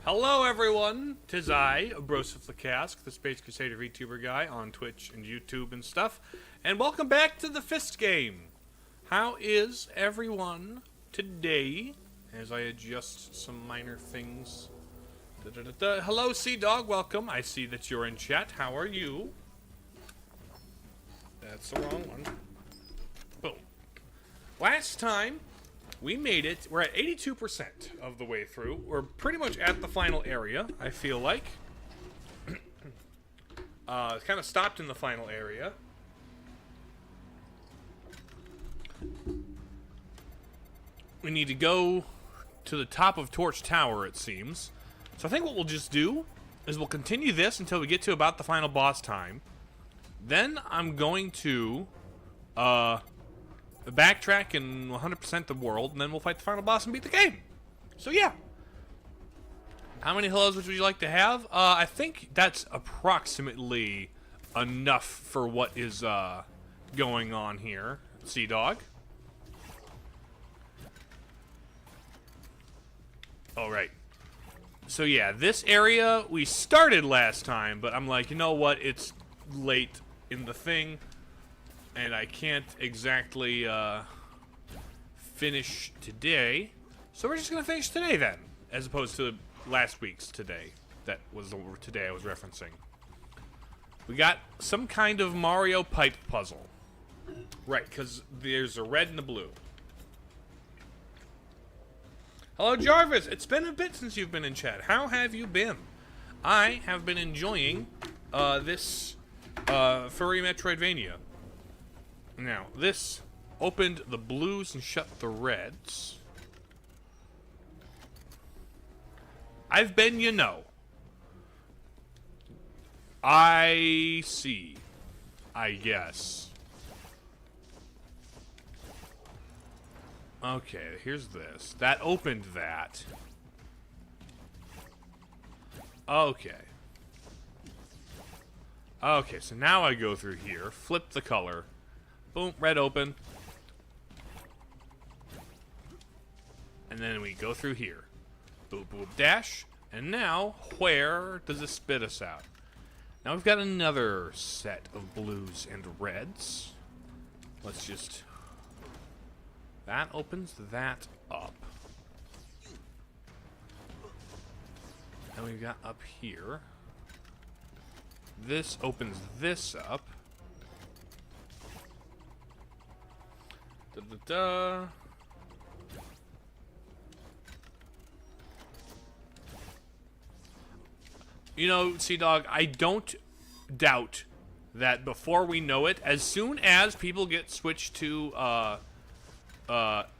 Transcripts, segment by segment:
Hello everyone, 'tis I, Broseph the Cask, the Space Crusader VTuber guy on Twitch and YouTube and stuff, and welcome back to the F.I.S.T game. How is everyone today? As I adjust some minor things. Hello Sea Dog, welcome. I see that you're in chat. How are you? That's the wrong one. Boom. Last time, we made it. We're at 82% of the way through. We're pretty much at the final area, I feel like. Kind of stopped in the final area. We need to go to the top of Torch Tower, it seems. So I think what we'll just do is we'll continue this until we get to about the final boss time. Then I'm going to backtrack and 100% the world, and then we'll fight the final boss and beat the game. So yeah. How many hellos would you like to have? I think that's approximately enough for what is going on here. Sea Dog. All right. So yeah, this area we started last time, but I'm like, you know what? It's late in the thing, and I can't exactly finish today. So we're just gonna finish today then, as opposed to last week's today. That was the today I was referencing. We got some kind of Mario pipe puzzle. Right, because there's a red and a blue. Hello, Jarvis. It's been a bit since you've been in chat. How have you been? I have been enjoying this Furry Metroidvania. Now, this opened the blues and shut the reds. I've been, you know. I see. I guess. Okay, here's this. That opened that. Okay. Okay, so now I go through here, flip the color. Boom, red open. And then we go through here. Boop, boop, dash. And now, where does it spit us out? Now we've got another set of blues and reds. Let's just... That opens that up. And we've got up here. This opens this up. Da-da-da. You know, Sea Dog, I don't doubt that before we know it, as soon as people get switched to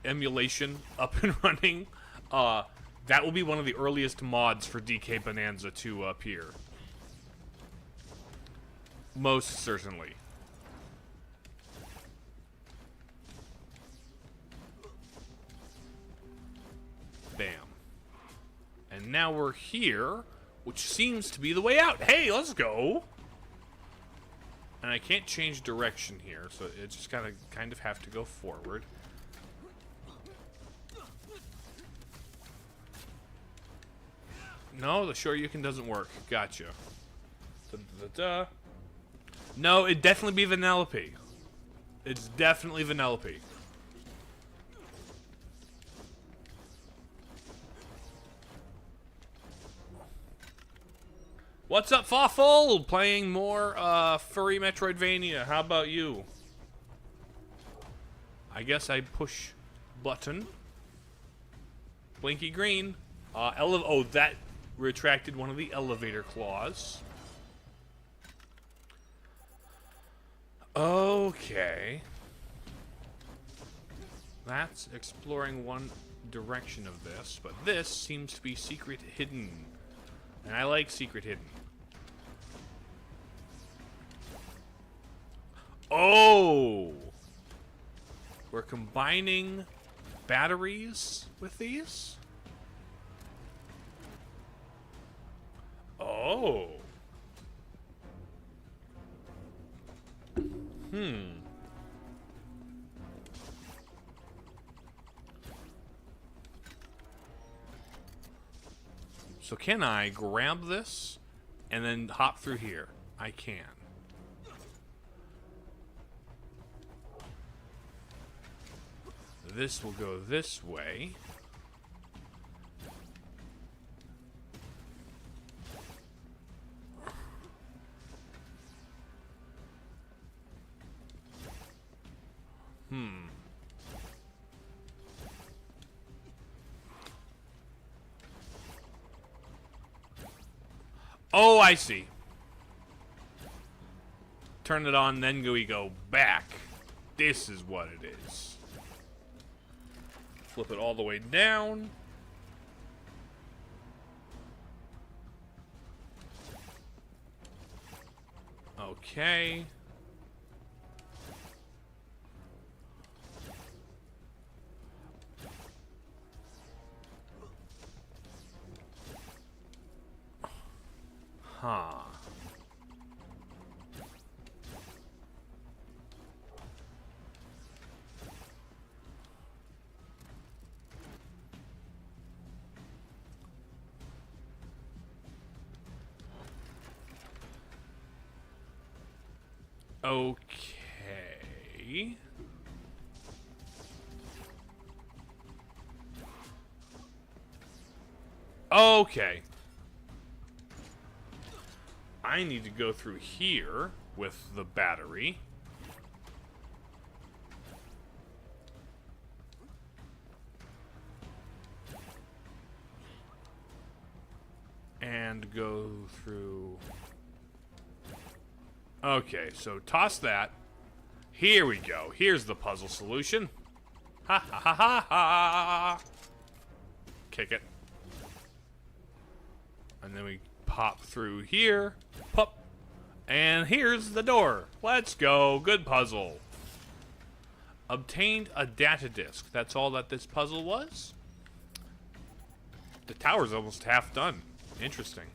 emulation up and running, that will be one of the earliest mods for DK Bonanza to appear. Most certainly. Bam. And now we're here, which seems to be the way out. Hey, let's go! And I can't change direction here, so it's just gotta kind of have to go forward. No, the Shoryuken doesn't work. Gotcha. Da-da-da-da. No, it'd definitely be Vanellope. It's definitely Vanellope. What's up, Fawful? Playing more Furry Metroidvania. How about you? I guess I push button. Blinky green. Oh, that retracted one of the elevator claws. Okay. That's exploring one direction of this, but this seems to be secret hidden. And I like secret hidden. Oh! We're combining batteries with these? Oh. So can I grab this and then hop through here? I can. This will go this way. Oh, I see. Turn it on, then we go back. This is what it is. Flip it all the way down. Okay. Huh. Okay. Okay. I need to go through here with the battery. And go through... Okay, so toss that. Here we go. Here's the puzzle solution. Ha ha ha ha ha! Kick it. And then we pop through here. Pop. And here's the door. Let's go. Good puzzle. Obtained a data disk. That's all that this puzzle was? The tower's almost half done. Interesting.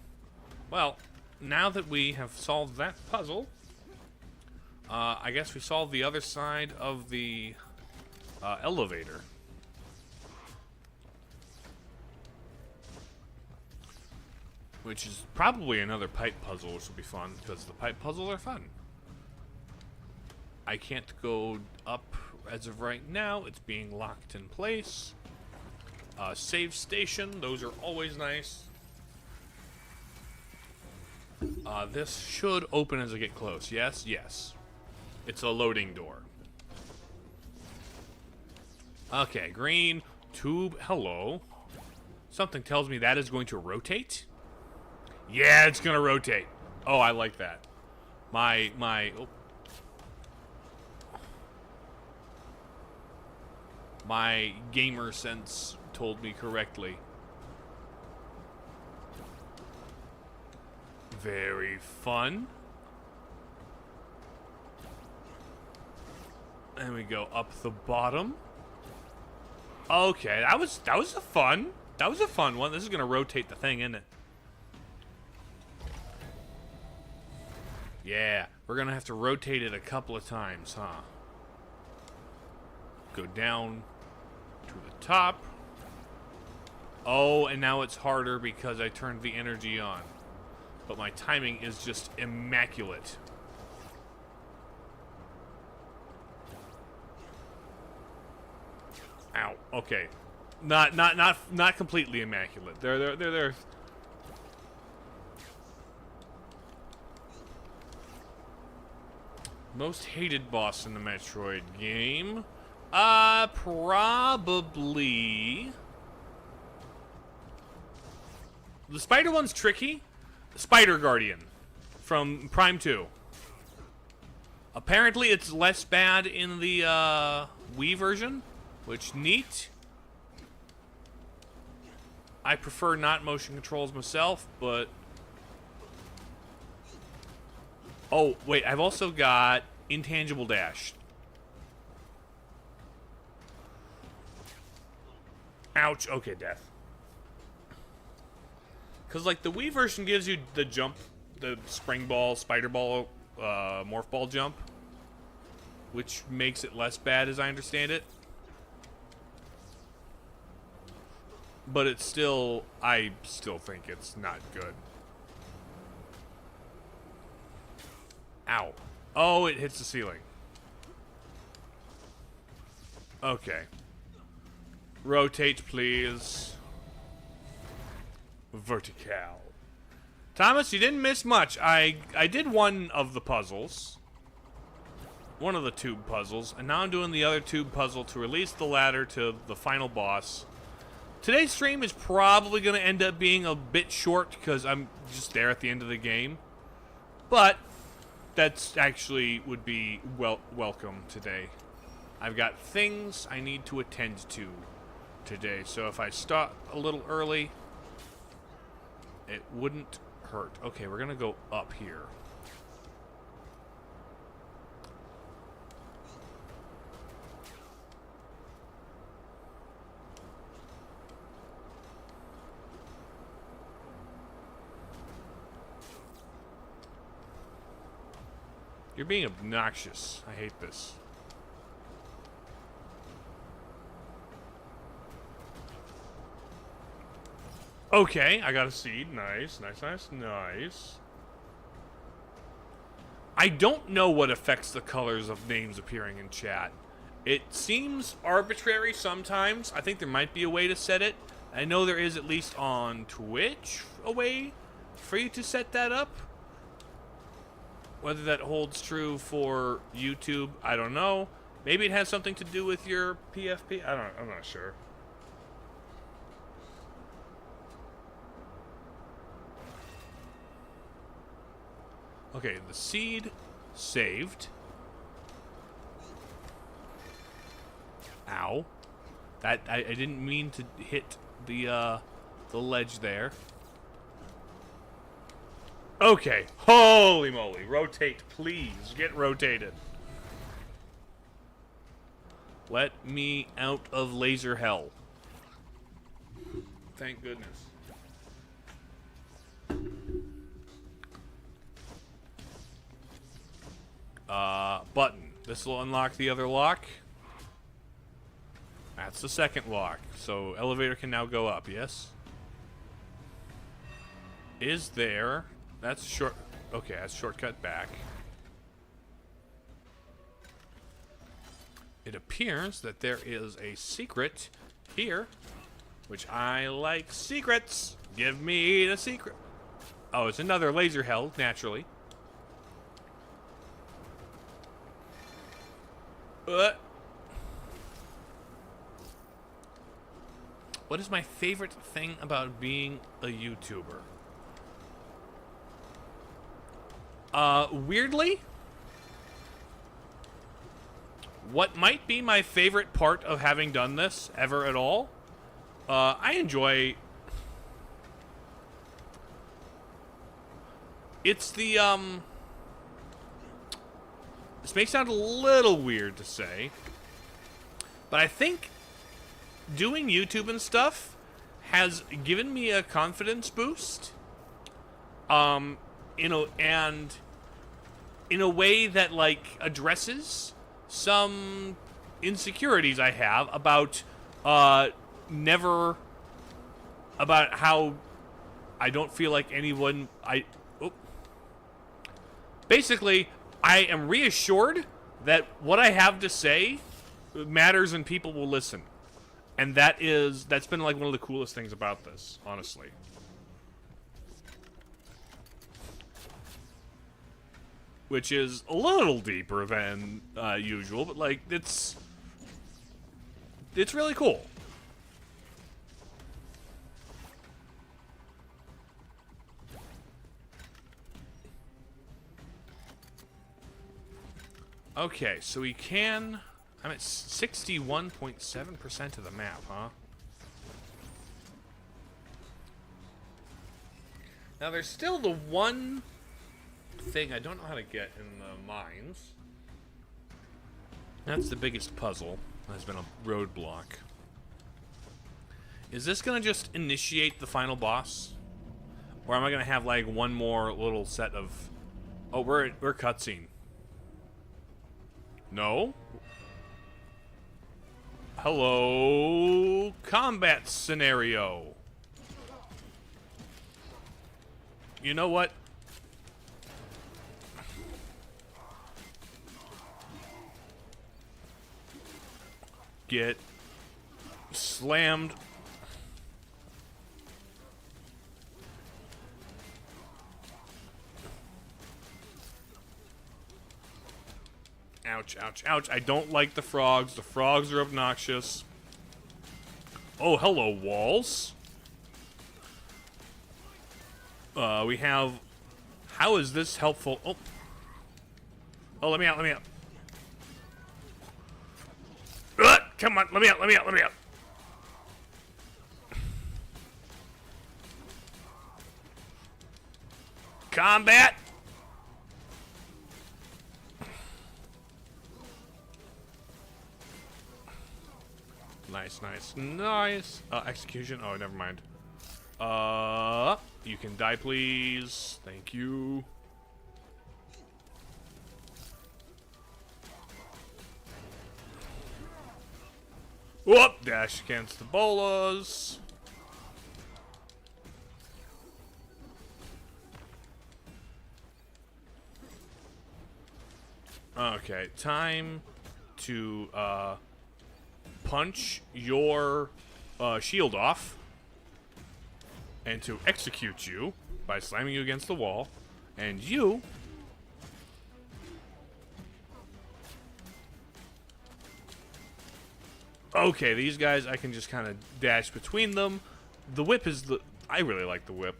Well, now that we have solved that puzzle, I guess we solved the other side of the elevator. Which is probably another pipe puzzle, which will be fun, because the pipe puzzles are fun. I can't go up as of right now. It's being locked in place. Save station. Those are always nice. This should open as I get close. Yes, yes. It's a loading door. Okay, green tube. Hello. Something tells me that is going to rotate. Yeah, it's gonna rotate. Oh, I like that. Oh. My gamer sense told me correctly. Very fun. And we go up the bottom. Okay, that was a fun one. This is gonna rotate the thing, isn't it? Yeah, we're gonna have to rotate it a couple of times, huh? Go down to the top. Oh, and now it's harder because I turned the energy on. But my timing is just immaculate. Ow. Okay. Not completely immaculate. They're most hated boss in the Metroid game. Probably the spider one's tricky. Spider Guardian from Prime 2. Apparently it's less bad in the Wii version, which neat. I prefer not motion controls myself, but oh, wait, I've also got Intangible Dash. Ouch. Okay, death. Because, like, the Wii version gives you the jump, the spring ball, spider ball, morph ball jump, which makes it less bad, as I understand it. but it's still, I still think it's not good. Ow. Oh, it hits the ceiling. Okay. Rotate, please. Vertical. Thomas, you didn't miss much. I did one of the puzzles. One of the tube puzzles. And now I'm doing the other tube puzzle to release the ladder to the final boss. Today's stream is probably going to end up being a bit short because I'm just there at the end of the game. But that's actually would be welcome today. I've got things I need to attend to today. So if I start a little early, it wouldn't hurt. Okay, we're going to go up here. You're being obnoxious. I hate this. Okay, I got a seed. Nice, nice, nice, nice. I don't know what affects the colors of names appearing in chat. It seems arbitrary sometimes. I think there might be a way to set it. I know there is, at least on Twitch, a way for you to set that up. Whether that holds true for YouTube, I don't know. Maybe it has something to do with your PFP. I'm not sure. Okay, the seed saved. Ow. That I didn't mean to hit the ledge there. Okay. Holy moly. Rotate, please. Get rotated. Let me out of laser hell. Thank goodness. Button. This will unlock the other lock. That's the second lock. So elevator can now go up, yes? Is there... That's short... Okay, that's shortcut back. It appears that there is a secret here, which I like secrets. Give me the secret. Oh, it's another laser hell, naturally. What is my favorite thing about being a YouTuber? Weirdly, what might be my favorite part of having done this ever at all? I enjoy... It's the, This may sound a little weird to say, but I think doing YouTube and stuff has given me a confidence boost. And in a way that, like, addresses some insecurities I have about, about how I don't feel like anyone, Basically, I am reassured that what I have to say matters and people will listen. And that's been, like, one of the coolest things about this, honestly. Which is a little deeper than usual, but, like, it's really cool. Okay, so we can... I'm at 61.7% of the map, huh? Now, there's still the one thing I don't know how to get in the mines. That's the biggest puzzle. That's been a roadblock. Is this going to just initiate the final boss? Or am I going to have, like, one more little set of... Oh, we're cutscene. No? Hello, combat scenario. You know what? Get slammed. Ouch, ouch, ouch. I don't like the frogs. The frogs are obnoxious. Oh, hello, walls. We have... How is this helpful? Oh. Oh, let me out, let me out. Come on, let me out, let me out, let me out. Combat! Nice, nice, nice. Execution. Oh, never mind. You can die, please. Thank you. Whoop! Dash against the bolas. Okay, time to punch your shield off and to execute you by slamming you against the wall, and you okay, these guys I can just kind of dash between them. The whip is the I really like the whip.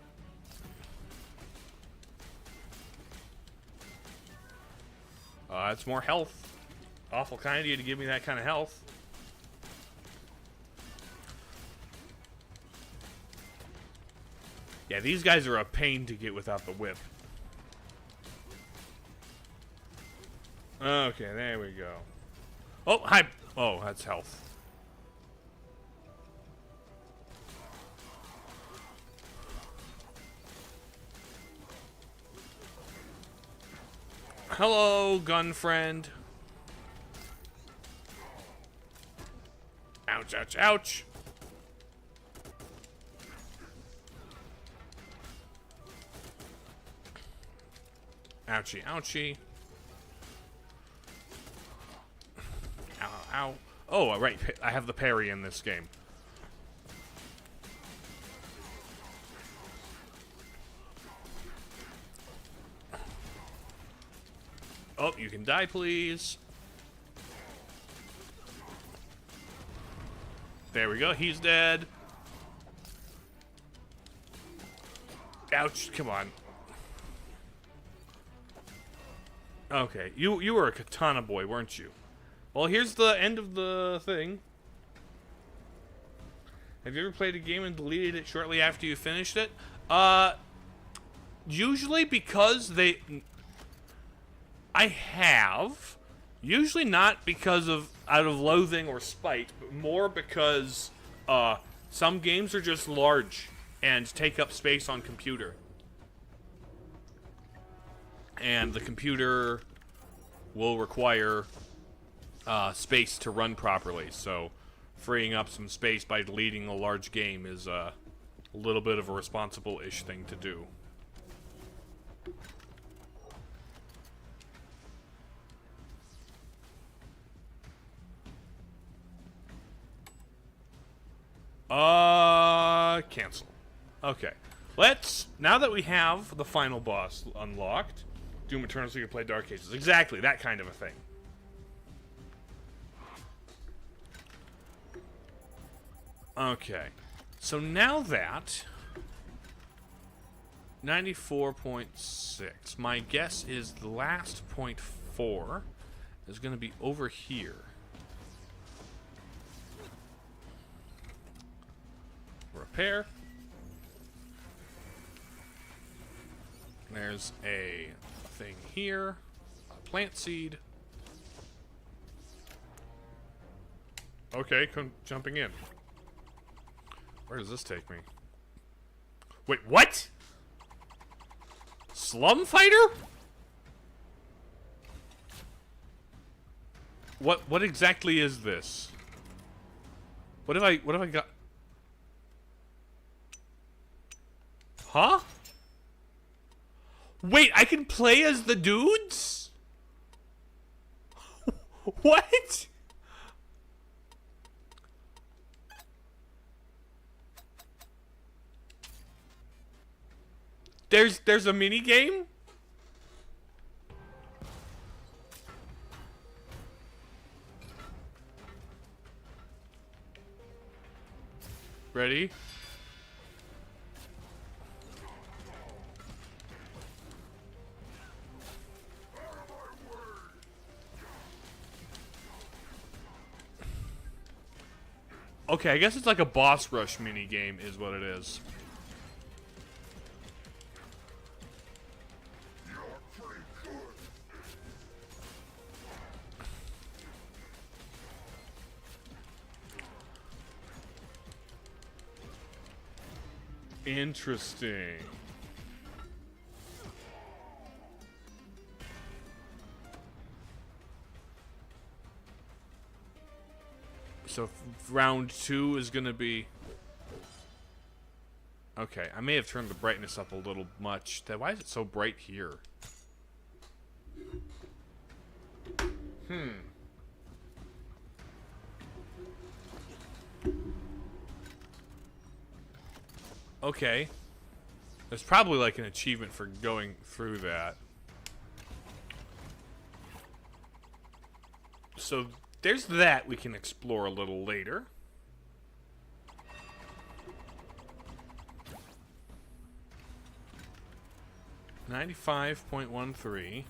It's more health. Awful kind of you to give me that kind of health. Yeah, these guys are a pain to get without the whip. Okay, there we go. Oh, hi. Oh, that's health. Hello, gun friend. Ouch, ouch, ouch. Ouchie, ouchie. Ow, ow. Oh, right. I have the parry in this game. Oh, you can die, please. There we go. He's dead. Ouch. Come on. Okay. You were a katana boy, weren't you? Well, here's the end of the thing. Have you ever played a game and deleted it shortly after you finished it? Usually because they... I have. Usually not because of out of loathing or spite, but more because some games are just large and take up space on computer. And the computer will require space to run properly, so freeing up some space by deleting a large game is a little bit of a responsible-ish thing to do. Cancel. Okay. Let's, now that we have the final boss unlocked, Doom Eternal so you can play Dark Ages. Exactly, that kind of a thing. Okay. So now that 94.6, my guess is the last 0.4 is going to be over here. Repair. There's a thing here. A plant seed. Okay, jumping in. Where does this take me? Wait, what? Slum fighter? What exactly is this? What have I got? Huh? Wait, I can play as the dudes? What? There's a mini game? Ready? Okay, I guess it's like a boss rush mini game is what it is. Interesting. So round 2 is gonna be... Okay, I may have turned the brightness up a little much. Why is it so bright here? Okay. There's probably like an achievement for going through that. So there's that we can explore a little later. $95.13.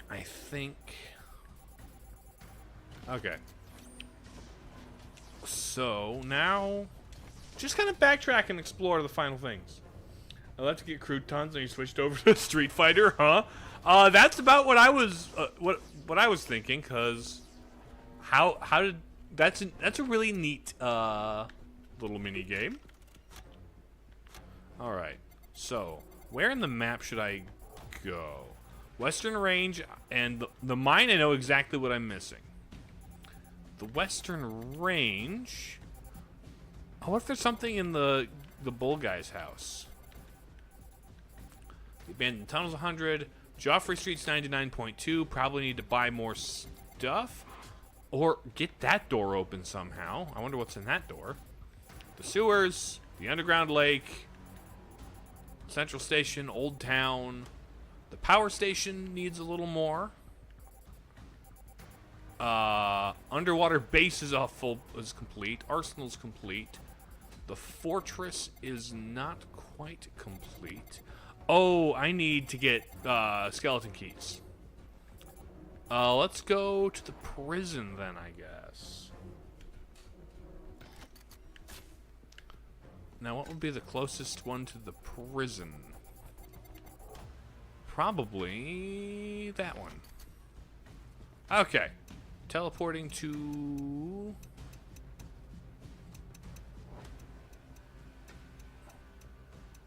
I think. Okay. So now, just kind of backtrack and explore the final things. Now, let's get croutons, and you switched over to Street Fighter, huh? That's about what I was what I was thinking. Cause how did that's a really neat little mini game. All right, so where in the map should I go? Western Range and the mine. I know exactly what I'm missing. The Western Range. Oh, what if there's something in the bull guy's house? The abandoned tunnels 100. Joffrey Street's 99.2. Probably need to buy more stuff. Or get that door open somehow. I wonder what's in that door. The sewers. The underground lake. Central Station. Old Town. The power station needs a little more. Underwater base is complete. Arsenal's complete. The fortress is not quite complete. Oh, I need to get skeleton keys. Let's go to the prison then, I guess. Now, what would be the closest one to the prison? Probably that one. Okay. Teleporting to...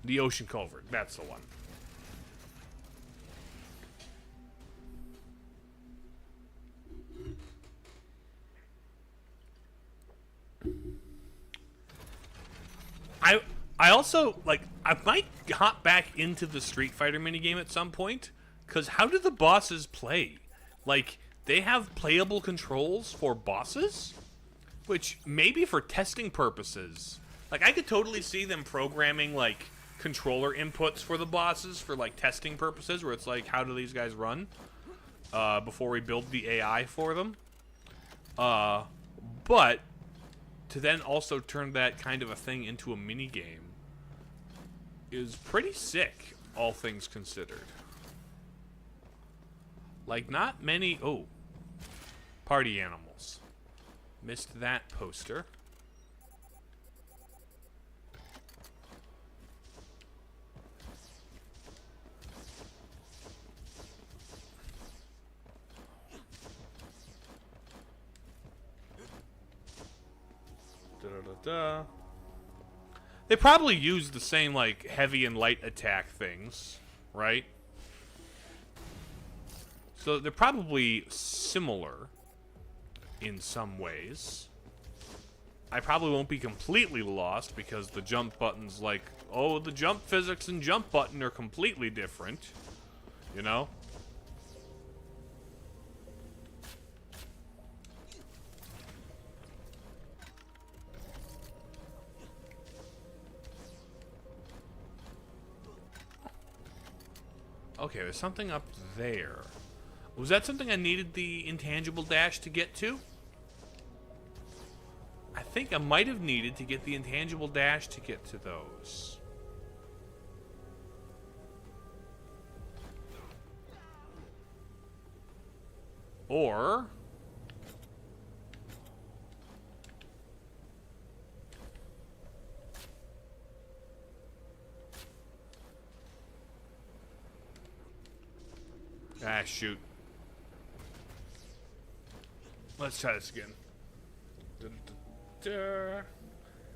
the Ocean Culvert. That's the one. I also, like, I might hop back into the Street Fighter minigame at some point, because how do the bosses play? Like, they have playable controls for bosses? Which, maybe for testing purposes. Like, I could totally see them programming, like, controller inputs for the bosses for, like, testing purposes, where it's like, how do these guys run? Before we build the AI for them. But to then also turn that kind of a thing into a mini game is pretty sick, all things considered. Like, not many... Oh. Party animals. Missed that poster. Da-da-da-da. They probably use the same, like, heavy and light attack things, right? So they're probably similar. in some ways. I probably won't be completely lost because the jump button's like, oh, the jump physics and jump button are completely different. You know? Okay, there's something up there. Was that something I needed the intangible dash to get to? I think I might have needed to get the intangible dash to get to those. Or... ah, shoot. Let's try this again.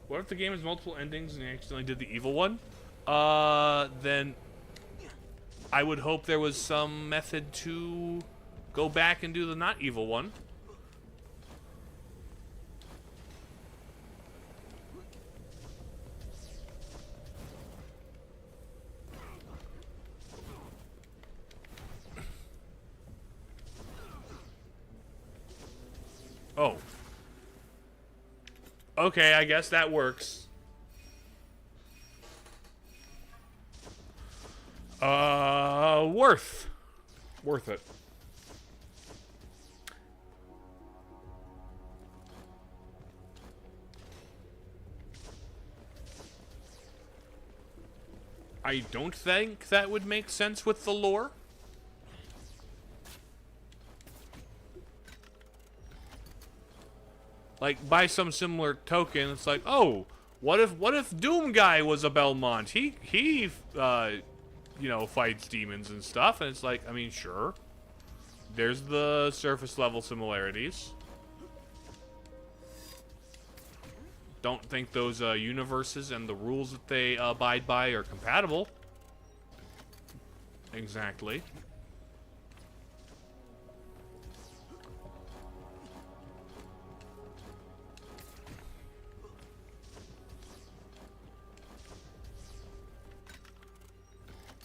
What if the game has multiple endings and you accidentally did the evil one? Then I would hope there was some method to go back and do the not evil one. Oh. Okay, I guess that works. Worth it. I don't think that would make sense with the lore. Like, by some similar token, it's like, oh, what if Doom Guy was a Belmont? He you know, fights demons and stuff, and it's like, I mean, sure. There's the surface level similarities. Don't think those universes and the rules that they abide by are compatible. Exactly.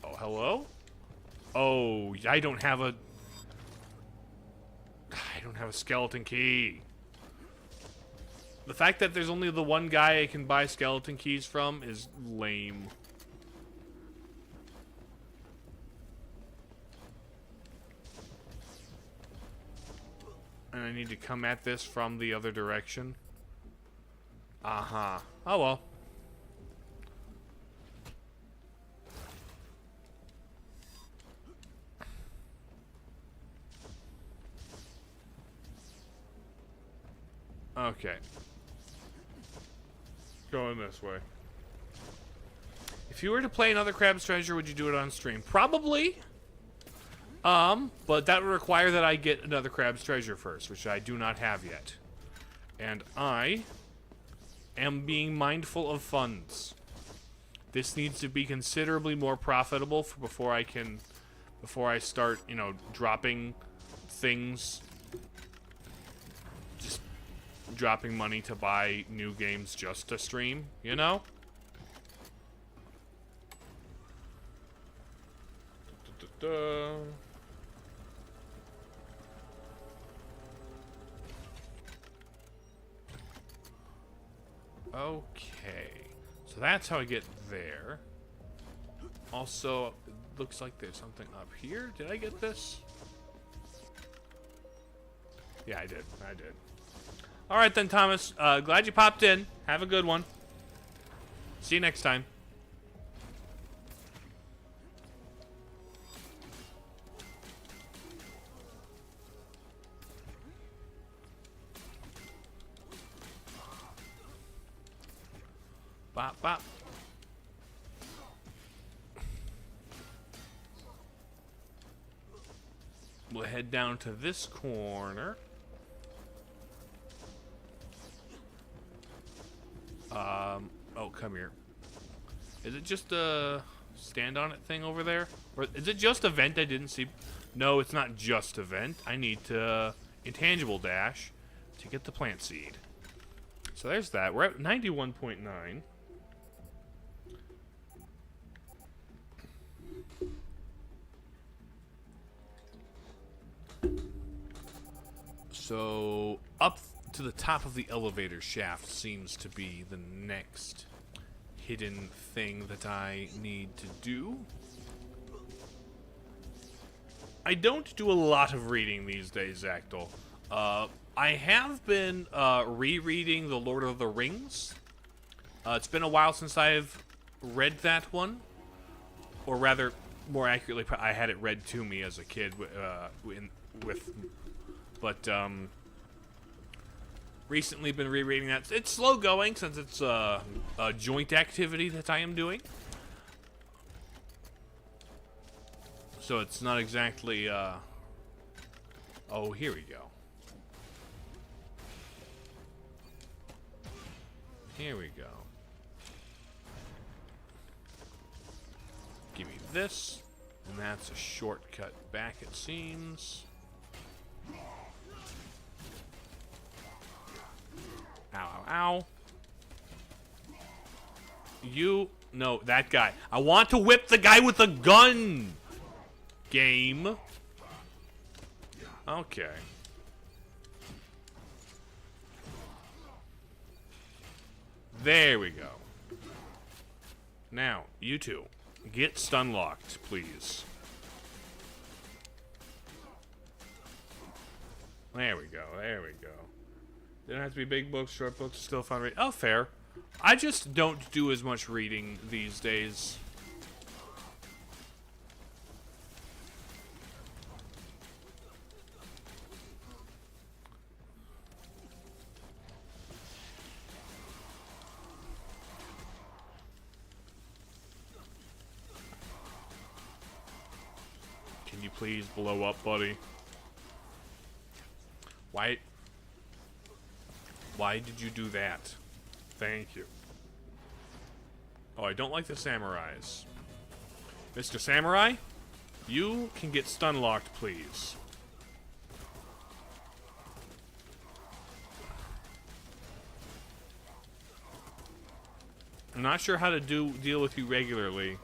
Oh, hello? Oh, I don't have a skeleton key. The fact that there's only the one guy I can buy skeleton keys from is lame. And I need to come at this from the other direction. Uh-huh. Oh well. Okay. Going this way. If you were to play another Crab's Treasure, would you do it on stream? Probably. But that would require that I get another Crab's Treasure first, which I do not have yet. And I am being mindful of funds. This needs to be considerably more profitable before I start, you know, dropping things. Just dropping money to buy new games just to stream, you know? Okay, so that's how I get there. Also, it looks like there's something up here. Did I get this? Yeah, I did. All right then, Thomas. Glad you popped in. Have a good one. See you next time. Bop, bop. We'll head down to this corner. Oh, come here. Is it just a stand on it thing over there? Or is it just event I didn't see? No, it's not just event. I need to intangible dash to get the plant seed. So there's that. We're at 91.9. So up to the top of the elevator shaft seems to be the next hidden thing that I need to do. I don't do a lot of reading these days, Zactyl. I have been rereading The Lord of the Rings. It's been a while since I've read that one. Or rather, more accurately, I had it read to me as a kid But recently been rereading that. It's slow going since it's a joint activity that I am doing. So it's not exactly, oh, here we go. Here we go. Give me this, and that's a shortcut back, it seems. Ow, ow, ow. You, no, that guy. I want to whip the guy with a gun! Game. Okay. There we go. Now, you two, get stun locked, please. There we go, there we go. Didn't have to be big books, short books, still fun read. Oh, fair. I just don't do as much reading these days. Can you please blow up, buddy? Why did you do that? Thank you. Oh, I don't like the samurais. Mr. Samurai, you can get stun locked, please. I'm not sure how to deal with you regularly,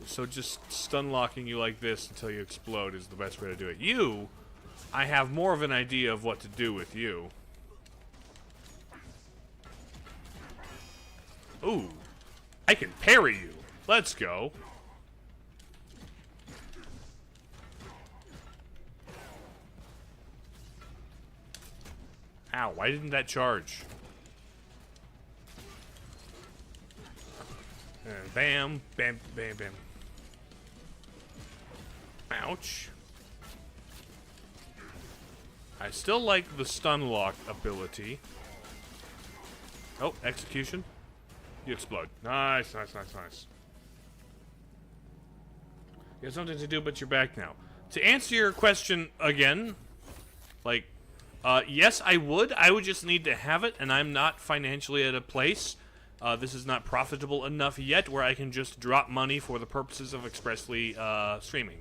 so just stun locking you like this until you explode is the best way to do it. You, I have more of an idea of what to do with you. Ooh, I can parry you. Let's go. Ow, why didn't that charge? And bam, bam, bam, bam. Ouch. I still like the stun lock ability. Oh, execution. You explode. Nice, nice, nice, nice. You have something to do, but you're back now. To answer your question again, like, yes, I would. I would just need to have it, and I'm not financially at a place. This is not profitable enough yet where I can just drop money for the purposes of expressly streaming.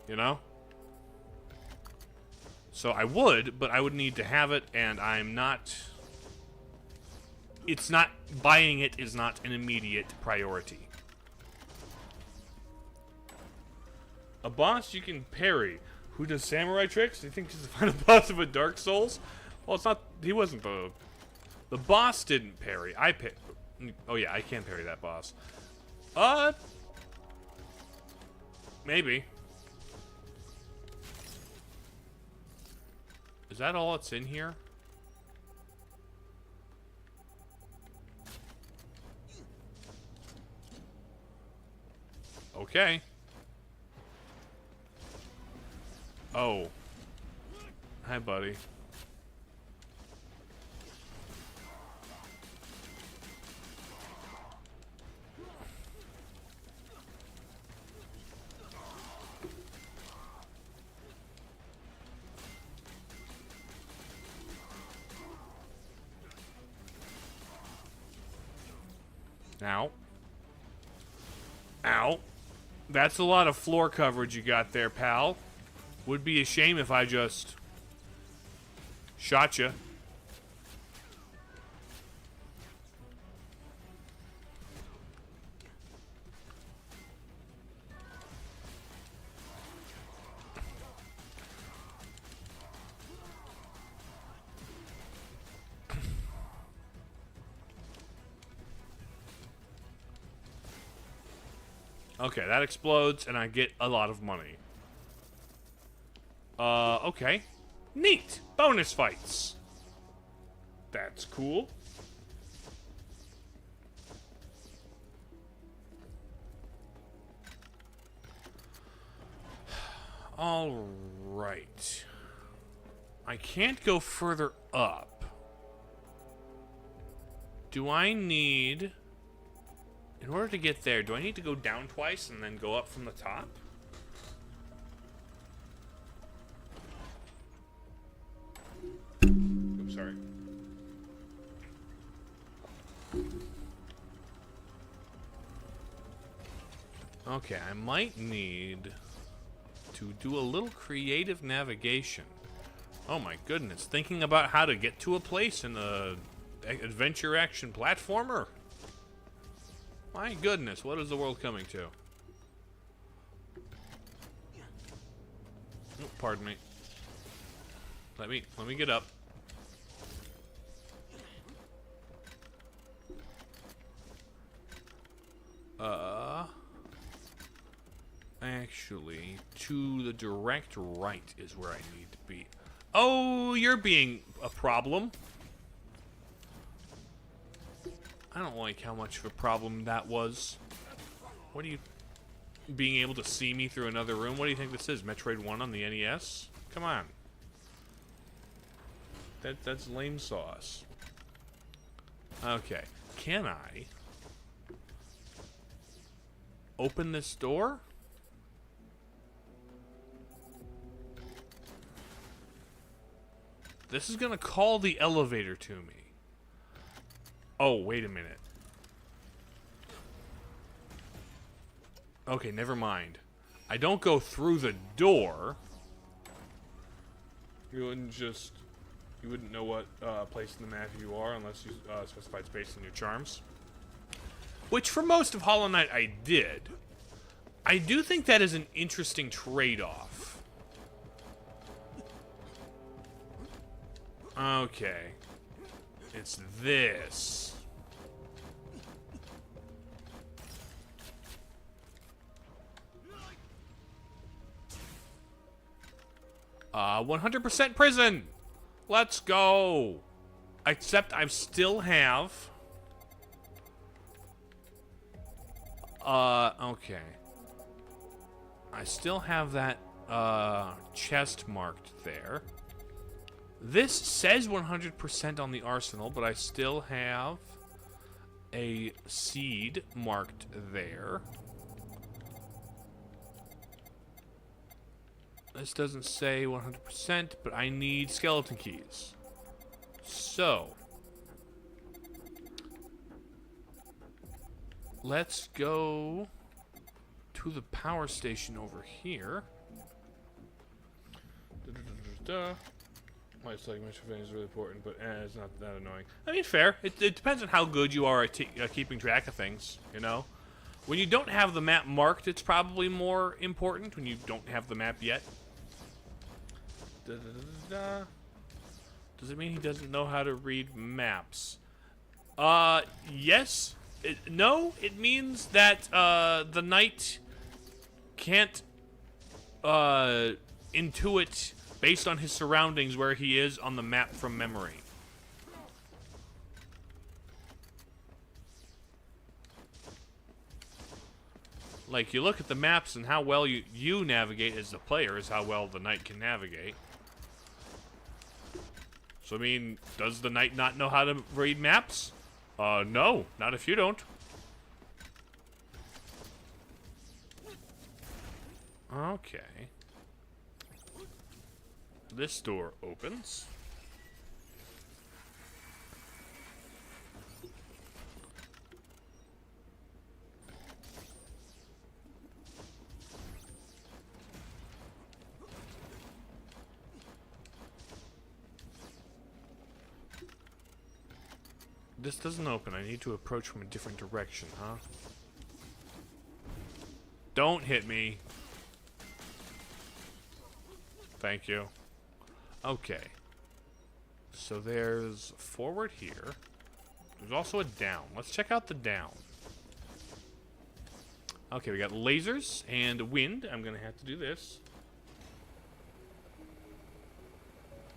You know? So I would, but I would need to have it, and I'm not... It's not... Buying it is not an immediate priority. A boss you can parry. Who does samurai tricks? Do you think he's the final boss of a Dark Souls? Well, it's not... He wasn't the... The boss didn't parry. I parry. Oh yeah, I can parry that boss. Maybe. Is that all that's in here? Okay. Oh. Hi, buddy. Ow. Ow. That's a lot of floor coverage you got there, pal. Would be a shame if I just Shot ya. Okay, that explodes, and I get a lot of money. Okay. Neat! Bonus fights. That's cool. Alright. I can't go further up. Do I need... In order to get there, do I need to go down twice and then go up from the top? Oops, sorry. Okay, I might need to do a little creative navigation. Oh my goodness, thinking about how to get to a place in a adventure action platformer? My goodness, what is the world coming to? Oh, pardon me. Let me get up. Actually, to the direct right is where I need to be. Oh, you're being a problem. I don't like how much of a problem that was. What are you... Being able to see me through another room? What do you think this is? Metroid 1 on the NES? Come on. That's lame sauce. Okay. Can I... open this door? This is gonna call the elevator to me. Oh, wait a minute. Okay, never mind. I don't go through the door. You wouldn't know what place in the map you are unless you specified space in your charms. Which for most of Hollow Knight I did. I do think that is an interesting trade-off. Okay. It's this. 100% prison. Let's go. Except I still have... okay. I still have that, chest marked there. This says 100% on the arsenal, but I still have a seed marked there. This doesn't say 100%, but I need skeleton keys. So, let's go to the power station over here. My like Metroidvania is really important, but it's not that annoying. I mean, fair. It depends on how good you are at keeping track of things, you know? When you don't have the map marked, it's probably more important when you don't have the map yet. Does it mean he doesn't know how to read maps? Yes. No, it means that the knight can't intuit based on his surroundings where he is on the map from memory. Like, you look at the maps and how well you navigate as the player is how well the knight can navigate. So, I mean, does the knight not know how to read maps? No, not if you don't. Okay. This door opens. This doesn't open. I need to approach from a different direction, huh? Don't hit me. Thank you. Okay. So there's forward here. There's also a down. Let's check out the down. Okay, we got lasers and wind. I'm gonna have to do this.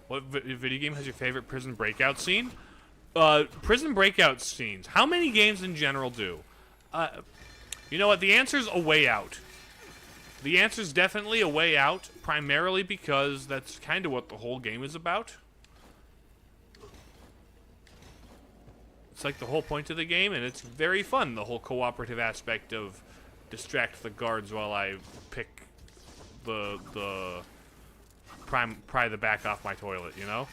What video game has your favorite prison breakout scene? Prison breakout scenes. How many games in general do? You know what? The answer's A Way Out. The answer's definitely A Way Out, primarily because that's kind of what the whole game is about. It's like the whole point of the game, and it's very fun, the whole cooperative aspect of distract the guards while I pick pry the back off my toilet, you know?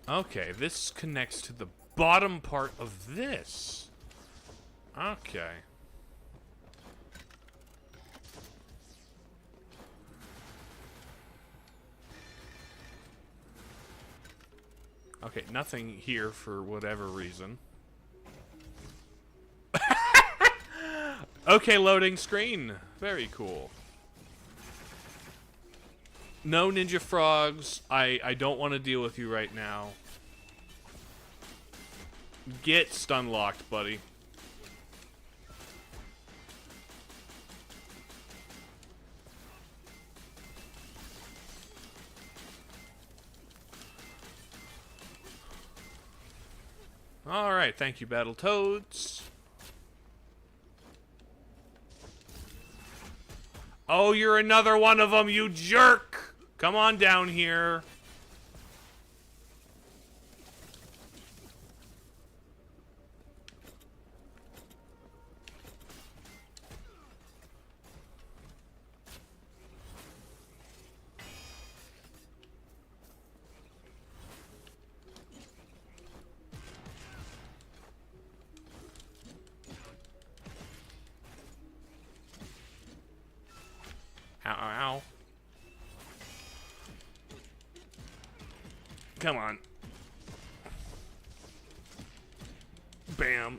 Okay, this connects to the bottom part of this. Okay. Okay, nothing here for whatever reason. Okay, loading screen. Very cool. No ninja frogs. I don't want to deal with you right now. Get stun locked, buddy. Alright, thank you, Battletoads. Oh, you're another one of them, you jerk! Come on down here. Ow, ow, ow. Come on. Bam.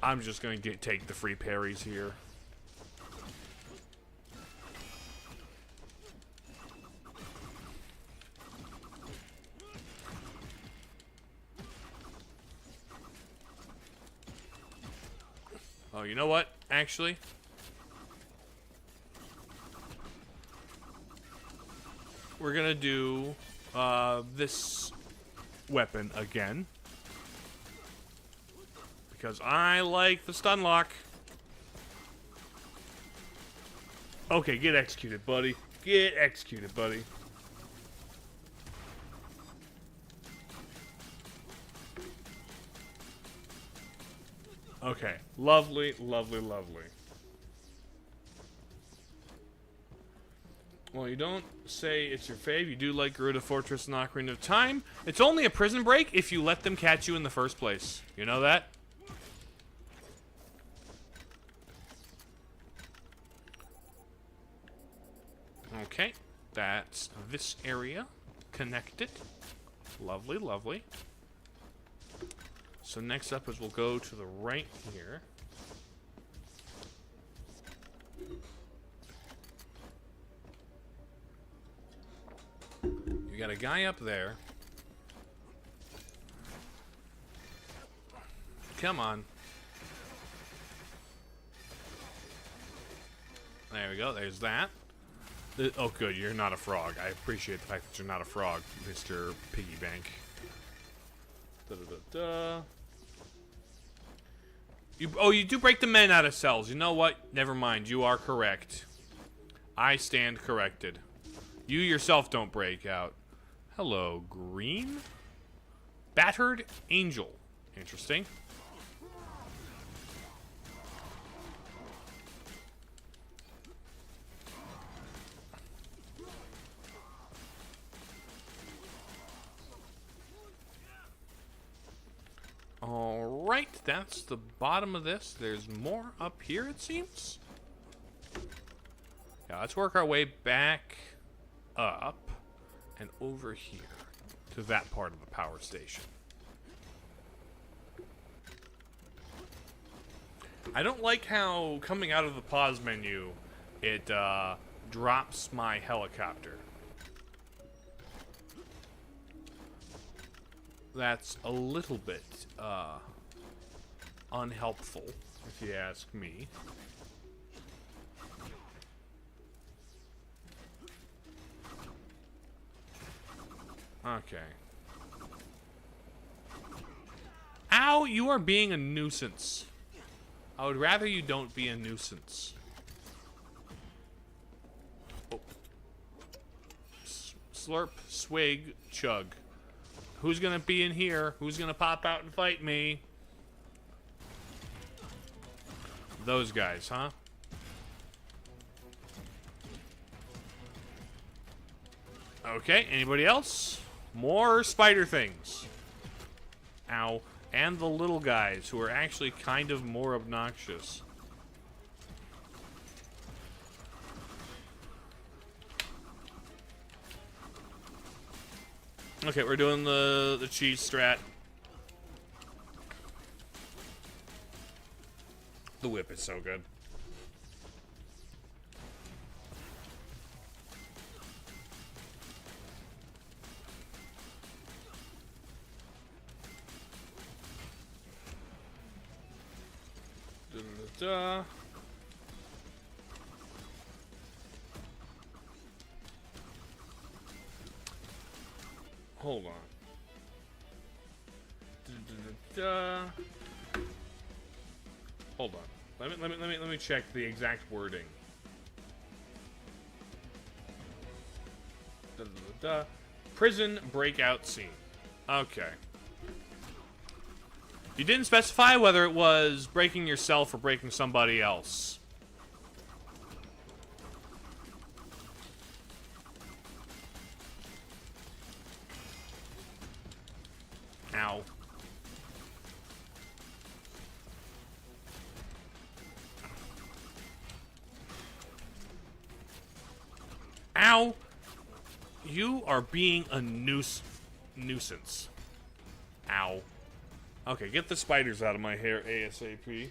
I'm just gonna take the free parries here. Oh, you know what? Actually, we're gonna do this weapon again because I like the stun lock. Okay, get executed, buddy. Get executed, buddy. Okay, lovely, lovely, lovely. Well, you don't say it's your fave. You do like Garuda Fortress and Ocarina of Time. It's only a prison break if you let them catch you in the first place. You know that? Okay, that's this area connected. Lovely, lovely. So next up is we'll go to the right here. You got a guy up there. Come on. There we go, there's that. Oh good, you're not a frog. I appreciate the fact that you're not a frog, Mr. Piggy Bank. Da-da-da-da. You do break the men out of cells. You know what? Never mind. You are correct. I stand corrected. You yourself don't break out. Hello, green? Battered angel. Interesting. Alright, that's the bottom of this. There's more up here, it seems. Yeah, let's work our way back up and over here to that part of the power station. I don't like how coming out of the pause menu, it drops my helicopter. That's a little bit unhelpful, if you ask me. Okay. Ow, you are being a nuisance. I would rather you don't be a nuisance. Oh. Slurp, swig, chug. Who's gonna be in here? Who's gonna pop out and fight me? Those guys, huh? Okay, anybody else? More spider things. Ow. And the little guys, who are actually kind of more obnoxious. Okay, we're doing the cheese strat. The whip is so good. Da-da-da. Hold on. Da-da-da-da. Hold on. Let me check the exact wording. Da-da-da-da. Prison breakout scene. Okay. You didn't specify whether it was breaking yourself or breaking somebody else. Ow. Ow! You are being a nuisance. Ow. Okay, get the spiders out of my hair ASAP.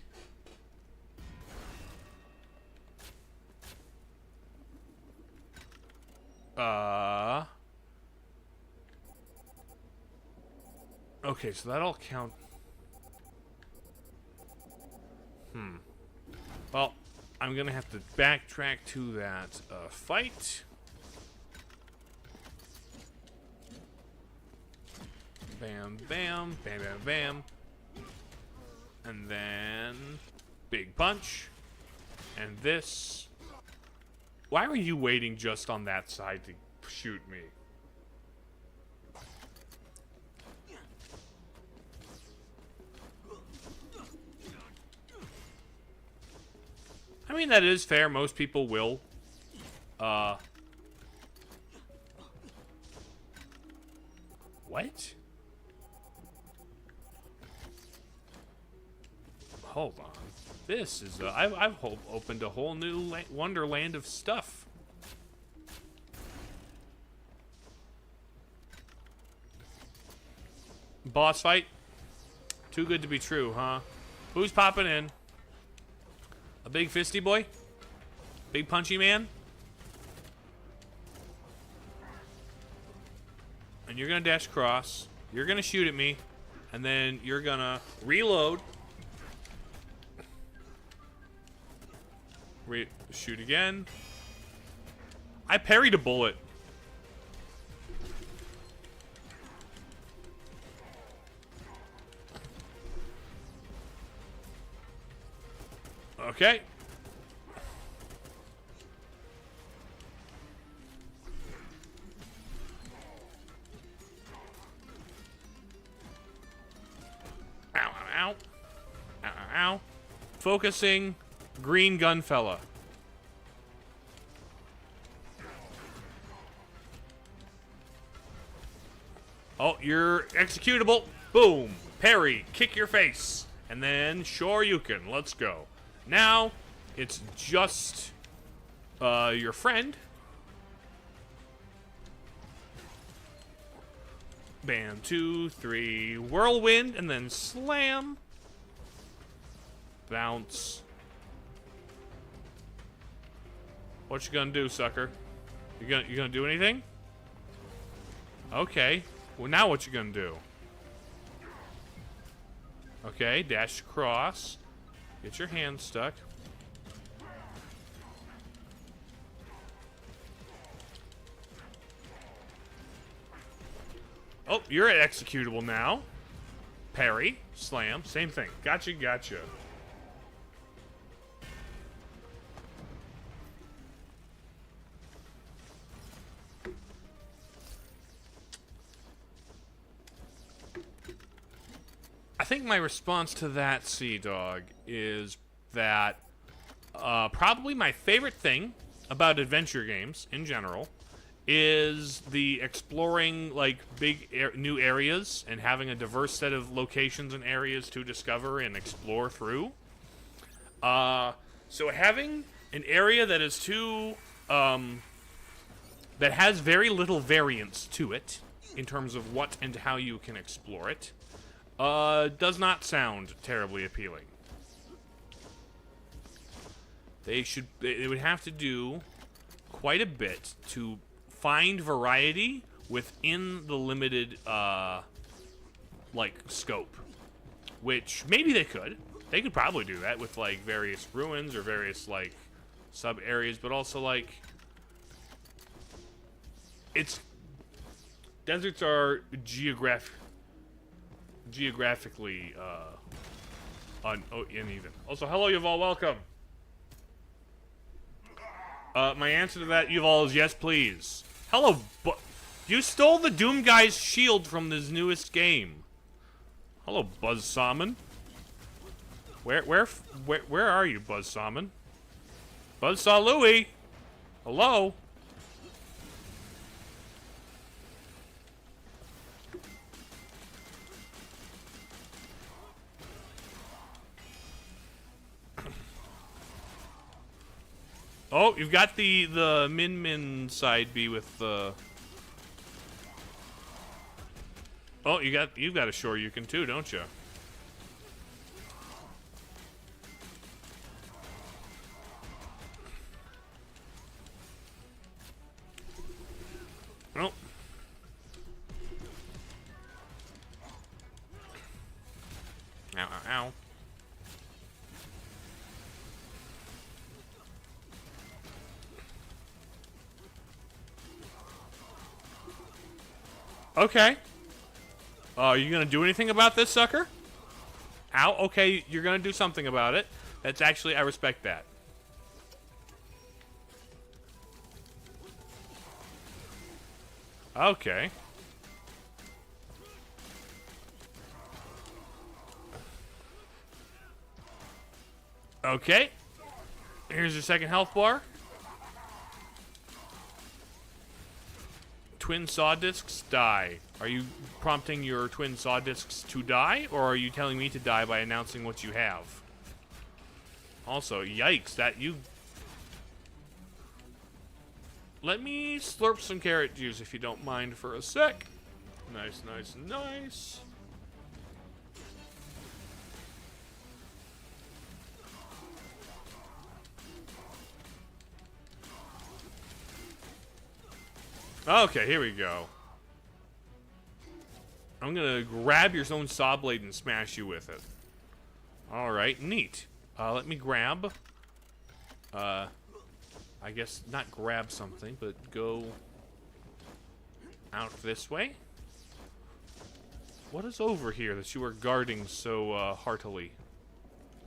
Okay, so that'll count. Well, I'm gonna have to backtrack to that fight. Bam, bam, bam, bam, bam. And then big punch. And this. Why were you waiting just on that side to shoot me? I mean, that is fair. Most people will. What? Hold on. This is I've opened a whole new wonderland of stuff. Boss fight? Too good to be true, huh? Who's popping in? A big fisty boy? Big punchy man? And you're gonna dash across. You're gonna shoot at me. And then you're gonna reload. Shoot again. I parried a bullet. Okay. Ow, ow, ow. Ow, ow, ow. Focusing. Green gun fella. Oh, you're executable. Boom. Parry, kick your face. And then Shoryuken. Let's go. Now, it's just your friend. Bam, 2, 3, whirlwind, and then slam. Bounce. What you gonna do, sucker? You gonna do anything? Okay. Well, now what you gonna do? Okay, dash across. Get your hand stuck. Oh, you're at executable now. Parry, slam, same thing. Gotcha, gotcha. I think my response to that, Sea Dog, is that probably my favorite thing about adventure games in general is the exploring like big new areas and having a diverse set of locations and areas to discover and explore through. So having an area that is too that has very little variance to it in terms of what and how you can explore it does not sound terribly appealing. They would have to do quite a bit to find variety within the limited like scope, which maybe they could probably do that with like various ruins or various like sub areas, but also like deserts are geographically uneven. Also, hello Yuval, welcome. My answer to that, Yuval, is yes, please. Hello, you stole the Doom guy's shield from this newest game. Hello, Buzz Salmon. Where are you, Buzz Salmon? Buzzsaw Louie. Hello. Oh, you've got the Min side B with the. Oh, you've got a Shoryuken too, don't you? Oh. Ow, ow, ow. Okay. You gonna do anything about this, sucker? Ow, okay, you're gonna do something about it. That's actually, I respect that. Okay. Okay. Here's your second health bar. Twin saw discs die. Are you prompting your twin saw discs to die, or are you telling me to die by announcing what you have? Also, yikes, that you... Let me slurp some carrot juice if you don't mind for a sec. Nice, nice, nice. Okay, here we go. I'm gonna grab your own saw blade and smash you with it. Alright, neat. Let me grab... I guess not grab something, but go... out this way? What is over here that you are guarding so, heartily?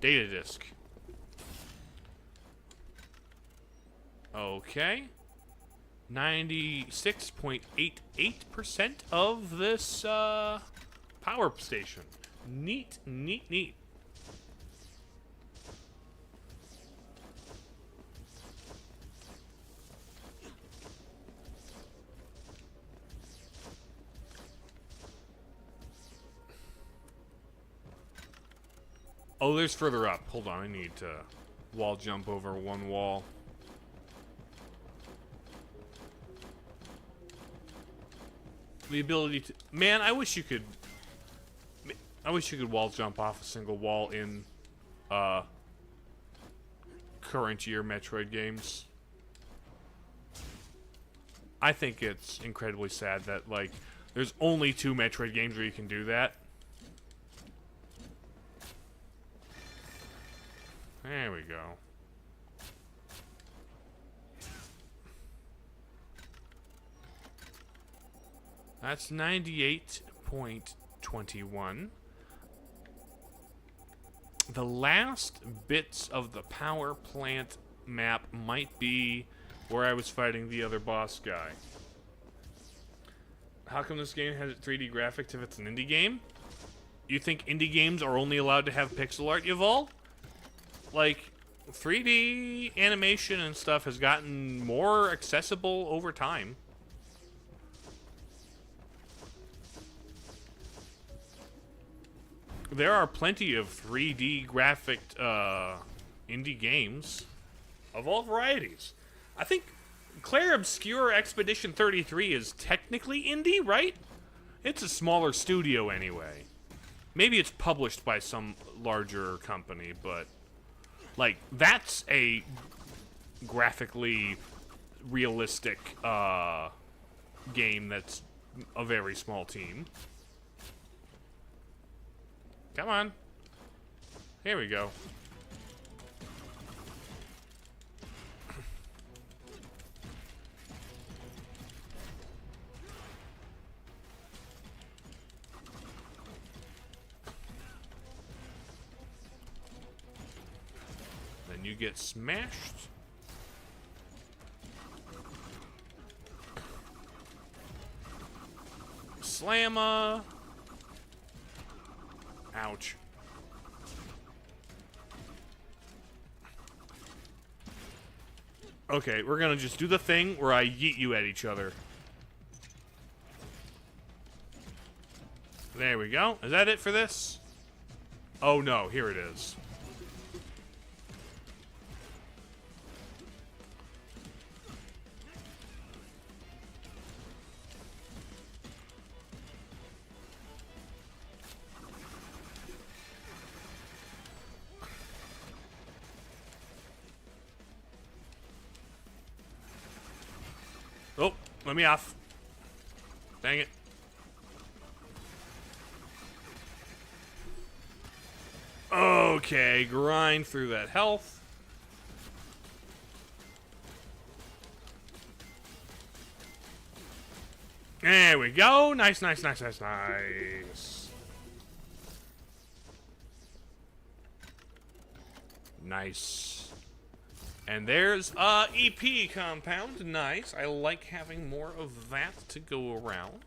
Data disk. Okay. 96.88% of this power station. Neat, neat, neat. Oh, there's further up. Hold on, I need to wall jump over one wall. The ability to... Man, I wish you could wall jump off a single wall in current year Metroid games. I think it's incredibly sad that, like, there's only 2 Metroid games where you can do that. There we go. That's 98.21. The last bits of the power plant map might be where I was fighting the other boss guy. How come this game has 3D graphics if it's an indie game? You think indie games are only allowed to have pixel art, Yvol? Like, 3D animation and stuff has gotten more accessible over time. There are plenty of 3D graphic indie games of all varieties. I think Claire Obscure Expedition 33 is technically indie, right? It's a smaller studio anyway. Maybe it's published by some larger company, but like that's a graphically realistic game that's a very small team. Come on. Here we go. Then you get smashed. Slamma. Ouch. Okay, we're gonna just do the thing where I yeet you at each other. There we go. Is that it for this? Oh no, here it is. Oh, let me off. Dang it. Okay, grind through that health. There we go. Nice, nice, nice, nice, nice. Nice. And there's EP compound. Nice. I like having more of that to go around.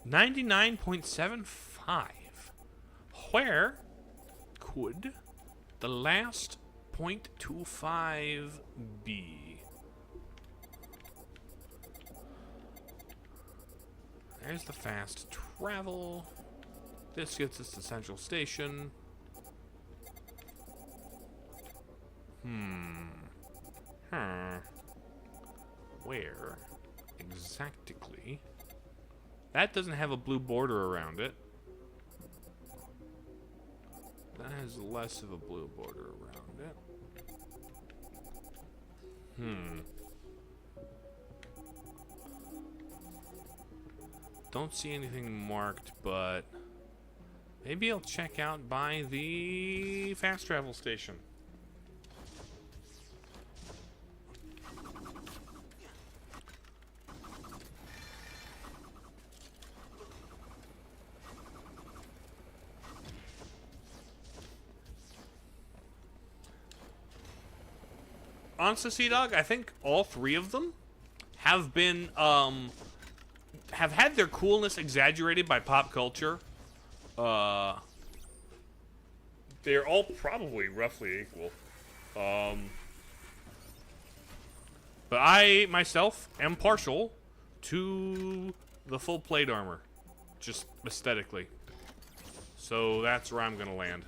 99.75. Where could the last 0.25 be? There's the fast travel. This gets us to Central Station. Where exactly? That doesn't have a blue border around it. That has less of a blue border around it. Don't see anything marked, but maybe I'll check out by the fast travel station. Honestly, Sea Dog, I think all 3 of them have been, have had their coolness exaggerated by pop culture. They're all probably roughly equal. But I, myself, am partial to the full plate armor. Just aesthetically. So that's where I'm gonna land.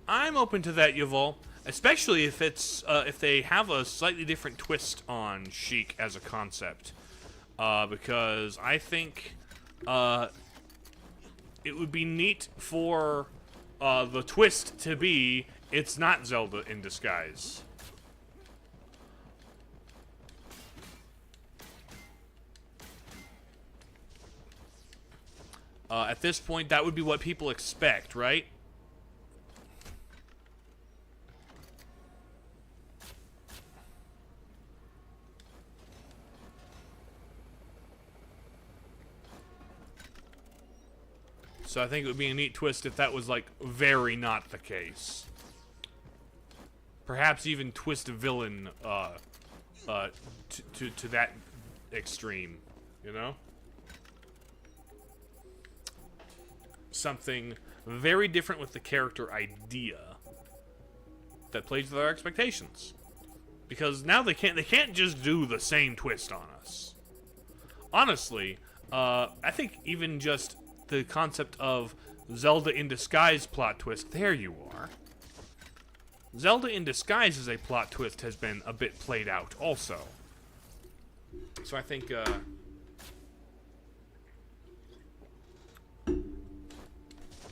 I'm open to that, Yuval. Especially if it's if they have a slightly different twist on Sheik as a concept, because I think it would be neat for the twist to be it's not Zelda in disguise. At this point, that would be what people expect, right? So I think it would be a neat twist if that was, like, very not the case. Perhaps even twist a villain to that extreme, you know? Something very different with the character idea that plays with our expectations. Because now they can't just do the same twist on us. Honestly, I think even just the concept of Zelda in disguise plot twist, there you are. Zelda in disguise as a plot twist has been a bit played out also. So I think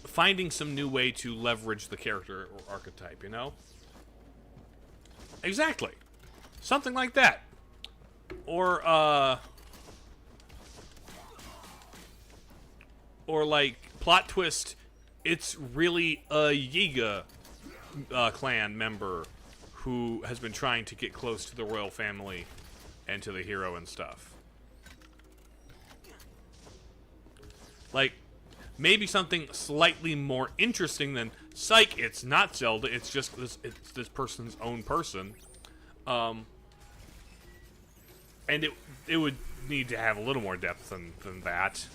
finding some new way to leverage the character or archetype, you know? Exactly. Something like that. Or like, plot twist, it's really a Yiga clan member who has been trying to get close to the royal family and to the hero and stuff. Like, maybe something slightly more interesting than, psych, it's not Zelda, it's just this person's own person. And it would need to have a little more depth than that.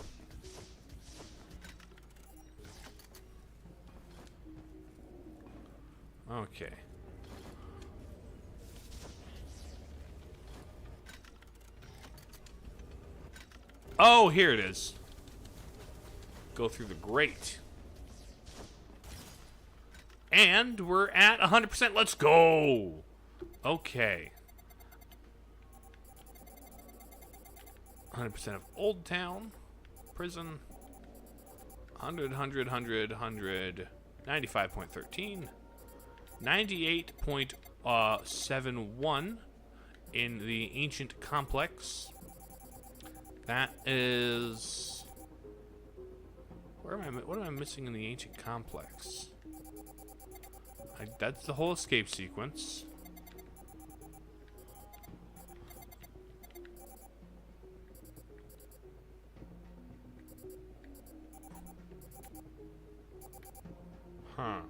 Okay. Oh, here it is. Go through the grate. And we're at 100%. Let's go. Okay. 100% of Old Town. Prison. 100, 100, 100, 100. 95.13. 98.71 in the Ancient Complex. That is... what am I missing in the Ancient Complex? That's the whole escape sequence. Huh.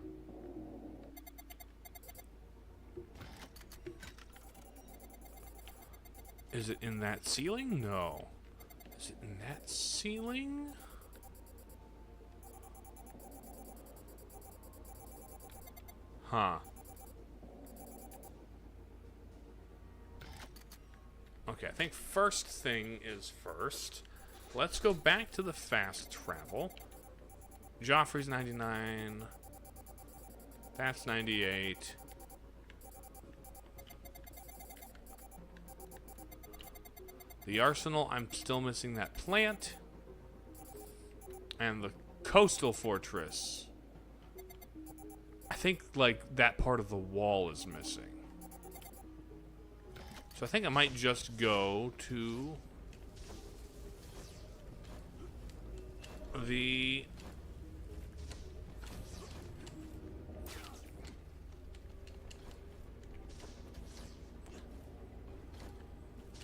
Is it in that ceiling? No. Is it in that ceiling? Huh. Okay, I think first thing is first. Let's go back to the fast travel. Joffrey's 99. That's 98. The arsenal, I'm still missing that plant. And the coastal fortress. I think, like, that part of the wall is missing. So I think I might just go to the...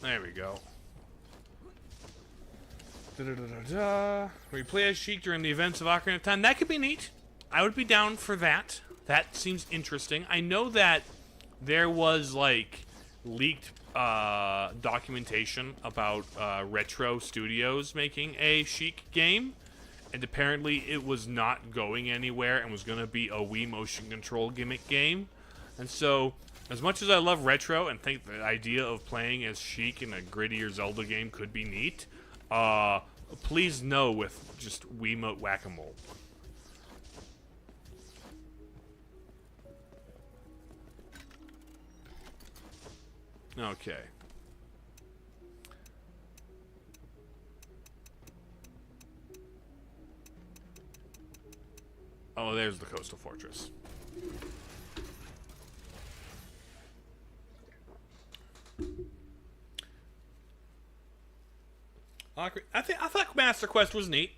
there we go. Where you play as Sheik during the events of Ocarina of Time. That could be neat. I would be down for that. That seems interesting. I know that there was, like, leaked documentation about Retro Studios making a Sheik game. And apparently it was not going anywhere and was going to be a Wii motion control gimmick game. And so, as much as I love Retro and think the idea of playing as Sheik in a grittier Zelda game could be neat, please no with just Wiimote whack-a-mole. Okay. Oh, there's the coastal fortress. I thought Master Quest was neat.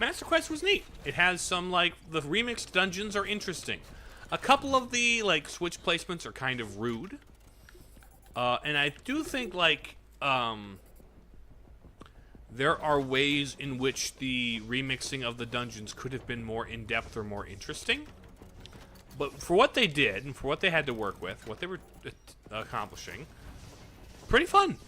Master Quest was neat. It has some, like, the remixed dungeons are interesting. A couple of the, like, switch placements are kind of rude. And I do think, like, there are ways in which the remixing of the dungeons could have been more in-depth or more interesting. But for what they did, and for what they had to work with, what they were accomplishing, pretty fun.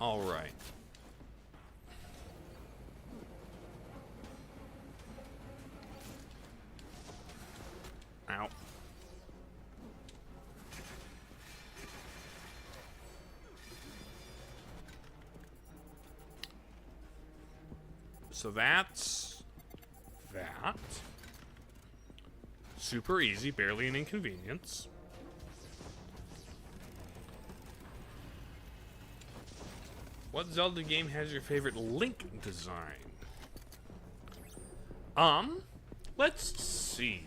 All right. Ow. So that's that. Super easy, barely an inconvenience. What Zelda game has your favorite Link design? Let's see.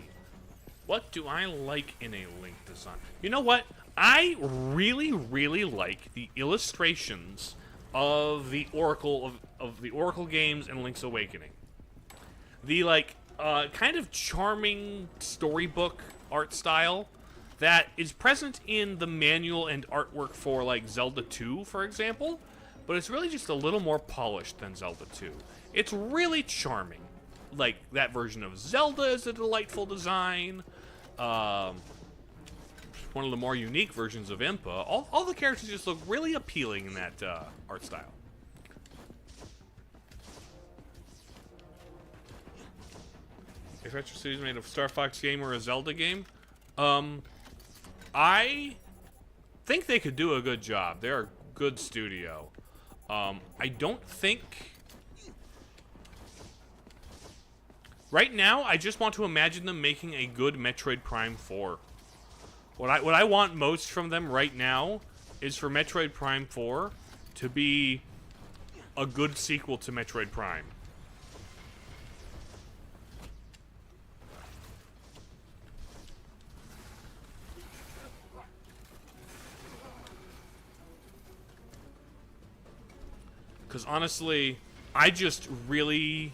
What do I like in a Link design? You know what? I really, really like the illustrations of the Oracle of the Oracle games and Link's Awakening. The like kind of charming storybook art style that is present in the manual and artwork for like Zelda 2, for example, but it's really just a little more polished than Zelda 2. It's really charming. Like, that version of Zelda is a delightful design. One of the more unique versions of Impa. All the characters just look really appealing in that art style. If Retro City is made of Star Fox game or a Zelda game, I think they could do a good job. They're a good studio. I don't think... Right now, I just want to imagine them making a good Metroid Prime 4. What I want most from them right now is for Metroid Prime 4 to be a good sequel to Metroid Prime. Because honestly, I just really...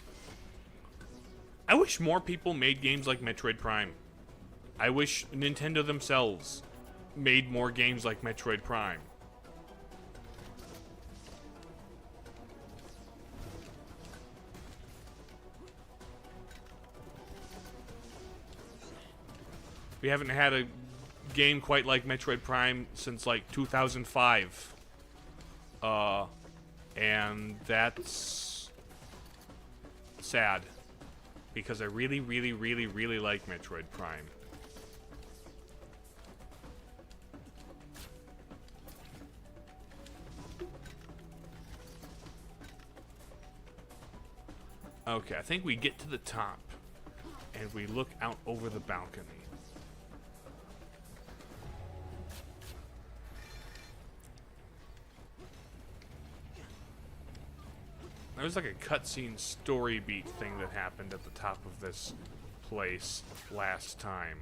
I wish more people made games like Metroid Prime. I wish Nintendo themselves made more games like Metroid Prime. We haven't had a game quite like Metroid Prime since like 2005. And that's sad. Because I really, really, really, really like Metroid Prime. Okay, I think we get to the top and we look out over the balcony. There was like a cutscene story beat thing that happened at the top of this place last time.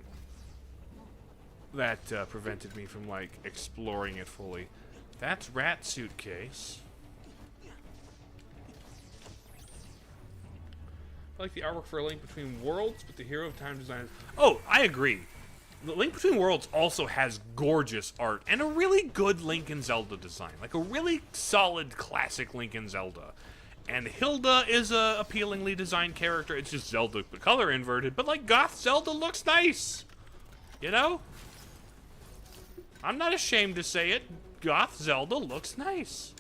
That prevented me from, like, exploring it fully. That's Rat Suitcase. I like the artwork for A Link Between Worlds, but the Hero of Time design... Oh, I agree. The Link Between Worlds also has gorgeous art and a really good Link and Zelda design. Like, a really solid, classic Link and Zelda. And Hilda is a appealingly designed character. It's just Zelda, the color inverted. But, like, Goth Zelda looks nice. You know? I'm not ashamed to say it. Goth Zelda looks nice.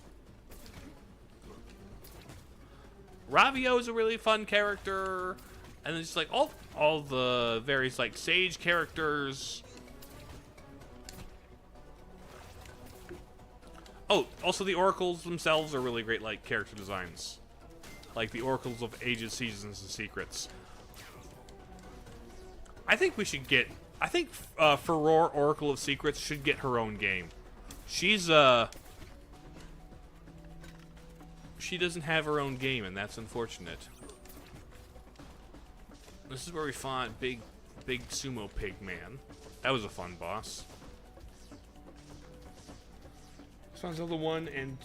Ravio is a really fun character. And it's like all the various, like, Sage characters. Oh, also the oracles themselves are really great, like, character designs. like the Oracles of Ages, Seasons, and Secrets. I think we should get... I think Furore, Oracle of Secrets, should get her own game. She's, she doesn't have her own game, and that's unfortunate. This is where we fought Big Sumo Pig Man. That was a fun boss. This found Zelda 1 and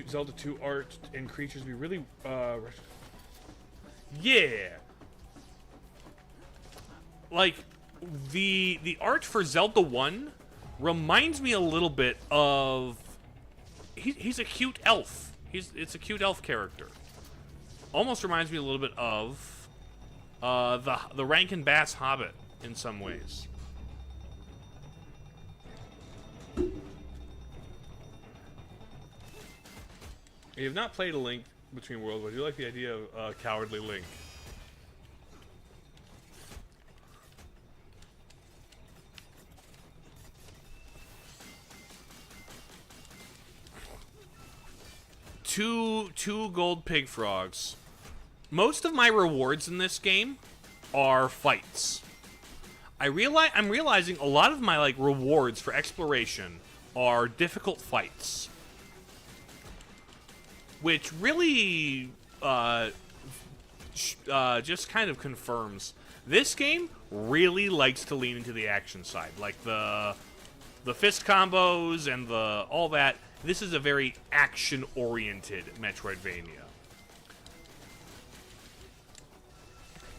Zelda 2 art and creatures be really, yeah! Like, the art for Zelda 1 reminds me a little bit of... He's a cute elf. It's a cute elf character. Almost reminds me a little bit of the Rankin Bass Hobbit in some ways. You have not played A Link Between Worlds, but I do like the idea of Cowardly Link. Two gold pig frogs. Most of my rewards in this game are fights. I'm realizing a lot of my rewards for exploration are difficult fights, which really just kind of confirms this game really likes to lean into the action side, like the fist combos and all that. This is a very action-oriented Metroidvania.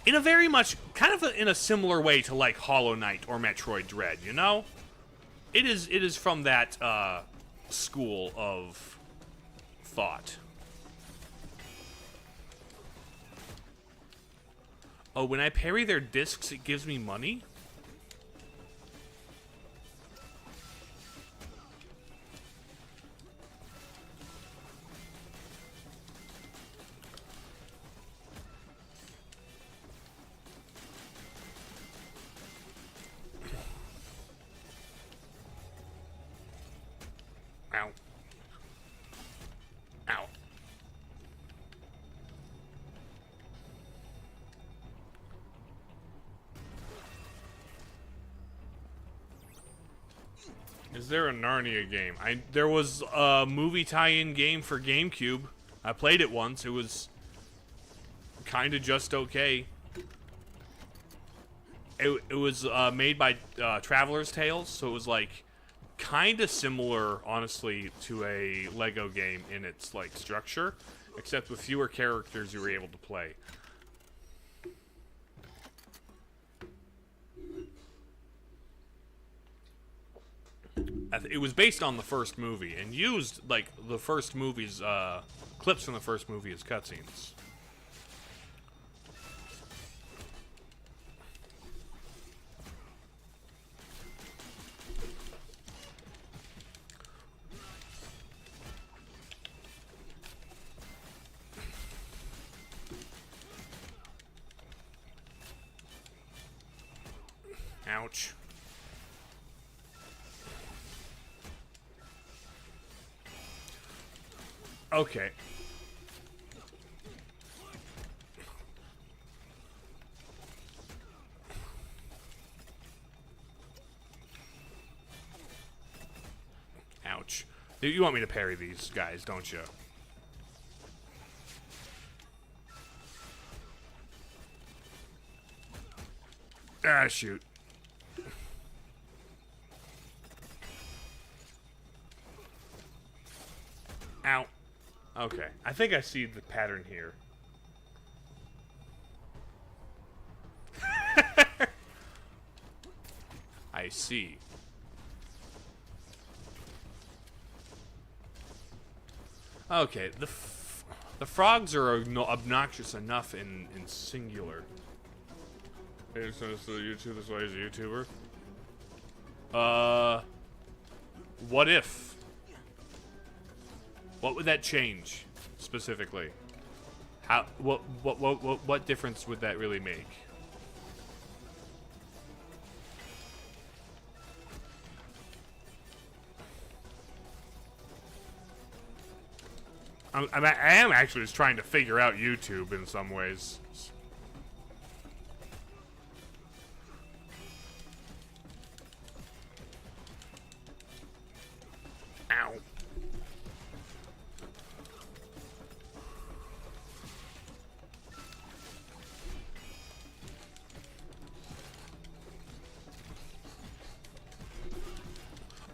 In a very much, in a similar way to like Hollow Knight or Metroid Dread, you know? It is from that school of thought. Oh, when I parry their discs, it gives me money? Ow. Ow. Is there a Narnia game? There was a movie tie-in game for GameCube. I played it once. It was kind of just okay. It was made by Traveler's Tales, so it was like kind of similar, honestly, to a Lego game in its like structure, except with fewer characters you were able to play. It was based on the first movie and used like the first movie's clips from the first movie as cutscenes. Ouch. Okay. Ouch. You want me to parry these guys, don't you? Ah, shoot. Ow. Okay, I think I see the pattern here. I see. Okay, the frogs are obnoxious enough in singular. Hey, so this is YouTube. This way is a YouTuber. What if? What would that change specifically? How? What difference would that really make? I am actually just trying to figure out YouTube in some ways. Ow.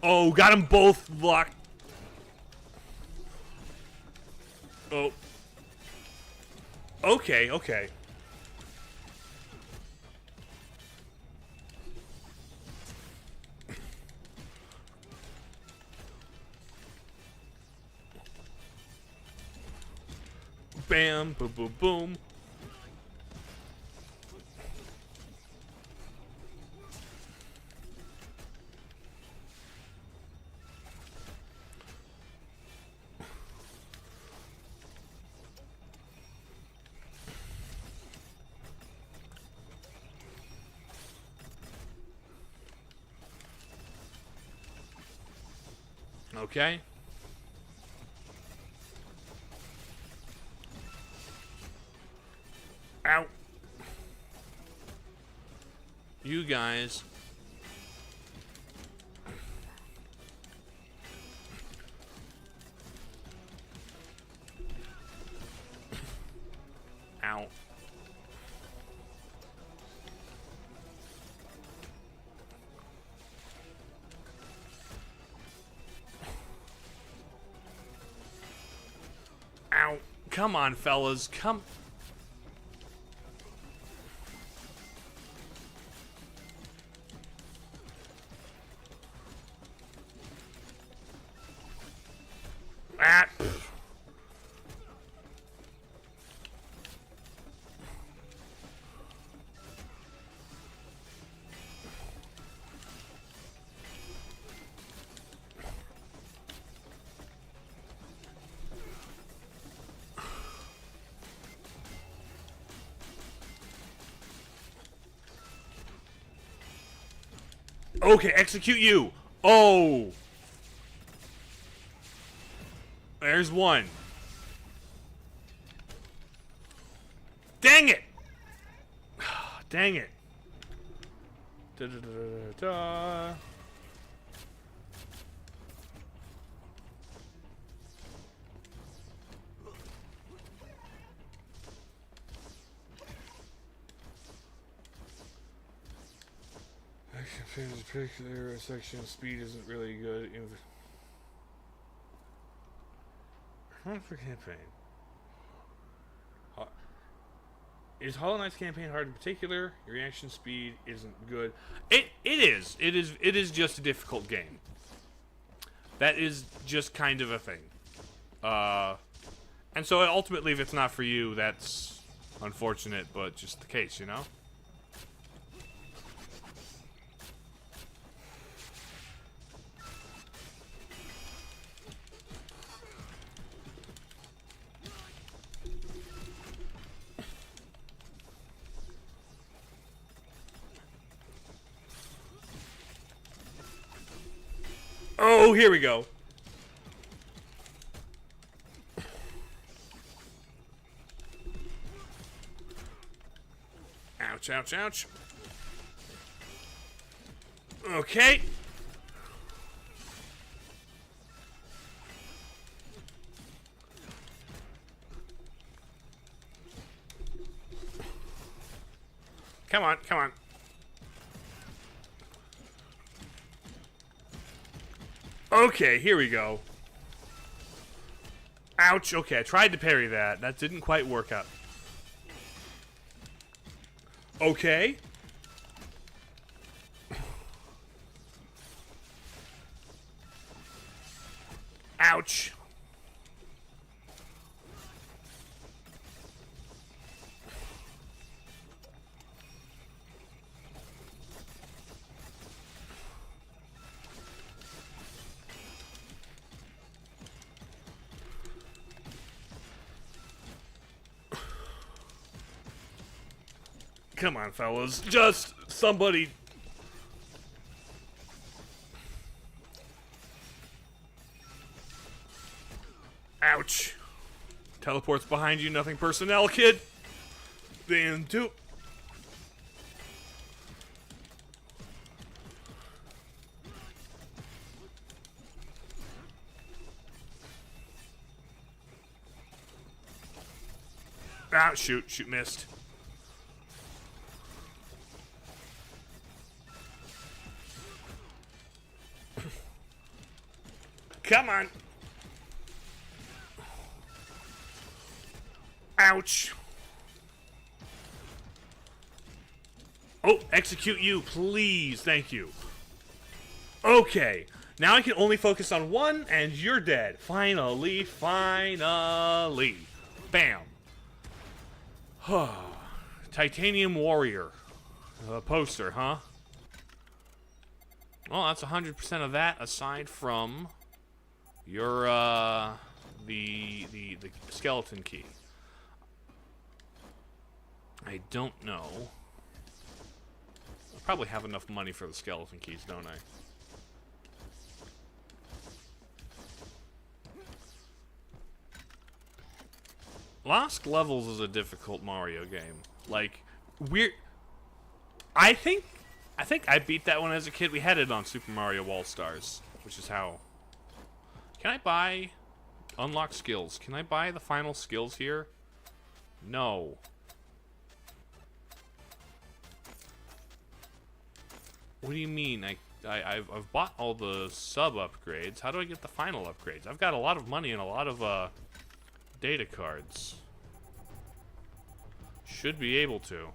Oh, got them both locked. Oh. Okay, okay. Bam, boom, boom, boom. Okay. Ow. You guys. Ow. Ow. Come on, fellas. Come. Ah. Okay, execute you. Oh. There's one. Dang it. Dang it. Da, da, da, da, da. This particular section speed isn't really good. Not for campaign. Is Hollow Knight's campaign hard in particular? Your reaction speed isn't good. It is just a difficult game. That is just kind of a thing. And so ultimately, if it's not for you, that's unfortunate, but just the case, you know? Oh, here we go. Ouch, ouch, ouch. Okay. Come on, come on. Okay, here we go. Ouch, okay, I tried to parry that. That didn't quite work out. Okay. Ouch. Come on, fellas. Just somebody. Ouch. Teleports behind you, nothing personnel, kid. Then two. Ah, shoot, missed. Come on. Ouch. Oh, execute you, please. Thank you. Okay. Now I can only focus on one, and you're dead. Finally. Bam. Titanium Warrior. Poster, huh? Well, that's 100% of that, aside from your, the skeleton key. I don't know. I probably have enough money for the skeleton keys, don't I? Lost Levels is a difficult Mario game. Like, I think I beat that one as a kid. We had it on Super Mario All-Stars, which is how... Can I buy... Unlock skills. Can I buy the final skills here? No. What do you mean? I've bought all the sub upgrades. How do I get the final upgrades? I've got a lot of money and a lot of data cards. Should be able to.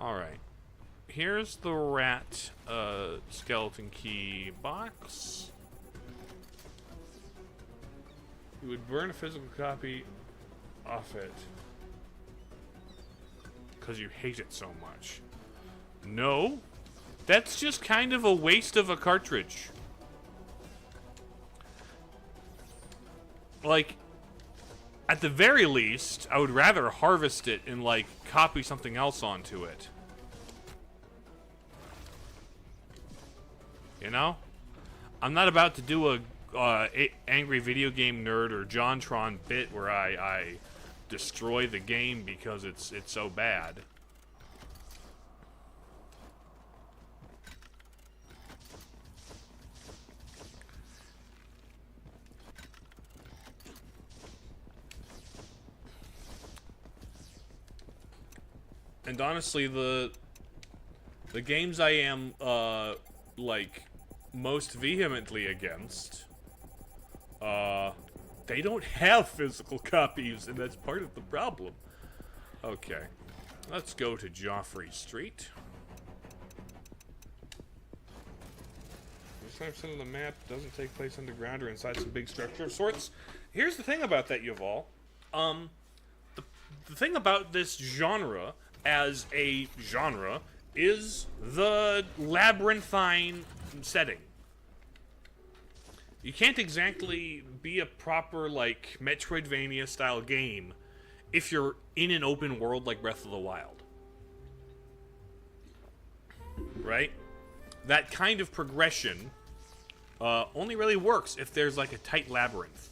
Alright. Here's the rat skeleton key box. You would burn a physical copy off it because you hate it so much. No, that's just kind of a waste of a cartridge. Like, at the very least, I would rather harvest it and, like, copy something else onto it. You know? I'm not about to do a angry video game nerd or JonTron bit where I destroy the game because it's so bad. And honestly, the games I am like most vehemently against, they don't have physical copies, and that's part of the problem. Okay, let's go to Joffrey Street. 5% of the map doesn't take place underground or inside some big structure of sorts. Here's the thing about that, Yuval. The thing about this genre as a genre is the labyrinthine setting. You can't exactly be a proper, like, Metroidvania style game if you're in an open world like Breath of the Wild. Right? That kind of progression only really works if there's, like, a tight labyrinth.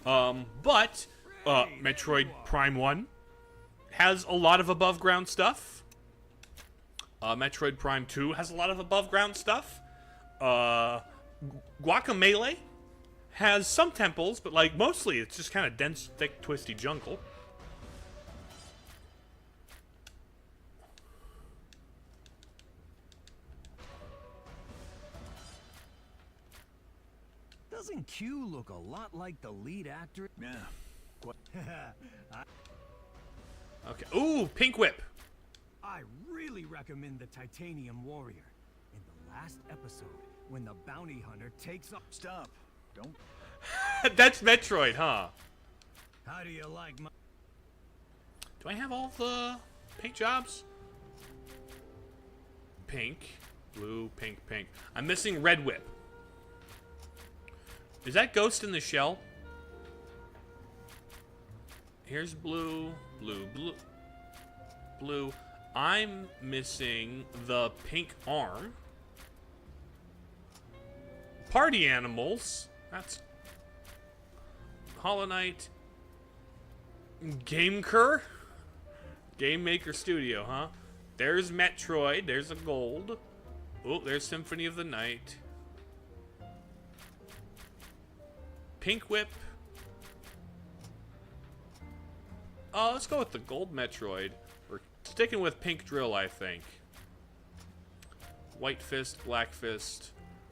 But Metroid Prime 1 has a lot of above-ground stuff. Metroid Prime 2 has a lot of above-ground stuff. Guacamelee has some temples, but, like, mostly it's just kind of dense, thick, twisty jungle. Doesn't Q look a lot like the lead actor? Yeah. What? Okay. Ooh, Pink Whip. I really recommend the Titanium Warrior. In the last episode, when the bounty hunter takes up... Stop. Don't... That's Metroid, huh? How do you like my... Do I have all the pink jobs? Pink, blue, pink, pink. I'm missing Red Whip. Is that Ghost in the Shell? Here's blue, blue, blue, blue. I'm missing the pink arm. Party animals. That's Hollow Knight. Gameker? Game Maker Studio, huh? There's Metroid. There's a gold. Oh, there's Symphony of the Night. Pink Whip. Oh, let's go with the gold Metroid. We're sticking with Pink Drill, I think. White Fist, Black Fist.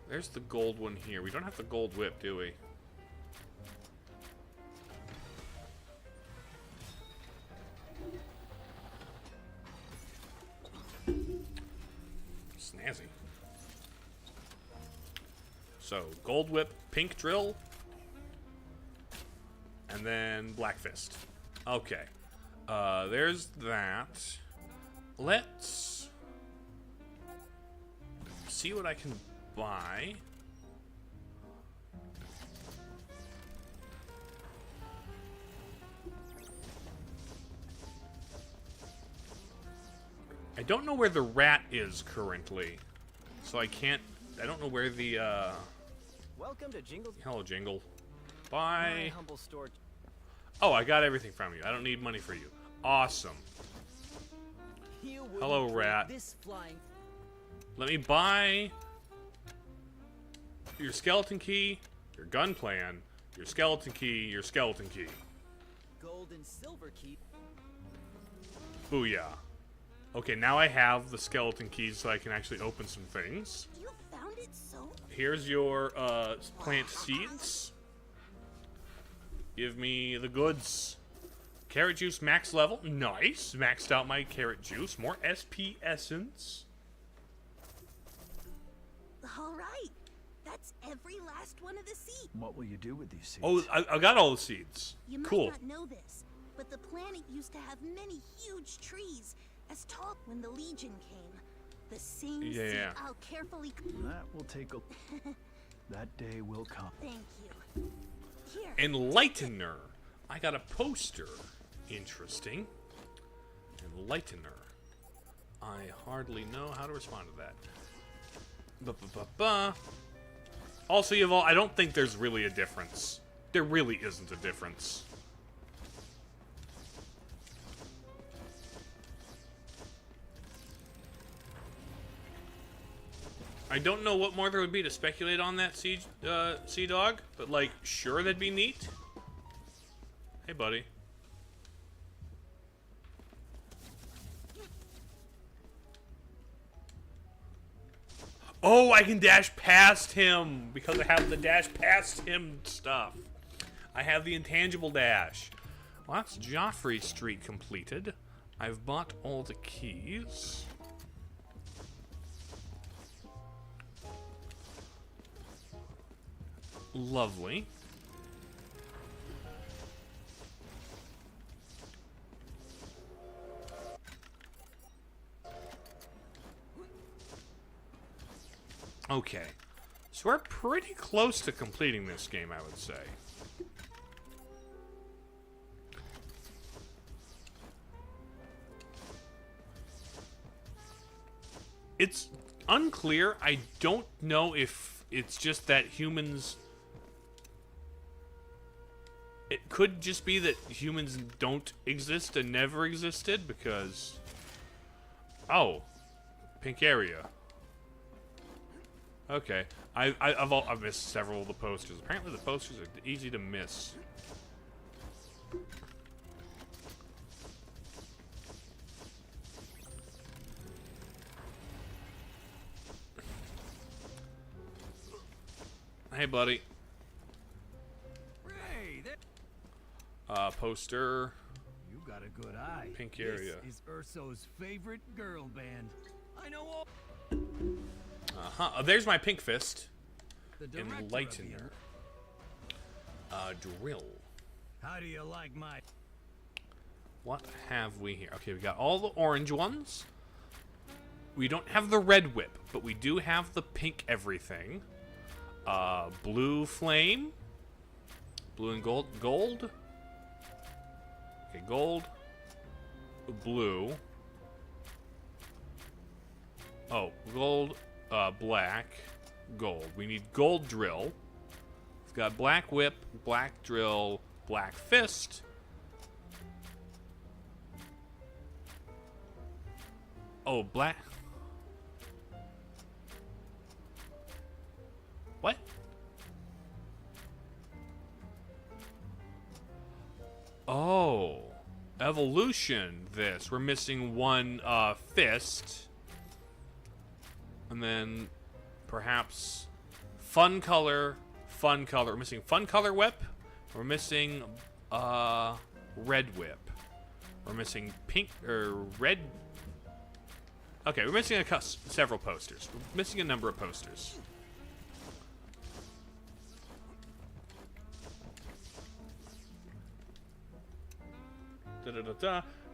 There's the gold one here. We don't have the gold whip, do we? Snazzy. So, gold whip, pink drill, and then Black Fist. Okay. There's that. Let's see what I can buy. I don't know where the rat is currently, so I don't know where the, Welcome to Jingle. Hello, Jingle. Bye. My humble store. Oh, I got everything from you. I don't need money for you. Awesome. Hello, rat. This flying. Let me buy your skeleton key, your gun plan, your skeleton key, your skeleton key. Gold and silver key. Booyah. Okay, now I have the skeleton keys so I can actually open some things. You found it so? Here's your plant seeds. Give me the goods. Carrot juice max level. Nice. Maxed out my carrot juice. More SP essence. All right. That's every last one of the seeds. What will you do with these seeds? Oh, I got all the seeds. You might Cool. not know this, but the planet used to have many huge trees, as tall when the Legion came. The same seed Yeah. I'll carefully... That will take a... That day will come. Thank you. Here. Enlightener. I got a poster. Interesting. Enlightener. I hardly know how to respond to that. Ba-ba-ba-ba. Also, Yvonne, I don't think there's really a difference. There really isn't a difference. I don't know what more there would be to speculate on that sea dog, but like, sure, that'd be neat. Hey, buddy. Oh, I can dash past him because I have the dash past him stuff. I have the intangible dash. Well, that's Joffrey Street completed. I've bought all the keys. Lovely. Okay. So we're pretty close to completing this game, I would say. It's unclear. I don't know if it's just that humans... It could just be that humans don't exist and never existed because... Oh. Pink area. Okay. I've missed several of the posters. Apparently the posters are easy to miss. Hey, buddy. Hey, there. Poster. You got a good eye. Pink area. This is Urso's favorite girl band. I know all. Uh-huh. There's my pink fist. The director of Enlightener. Drill. How do you like my... What have we here? Okay, we got all the orange ones. We don't have the red whip, but we do have the pink everything. Blue flame. Blue and gold. Gold. Okay, gold. Blue. Oh, gold, black. gold. We need gold drill. We've got black whip, black drill, black fist. Oh, black. What? Oh, evolution. This we're missing one fist, and then perhaps fun color. We're missing fun color whip. We're missing red whip. We're missing pink or red. Okay, we're missing several posters. We're missing a number of posters.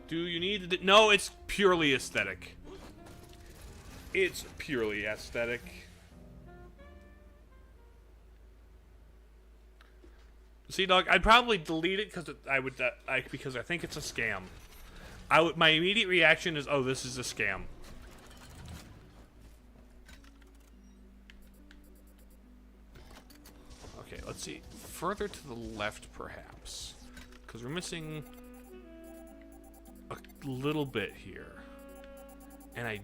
Do you need no, it's purely aesthetic. It's purely aesthetic. See, dog, I'd probably delete it because because I think it's a scam. My immediate reaction is, oh, this is a scam. Okay, let's see. Further to the left, perhaps, because we're missing a little bit here. And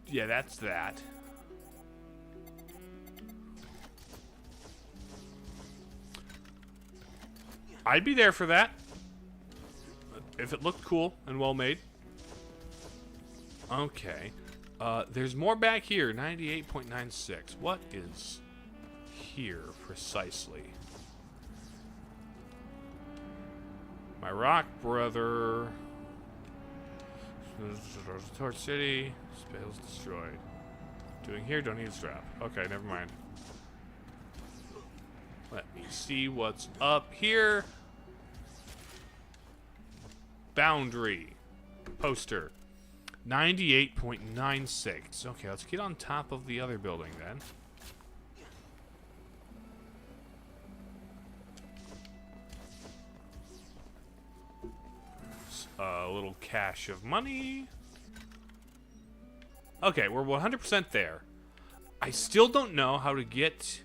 yeah, that's that. I'd be there for that. If it looked cool and well made. Okay. There's more back here. 98.96. What is here precisely? My rock brother. Torch City. Spales destroyed. Doing here, don't need a strap. Okay, never mind. Let me see what's up here. Boundary. Poster. 98.96. Okay, let's get on top of the other building then. A little cache of money. Okay, we're 100% there. I still don't know how to get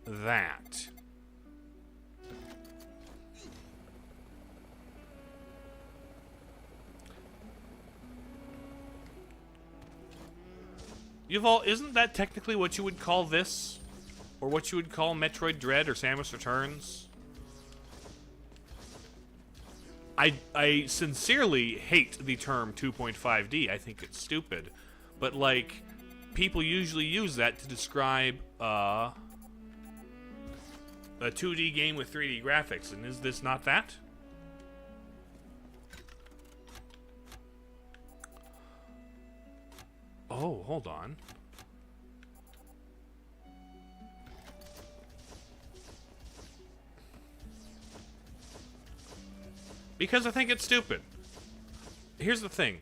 that. Isn't that technically what you would call this? Or what you would call Metroid Dread or Samus Returns? I sincerely hate the term 2.5D. I think it's stupid. But, like, people usually use that to describe, a 2D game with 3D graphics. And is this not that? Oh, hold on. Because I think it's stupid. Here's the thing.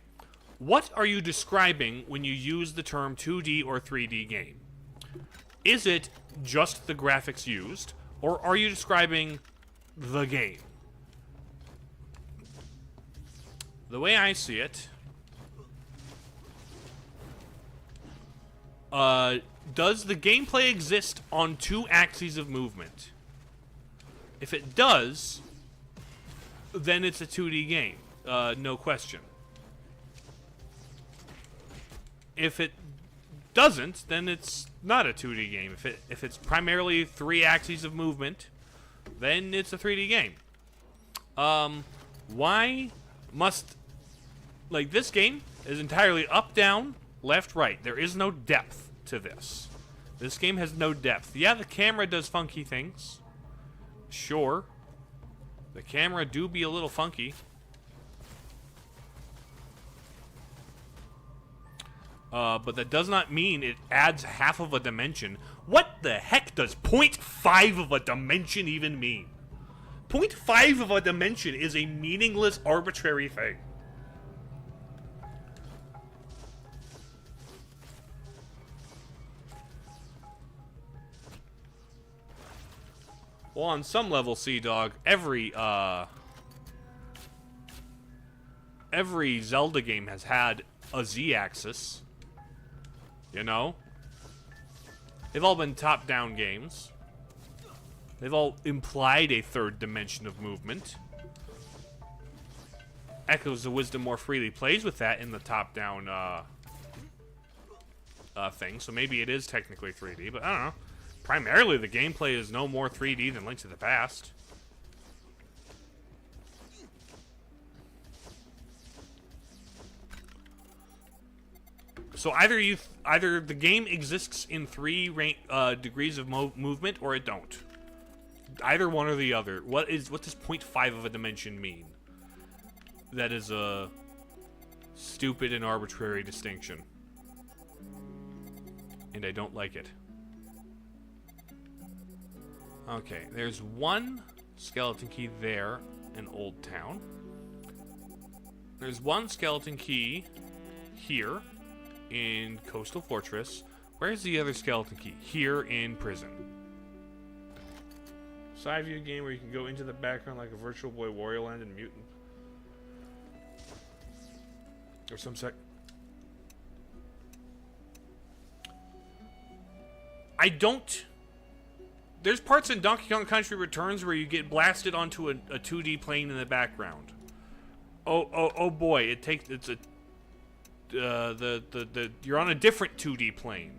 What are you describing when you use the term 2D or 3D game? Is it just the graphics used, or are you describing the game? The way I see it, does the gameplay exist on two axes of movement? If it does, then it's a 2D game. No question. If it doesn't, then it's not a 2D game. If it's primarily three axes of movement, then it's a 3D game. Why must... Like, this game is entirely up, down, left, right. There is no depth to this. This game has no depth. Yeah, the camera does funky things. Sure. The camera do be a little funky. But that does not mean it adds half of a dimension. What the heck does 0.5 of a dimension even mean? 0.5 of a dimension is a meaningless, arbitrary thing. Well, on some level, Sea-Dog, every Zelda game has had a Z-axis. You know? They've all been top-down games. They've all implied a third dimension of movement. Echoes of Wisdom more freely plays with that in the top-down thing, so maybe it is technically 3D, but I don't know. Primarily, the gameplay is no more 3D than Link to the Past. So either the game exists in 3 degrees of movement, or it don't. Either one or the other. What does 0.5 of a dimension mean? That is a stupid and arbitrary distinction. And I don't like it. Okay, there's one skeleton key there in Old Town. There's one skeleton key here in Coastal Fortress. Where's the other skeleton key? Here in Prison. Side view game where you can go into the background like a Virtual Boy Warrior Land and Mutant. Or some sec. I don't... There's parts in Donkey Kong Country Returns where you get blasted onto a 2D plane in the background. Oh boy, it's a you're on a different 2D plane.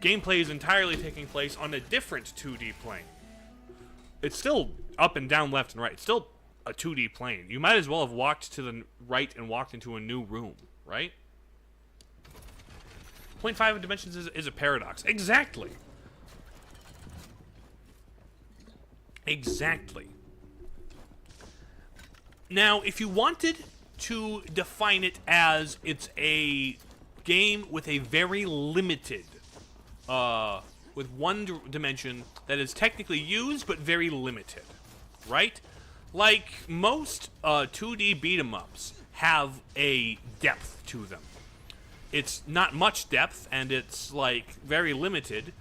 Gameplay is entirely taking place on a different 2D plane. It's still up and down, left and right. It's still a 2D plane. You might as well have walked to the right and walked into a new room, right? 0.5 of dimensions is a paradox. Exactly. Exactly. Now, if you wanted to define it as it's a game with a very limited, with one dimension that is technically used but very limited, right? Like most 2D beat-em-ups have a depth to them. It's not much depth, and it's like very limited.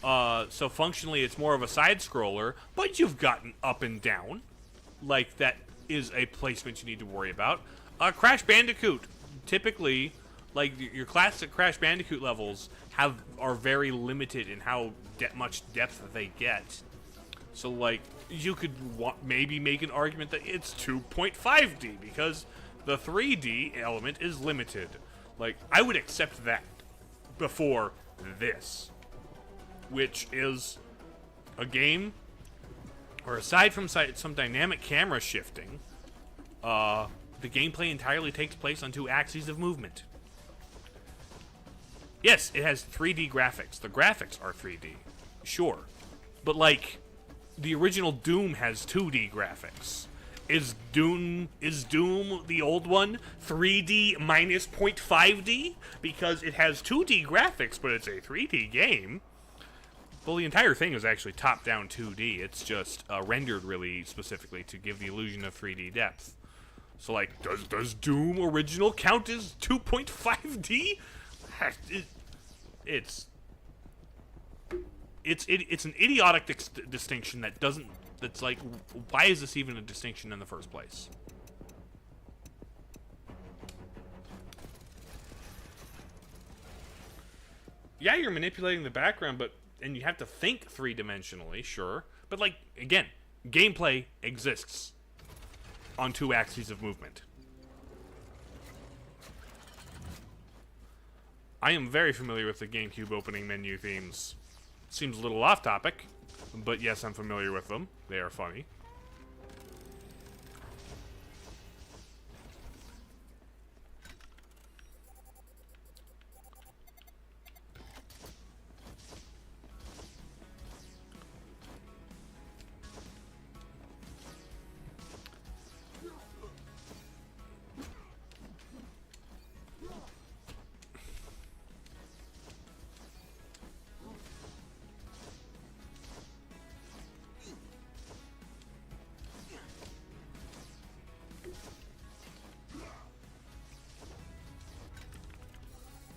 So functionally, it's more of a side-scroller, but you've gotten up and down. Like, that is a placement you need to worry about. Crash Bandicoot, typically, like your classic Crash Bandicoot levels are very limited in how much depth they get. So, like, you could maybe make an argument that it's 2.5D because the 3D element is limited. Like, I would accept that before this, which is a game where, aside from some dynamic camera shifting, the gameplay entirely takes place on 2 axes of movement. Yes, it has 3D graphics. The graphics are 3D, sure. But, like, the original Doom has 2D graphics. Is Doom the old one 3D minus 0.5D? Because it has 2D graphics, but it's a 3D game. Well, the entire thing is actually top-down 2D. It's just rendered really specifically to give the illusion of 3D depth. So, like, does Doom original count as 2.5D? It's an idiotic distinction that doesn't... That's like, why is this even a distinction in the first place? Yeah, you're manipulating the background, and you have to think 3-dimensionally, sure. But, like, again, gameplay exists on 2 axes of movement. I am very familiar with the GameCube opening menu themes. Seems a little off topic, but yes, I'm familiar with them. They are funny.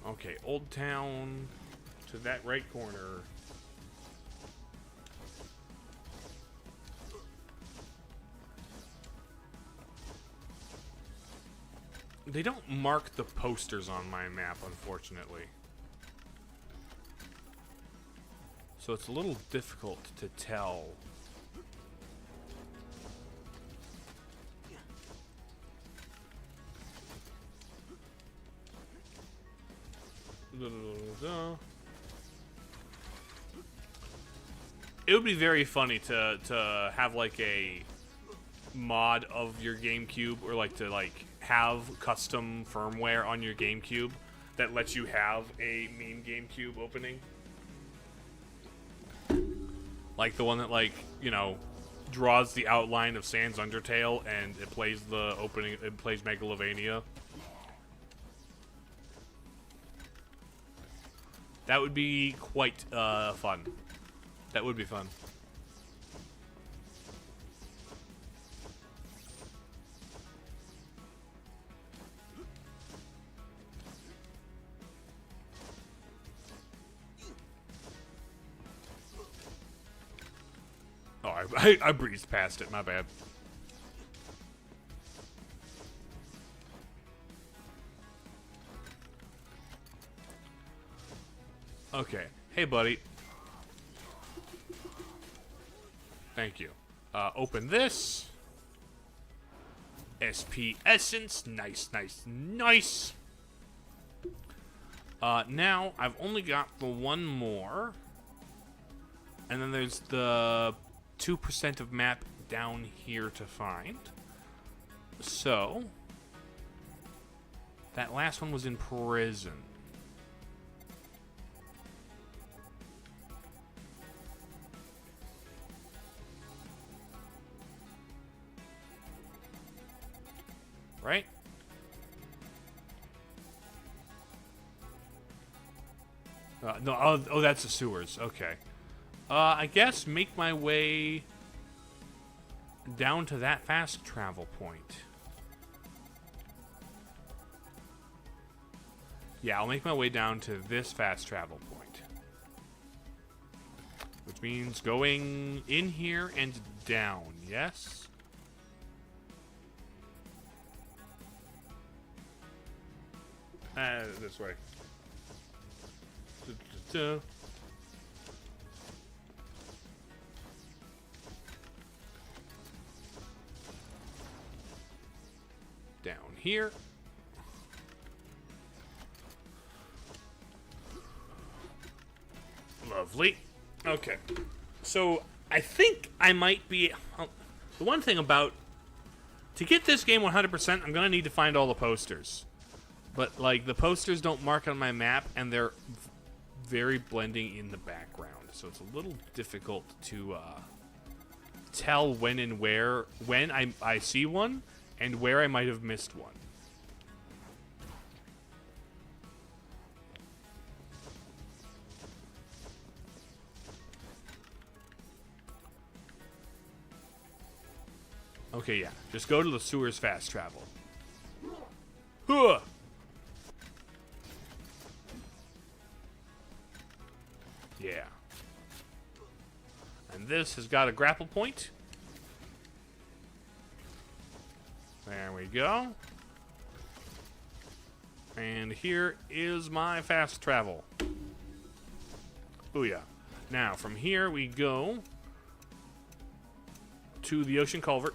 Okay, Old Town to that right corner. They don't mark the posters on my map, unfortunately. So it's a little difficult to tell. It would be very funny to have like a mod of your GameCube, or like to like have custom firmware on your GameCube that lets you have a main GameCube opening. Like the one that, like, you know, draws the outline of Sans Undertale and it plays the opening, it plays Megalovania. That would be quite fun. That would be fun. Oh, I breezed past it, my bad. Okay. Hey, buddy. Thank you. Open this. SP Essence. Nice, nice, nice. Now, I've only got the one more. And then there's the 2% of map down here to find. So, that last one was in prison. Right? No, oh, that's the sewers. Okay. I guess make my way down to that fast travel point. Yeah, I'll make my way down to this fast travel point. Which means going in here and down, yes? This way. Down here. Lovely. Okay. So, I think I might be... the one thing about... To get this game 100%, I'm going to need to find all the posters. But, like, the posters don't mark on my map, and they're very blending in the background. So it's a little difficult to tell when and where... When I see one, and where I might have missed one. Okay, yeah. Just go to the sewers fast travel. Huh! Yeah. And this has got a grapple point. There we go. And here is my fast travel. Booyah. Now, from here we go to the ocean culvert.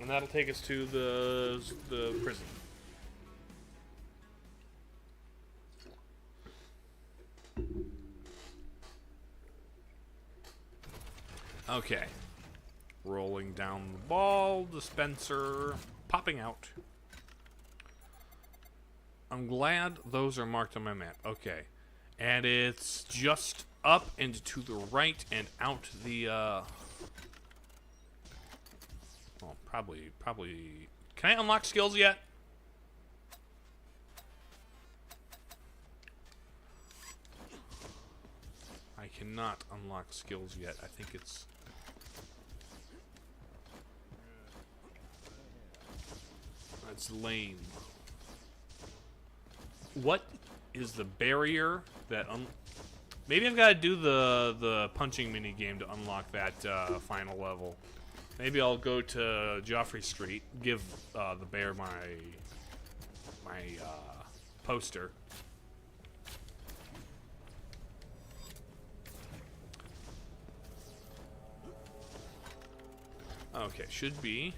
And that'll take us to the prison. Okay. Rolling down the ball, dispenser, popping out. I'm glad those are marked on my map. Okay. And it's just up and to the right and out the, well, probably... Can I unlock skills yet? I cannot unlock skills yet. I think it's... That's lame. What is the barrier that maybe I've got to do the punching mini game to unlock that final level. Maybe I'll go to Joffrey Street, give the bear my poster. Okay, should be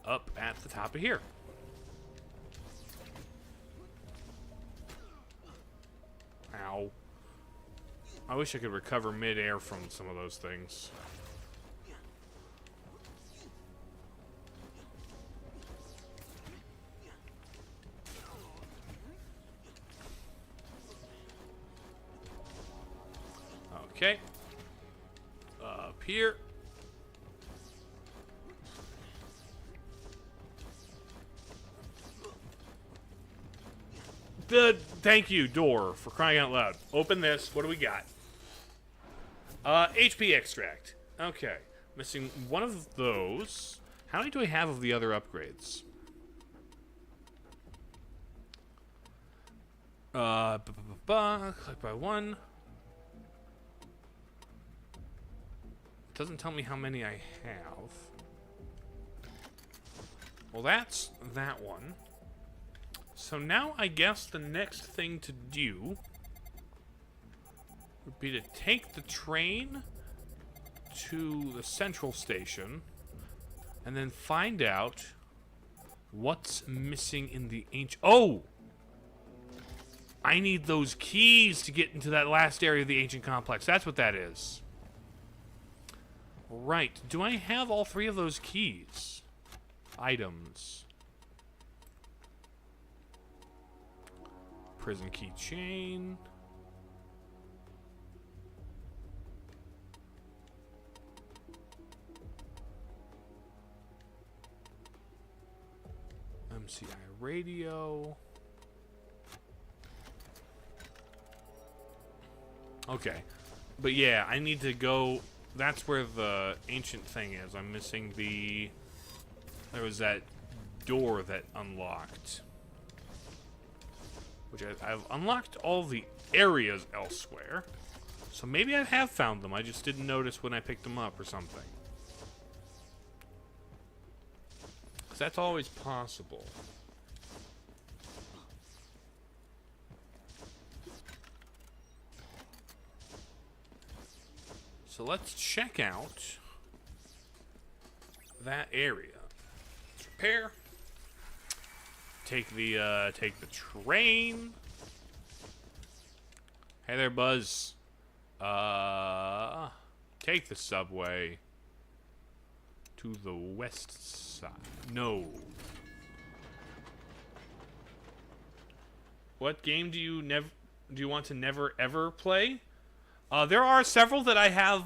up at the top of here. Ow. I wish I could recover mid-air from some of those things. Okay. Up here. Thank you, door, for crying out loud. Open this. What do we got? HP extract. Okay. Missing one of those. How many do I have of the other upgrades? Click by one. Doesn't tell me how many I have. Well, that's that one. So now I guess the next thing to do would be to take the train to the central station and then find out what's missing in the ancient... Oh! I need those keys to get into that last area of the ancient complex. That's what that is. Right. Do I have all three of those keys? Items. Prison keychain. MCI radio. Okay. But yeah, I need to go... That's where the ancient thing is. I'm missing the... There was that door that unlocked. Which I've unlocked all the areas elsewhere. So maybe I have found them. I just didn't notice when I picked them up or something. Because that's always possible. So let's check out that area. Let's repair. Take the train. Hey there, Buzz. Take the subway to the west side. No. What game do you want to never ever play? There are several that I have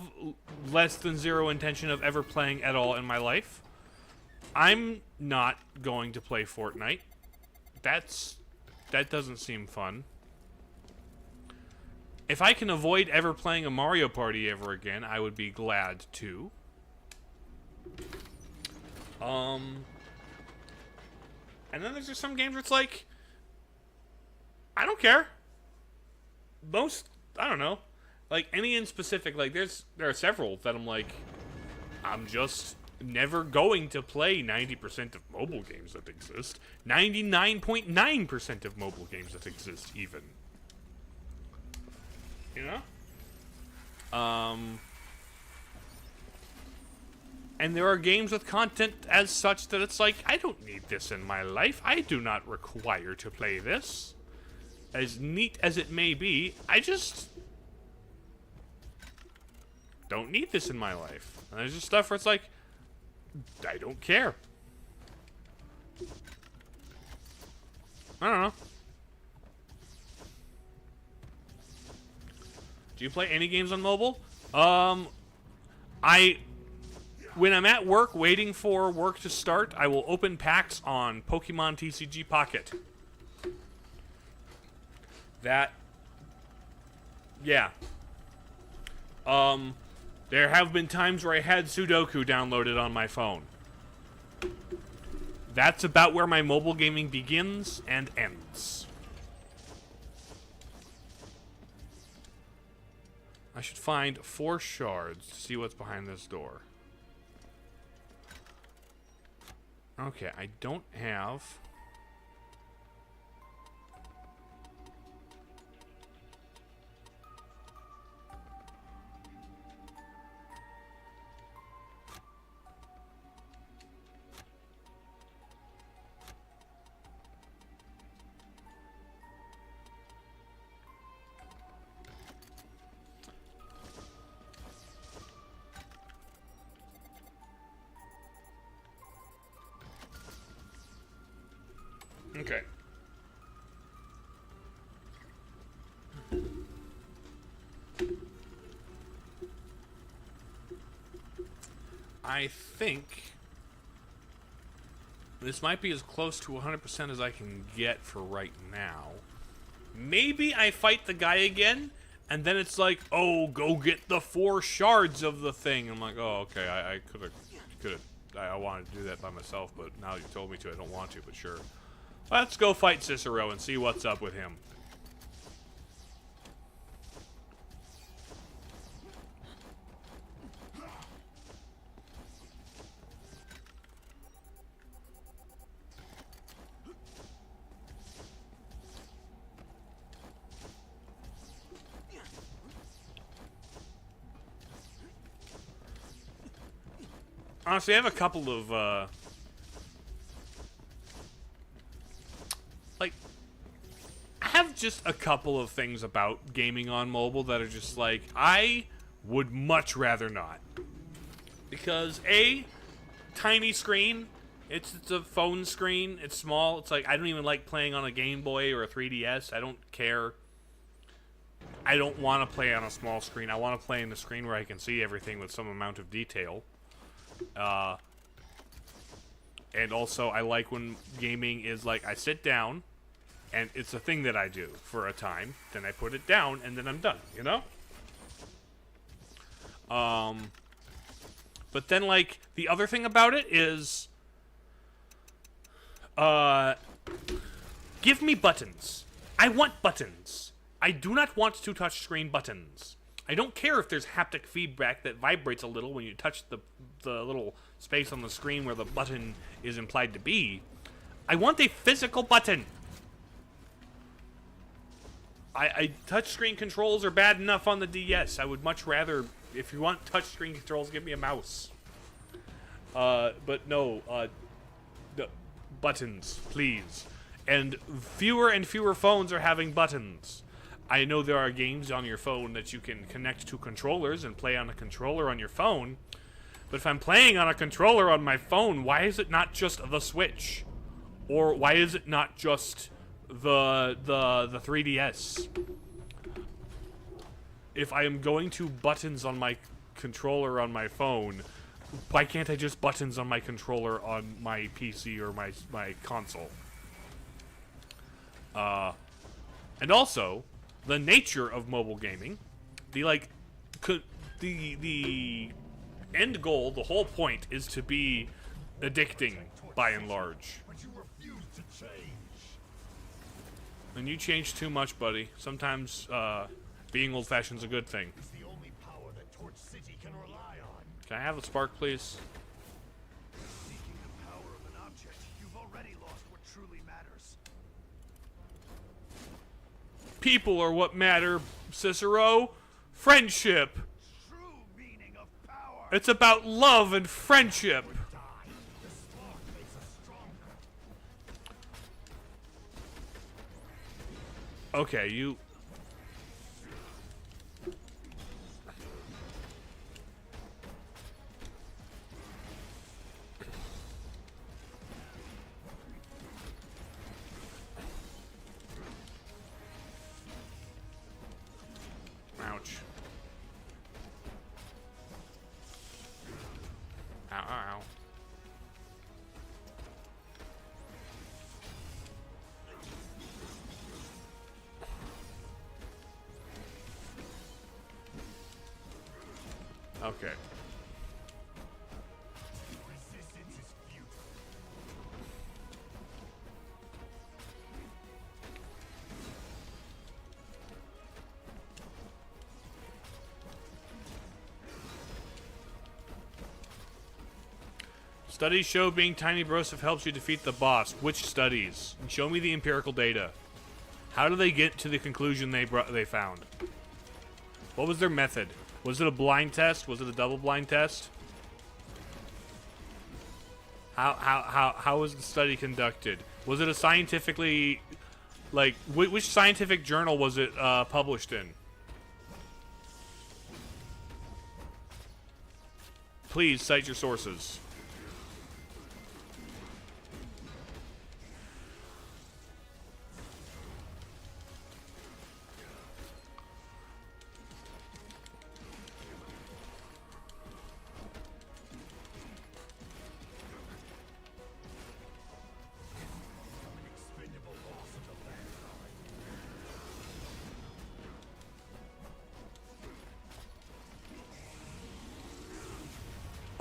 less than zero intention of ever playing at all in my life. I'm not going to play Fortnite. That doesn't seem fun. If I can avoid ever playing a Mario Party ever again, I would be glad to. And then there's just some games where it's like, I don't care. I don't know. Like, any in specific, like, there are several that I'm like, I'm just never going to play 90% of mobile games that exist. 99.9% of mobile games that exist, even. You know? And there are games with content as such that it's like, I don't need this in my life. I do not require to play this. As neat as it may be, I just... don't need this in my life. And there's just stuff where it's like, I don't care. I don't know. Do you play any games on mobile? When I'm at work waiting for work to start, I will open packs on Pokemon TCG Pocket. Yeah. There have been times where I had Sudoku downloaded on my phone. That's about where my mobile gaming begins and ends. I should find 4 shards to see what's behind this door. Okay, I don't have... Okay. I think this might be as close to 100% as I can get for right now. Maybe I fight the guy again, and then it's like, oh, go get the 4 shards of the thing. I'm like, oh, okay, I could've, I wanted to do that by myself, but now you told me to, I don't want to, but sure. Let's go fight Cicero and see what's up with him. Honestly, I have a couple of, like, I have just a couple of things about gaming on mobile that are just like, I would much rather not. Because, A, tiny screen, it's a phone screen, it's small, it's like, I don't even like playing on a Game Boy or a 3DS, I don't care. I don't want to play on a small screen, I want to play in a screen where I can see everything with some amount of detail. And also, I like when gaming is like, I sit down, and it's a thing that I do for a time, then I put it down, and then I'm done, you know? But then, like, the other thing about it is, give me buttons. I want buttons. I do not want to touch screen buttons. I don't care if there's haptic feedback that vibrates a little when you touch the little space on the screen where the button is implied to be. I want a physical button. Touchscreen controls are bad enough on the DS. I would much rather, if you want touchscreen controls, give me a mouse. But no, buttons, please. And fewer phones are having buttons. I know there are games on your phone that you can connect to controllers and play on a controller on your phone. But if I'm playing on a controller on my phone, why is it not just the Switch? Or why is it not just the 3DS? If I am going to buttons on my controller on my phone, why can't I just buttons on my controller on my PC or my console? And also, the nature of mobile gaming, the end goal, the whole point is to be addicting by and large. But you refuse to change. And you change too much, buddy. Sometimes being old-fashioned is a good thing. It's the only power that Torch City can rely on. Can I have a spark, please? Seeking the power of an object, you've already lost what truly matters. People are what matter, Cicero. Friendship. True meaning of power. It's about love and friendship. Die. The spark makes us stronger. Okay, you... Ouch. Ow, ow, ow. Okay. Resistance is futile. Studies show being tiny Broseph helps you defeat the boss. Which studies? Show me the empirical data. How do they get to the conclusion they found? What was their method? Was it a blind test? Was it a double blind test? How was the study conducted? Was it a scientifically, like, which scientific journal was it published in? Please cite your sources.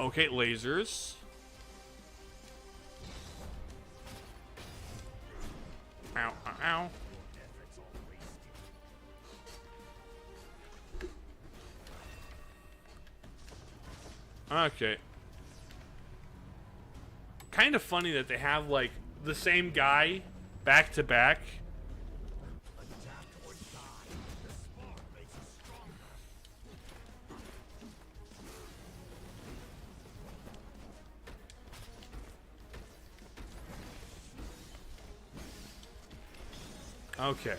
Okay, lasers. Ow, ow, ow. Okay. Kind of funny that they have, like, the same guy back to back. Okay.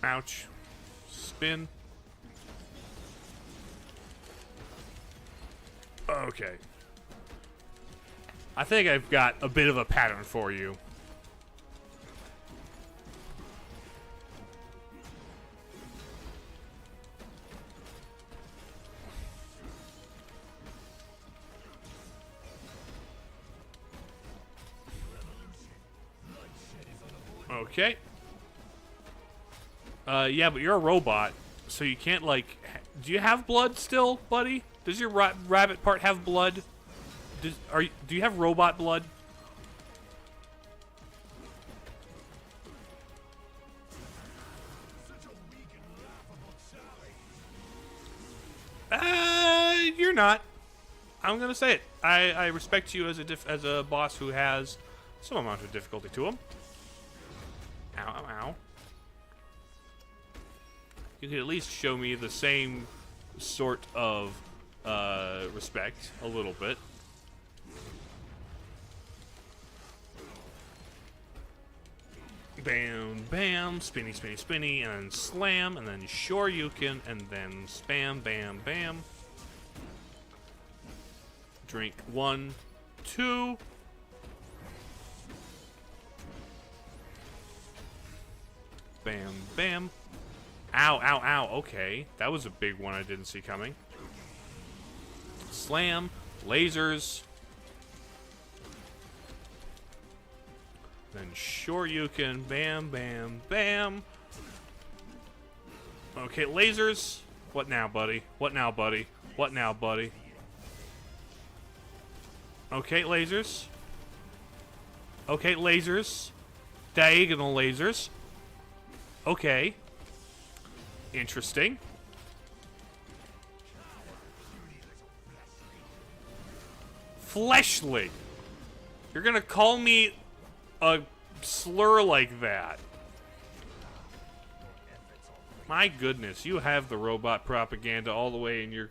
Ouch. Spin. Okay. I think I've got a bit of a pattern for you. Okay. Yeah, but you're a robot, so you can't, like... Do you have blood still, buddy? Does your rabbit part have blood? Do you have robot blood? You're not. I'm gonna say it. I respect you as a boss who has some amount of difficulty to him. Ow, ow, ow. You could at least show me the same sort of respect, a little bit. Bam, bam, spinny, spinny, spinny, and then slam, and then shoryuken, and then spam, bam, bam. Drink 1, 2. Bam, bam. Ow, ow, ow. Okay. That was a big one I didn't see coming. Slam. Lasers. Then shoryuken. Bam, bam, bam. Okay, lasers. What now, buddy? What now, buddy? What now, buddy? Okay, lasers. Okay, lasers. Diagonal lasers. Okay. Interesting. Fleshly. You're gonna call me a slur like that? My goodness, you have the robot propaganda all the way in your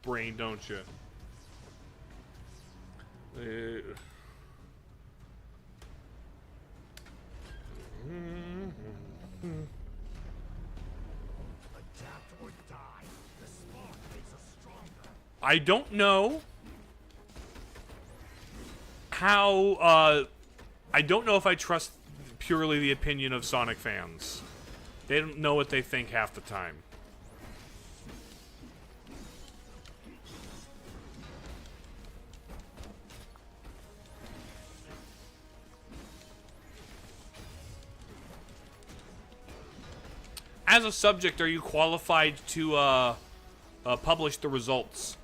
brain, don't you? I don't know how, I don't know if I trust purely the opinion of Sonic fans. They don't know what they think half the time. As a subject, are you qualified to publish the results?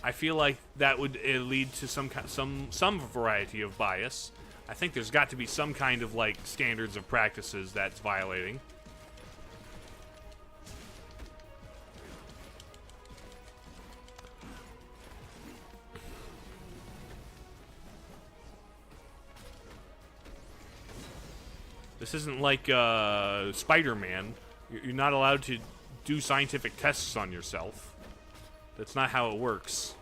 I feel like that would lead to some variety of bias. I think there's got to be some kind of like standards of practices that's violating. This isn't like Spider-Man. You're not allowed to do scientific tests on yourself. That's not how it works.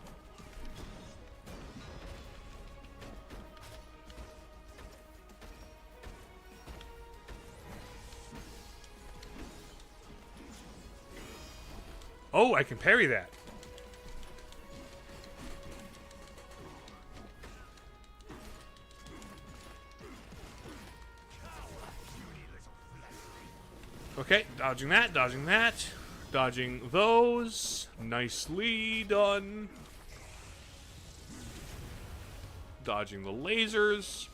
Oh, I can parry that. Okay, dodging that, dodging that. Dodging those. Nicely done. Dodging the lasers.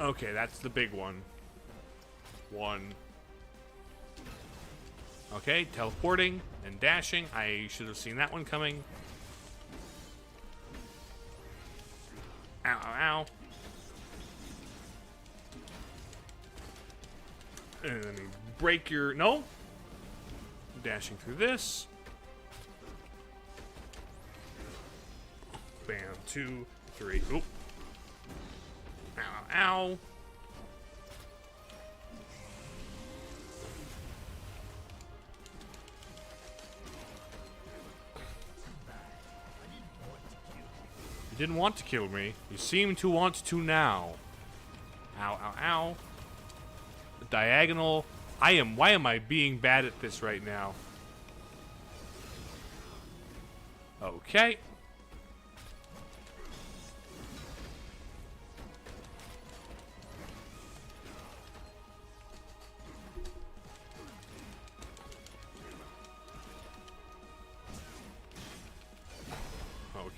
Okay, that's the big one. One. Okay, teleporting and dashing. I should have seen that one coming. Ow, ow, ow. And then you break your... No. Dashing through this. Bam, 2, 3. Oop. Ow, ow. You didn't want to kill me. You seem to want to now. Ow, ow, ow. The diagonal. Why am I being bad at this right now? Okay.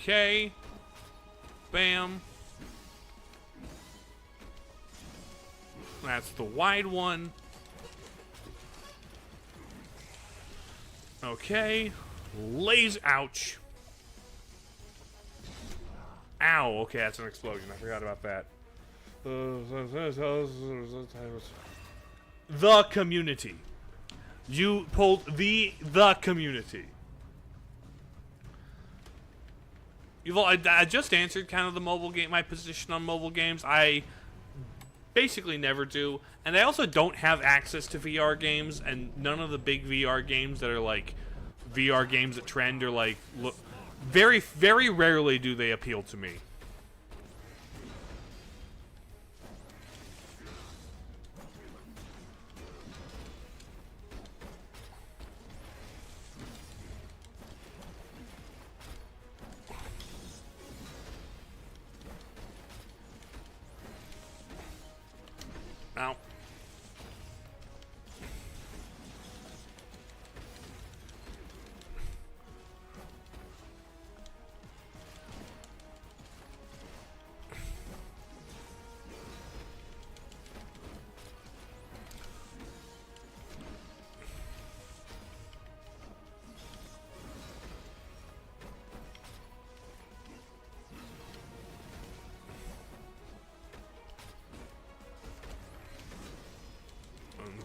Okay. Bam. That's the wide one. Okay. Lays. Ouch. Ow. Okay, that's an explosion. I forgot about that. The community. You pulled the community. I just answered kind of the mobile game, my position on mobile games. I basically never do, and I also don't have access to VR games, and none of the big VR games that are like VR games that trend are like very, very rarely do they appeal to me. Ow.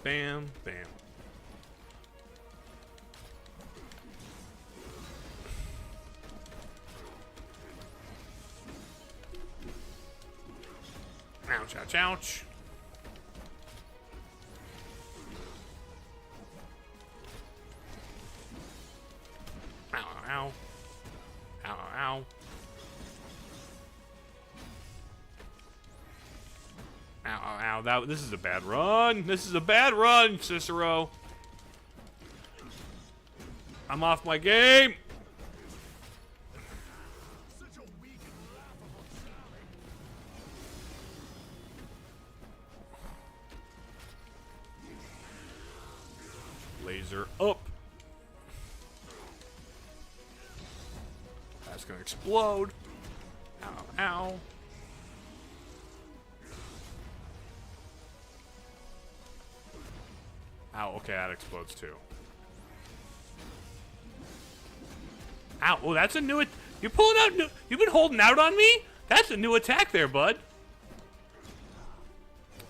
Bam, bam. Ouch, ouch, ouch. Ow, ow, ow. Ow, ow. Ow, ow, ow. This is a bad run. This is a bad run, Cicero. I'm off my game. Laser up. That's gonna explode. Ow, ow. Ow, okay, that explodes too. Ow, oh, that's a new... You're pulling out new... You've been holding out on me? That's a new attack there, bud.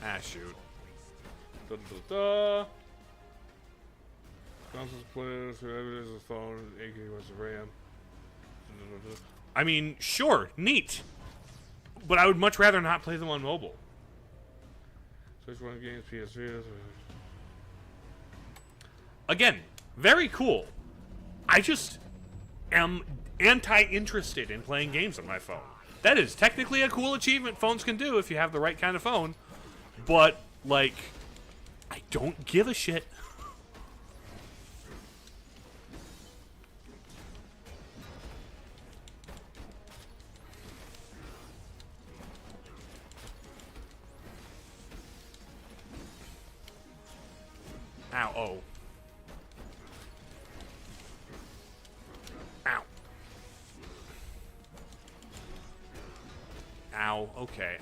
Ah, shoot. Da, da, da. Consoles, players, whoever is a phone, 8 gigabytes of RAM. Da, da, da. I mean, sure, neat. But I would much rather not play them on mobile. Switch one games, PS3... Again, very cool. I just am anti-interested in playing games on my phone. That is technically a cool achievement phones can do if you have the right kind of phone. But, like, I don't give a shit. Ow, oh. Ow. Ow, okay,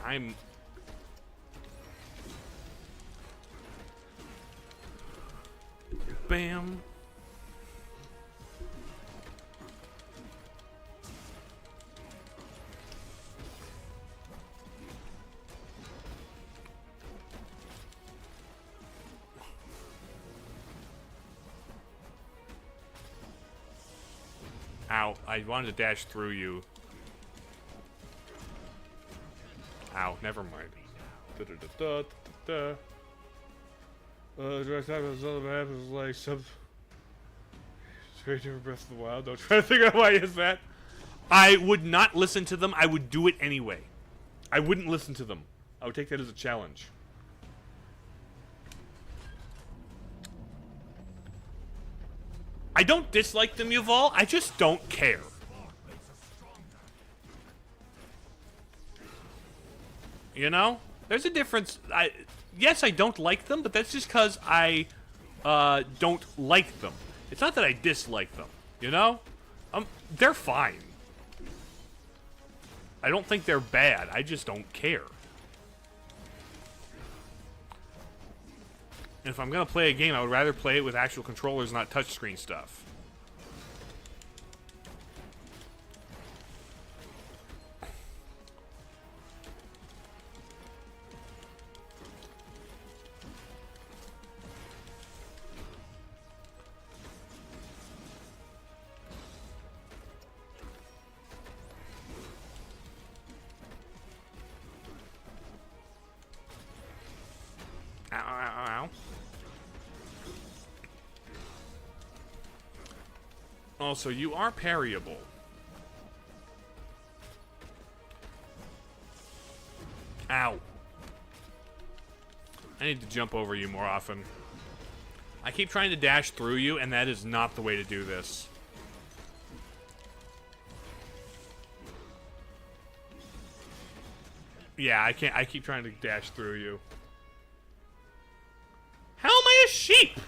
Ow. I wanted to dash through you. Ow. Never mind. Direct time of the map is like some... It's very different Breath of the Wild. Don't try to figure out why is that. I would not listen to them. I would do it anyway. I wouldn't listen to them. I would take that as a challenge. I don't dislike them, Yuval. I just don't care. You know? There's a difference. Yes, I don't like them, but that's just because I don't like them. It's not that I dislike them, you know? They're fine. I don't think they're bad. I just don't care. And if I'm going to play a game, I would rather play it with actual controllers, not touchscreen stuff. Ow, ow, ow. Also, you are parryable. Ow. I need to jump over you more often. I keep trying to dash through you, and that is not the way to do this. Yeah, I can't. I keep trying to dash through you. How am I a sheep?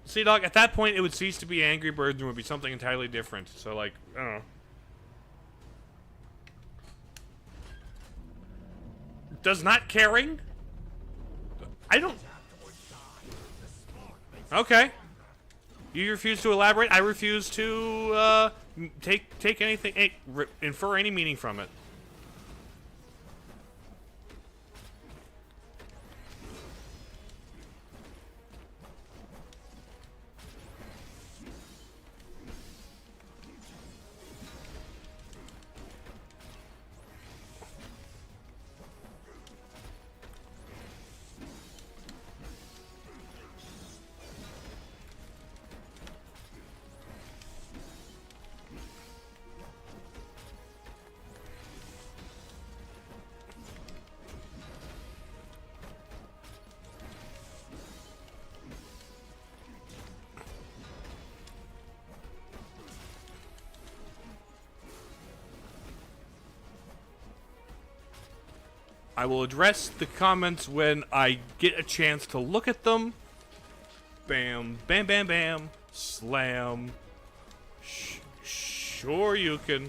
See, dog, at that point, it would cease to be Angry Birds and would be something entirely different. So, like, I don't know. Does not caring? I don't... Okay. You refuse to elaborate. I refuse to, take anything... infer any meaning from it. I will address the comments when I get a chance to look at them. Bam, bam, bam, bam. Slam. Sure you can.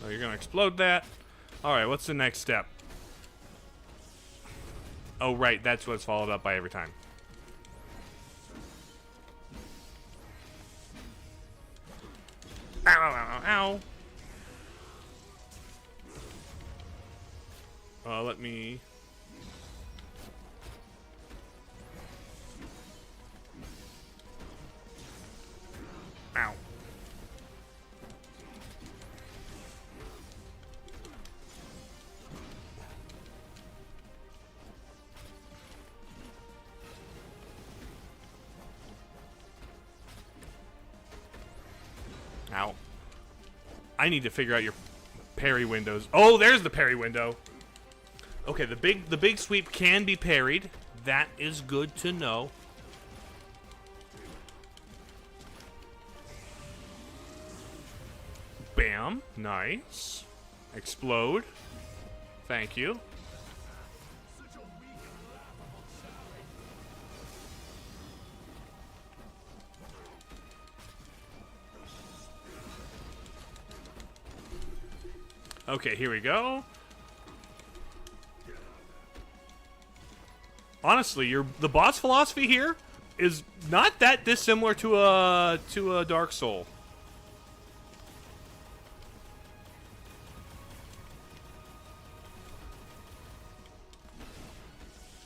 Oh, you're gonna explode that. Alright, what's the next step? Oh, right, that's what's followed up by every time. Ow, ow, ow, ow. Let me... Ow. Ow. I need to figure out your parry windows. Oh, there's the parry window. Okay, the big sweep can be parried. That is good to know. Bam. Nice. Explode. Thank you. Okay, here we go. Honestly, the boss philosophy here is not that dissimilar to a Dark Soul.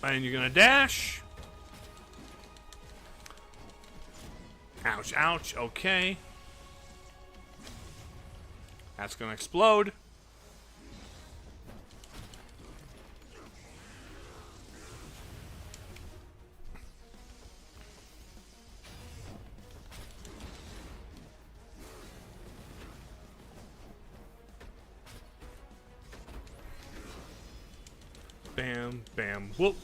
And you're gonna dash. Ouch, ouch, okay. That's gonna explode. Bam, bam, whoop.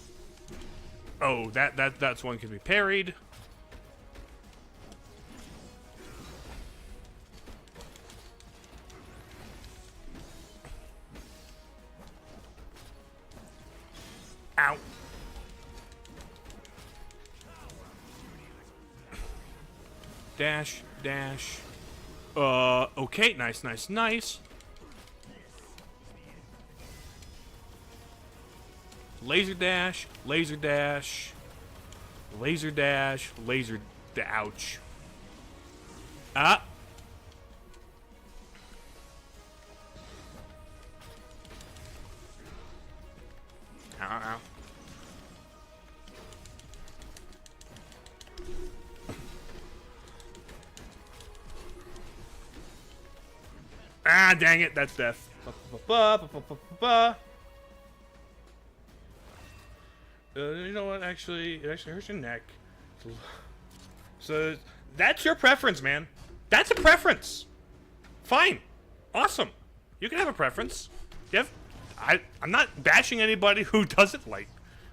Oh, that's one can be parried. Ow. Dash, dash. Okay, nice, nice, nice. Laser dash, laser dash, laser dash, laser ouch. Ah. Ow, ow. Ah, dang it, that's death. You know what? Actually, it actually hurts your neck. So that's your preference, man. That's a preference. Fine, awesome. You can have a preference. You have. I'm not bashing anybody who doesn't like,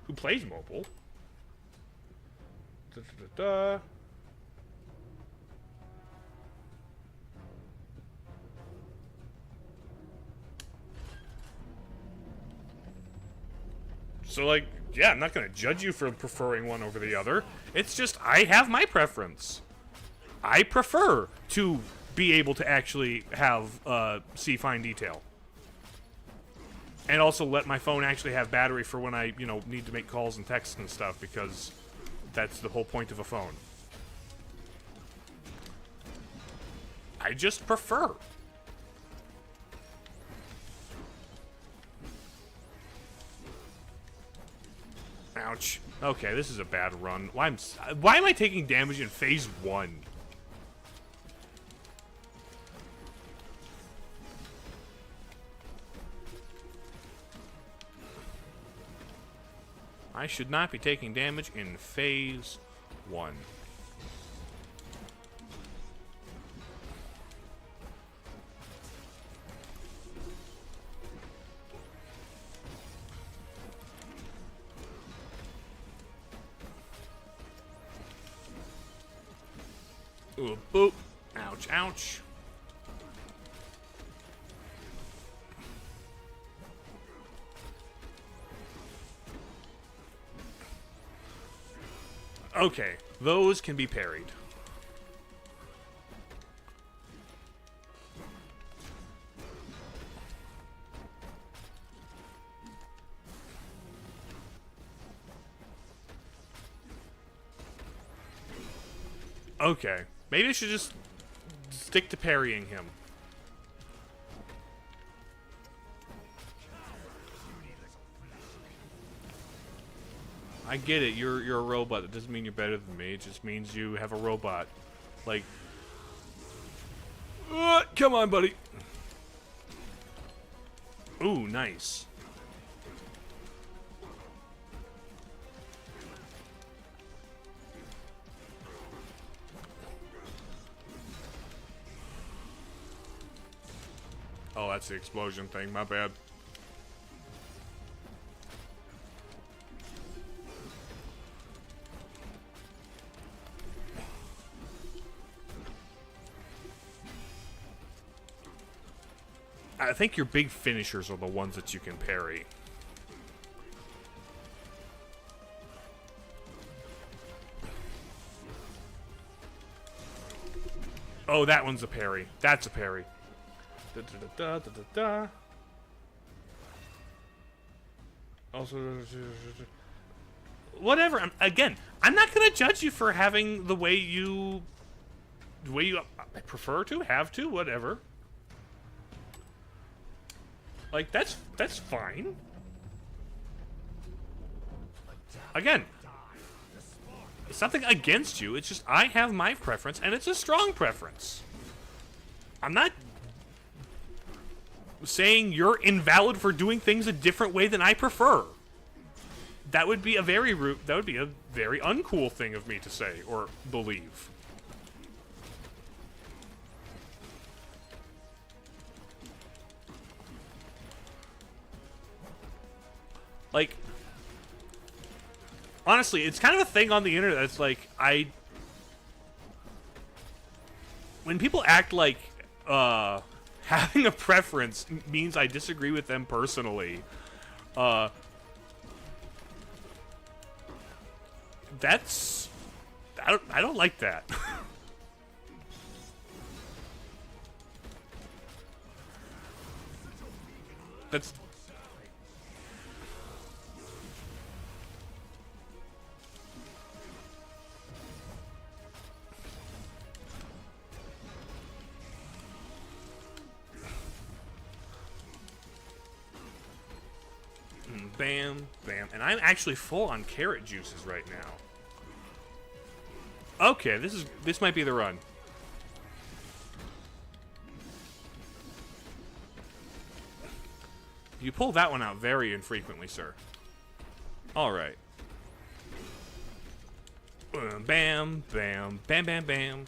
who plays mobile. Da, da, da, da. So, like, yeah, I'm not going to judge you for preferring one over the other. It's just, I have my preference. I prefer to be able to actually have see fine detail. And also let my phone actually have battery for when I, you know, need to make calls and texts and stuff, because that's the whole point of a phone. I just prefer. Ouch. Okay, this is a bad run. Why am I taking damage in phase 1? I should not be taking damage in phase 1. Ooh, boop. Ouch, ouch. Okay, those can be parried. Okay, maybe I should just stick to parrying him. I get it, you're a robot. That doesn't mean you're better than me. It just means you have a robot. Like, come on, buddy. Ooh, nice. Oh, that's the explosion thing. My bad. I think your big finishers are the ones that you can parry. Oh, that one's a parry. That's a parry. Da, da, da, da, da, da, da. Also, whatever. I'm not gonna judge you for having the way you prefer to, have to, whatever. Like that's fine. Again, it's nothing against you. It's just I have my preference, and it's a strong preference. I'm not saying you're invalid for doing things a different way than I prefer. That would be a very uncool thing of me to say or believe. Like, honestly, it's kind of a thing on the internet that's like, when people act like having a preference means I disagree with them personally, that's, I don't like that. That's bam, bam. And I'm actually full on carrot juices right now. Okay, this might be the run. You pull that one out very infrequently, sir. Alright. Bam, bam, bam, bam, bam.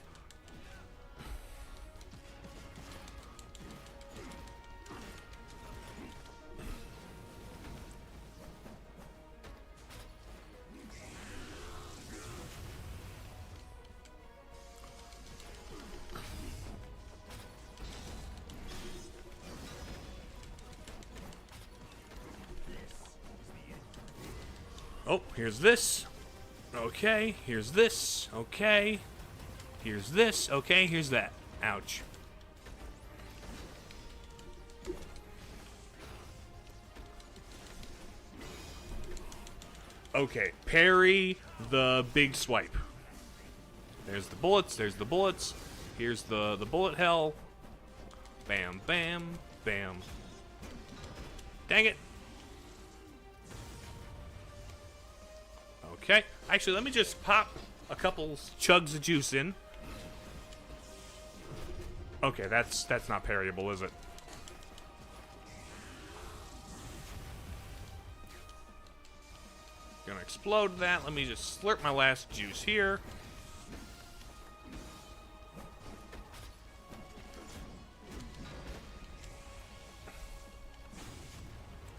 Oh, here's this. Okay, here's this. Okay. Here's this. Okay, here's that. Ouch. Okay, parry the big swipe. There's the bullets, there's the bullets. Here's the bullet hell. Bam, bam, bam. Dang it. Okay, actually, let me just pop a couple chugs of juice in. Okay, that's not parryable, is it? Gonna explode that. Let me just slurp my last juice here.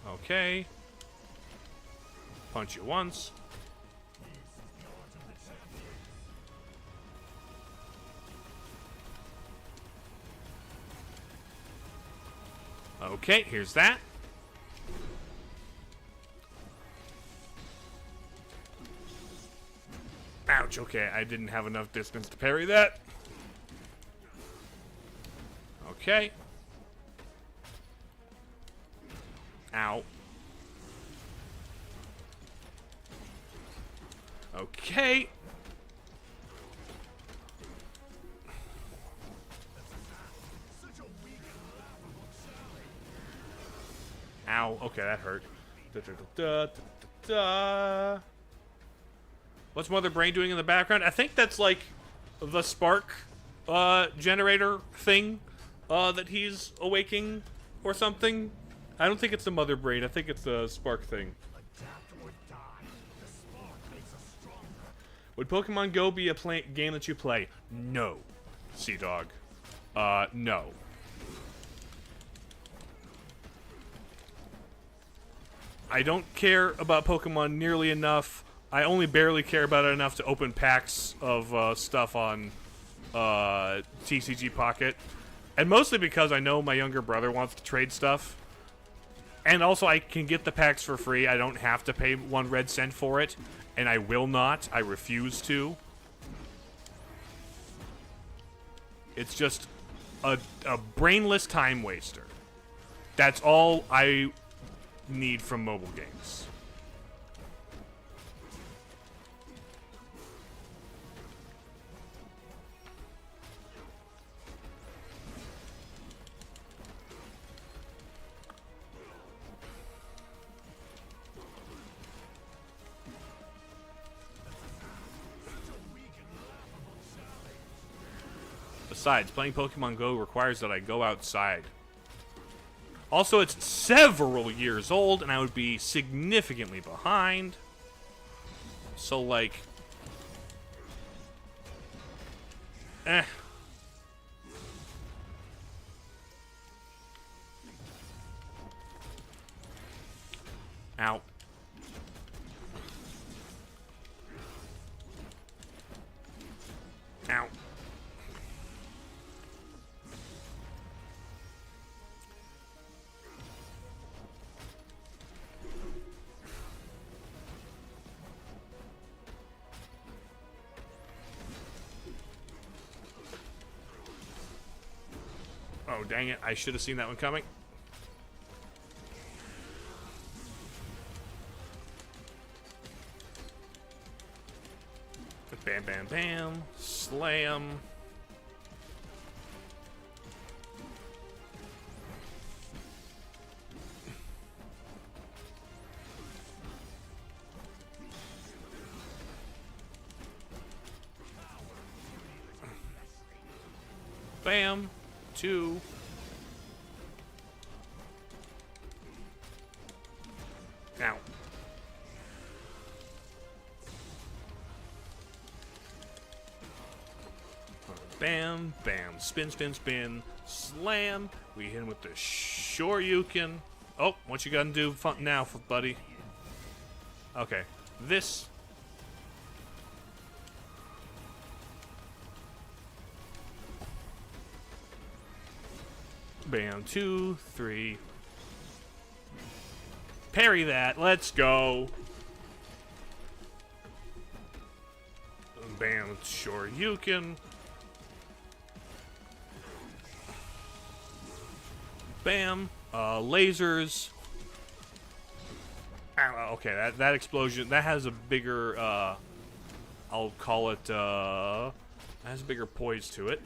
Okay. Punch you once. Okay, here's that. Ouch, okay, I didn't have enough distance to parry that. Okay. Ow. Okay. Ow. Okay, that hurt. What's Mother Brain doing in the background? I think that's like the spark generator thing that he's awaking or something. I don't think it's the Mother Brain. I think it's the spark thing. Would Pokemon Go be a game that you play? No. Sea Dog. No. I don't care about Pokemon nearly enough. I only barely care about it enough to open packs of stuff on TCG Pocket. And mostly because I know my younger brother wants to trade stuff. And also I can get the packs for free. I don't have to pay 1 red cent for it. And I will not. I refuse to. It's just a brainless time waster. That's all I need from mobile games. Besides, playing Pokemon Go requires that I go outside. Also, it's several years old, and I would be significantly behind. So, like... Eh. Ow. Ow. Oh, dang it. I should have seen that one coming. Bam, bam, bam. Slam. Bam. 2. Ow. Bam, bam, spin, spin, spin, slam. We hit him with the Shoryuken. Oh, what you gonna do now, buddy? Okay, this. Bam, 2, 3. Parry that. Let's go. Bam, Shoryuken. Bam. Lasers. Ow, okay, that explosion, that has a bigger, I'll call it, has a bigger poise to it.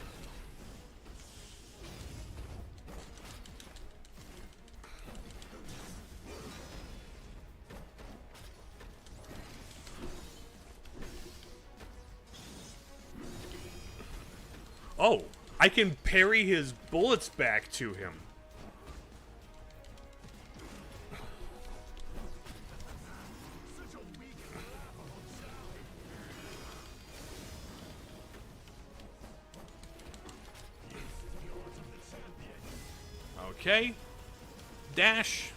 Oh, I can parry his bullets back to him. Okay. Dash.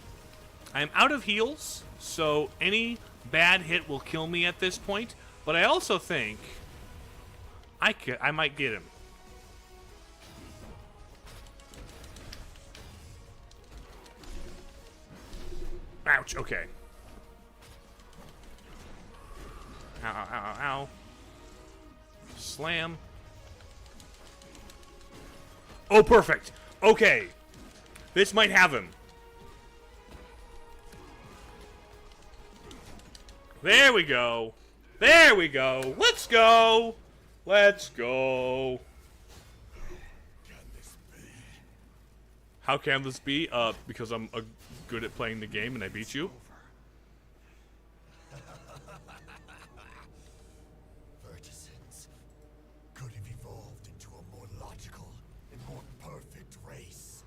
I'm out of heals, so any bad hit will kill me at this point. But I also think I might get him. Ouch, okay. Ow, ow, ow, ow, ow. Slam. Oh, perfect. Okay. This might have him. There we go. There we go. Let's go. Let's go. How can this be? Because I'm good at playing the game and I beat you. Verticents could have evolved into a more logical and more perfect race.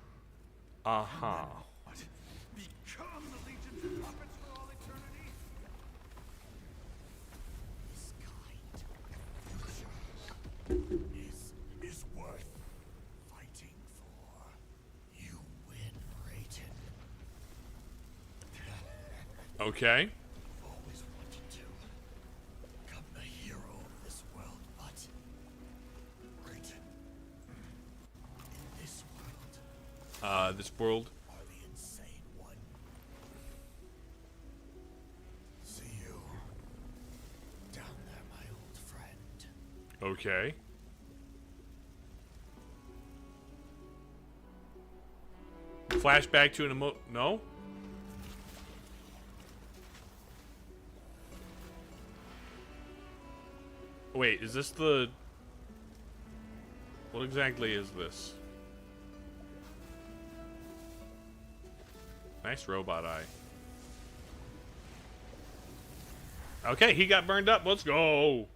Uh-huh. Become the Legion's puppets for all eternity? This kind is worth fighting for. You win, Rayton. Okay. I've always wanted to become the hero of this world, but Rayton, in this world, This world. are the insane one. See you down there, my old friend. Okay. Flashback to an no? Wait, is this the... What exactly is this? Nice robot eye. Okay, he got burned up. Let's go.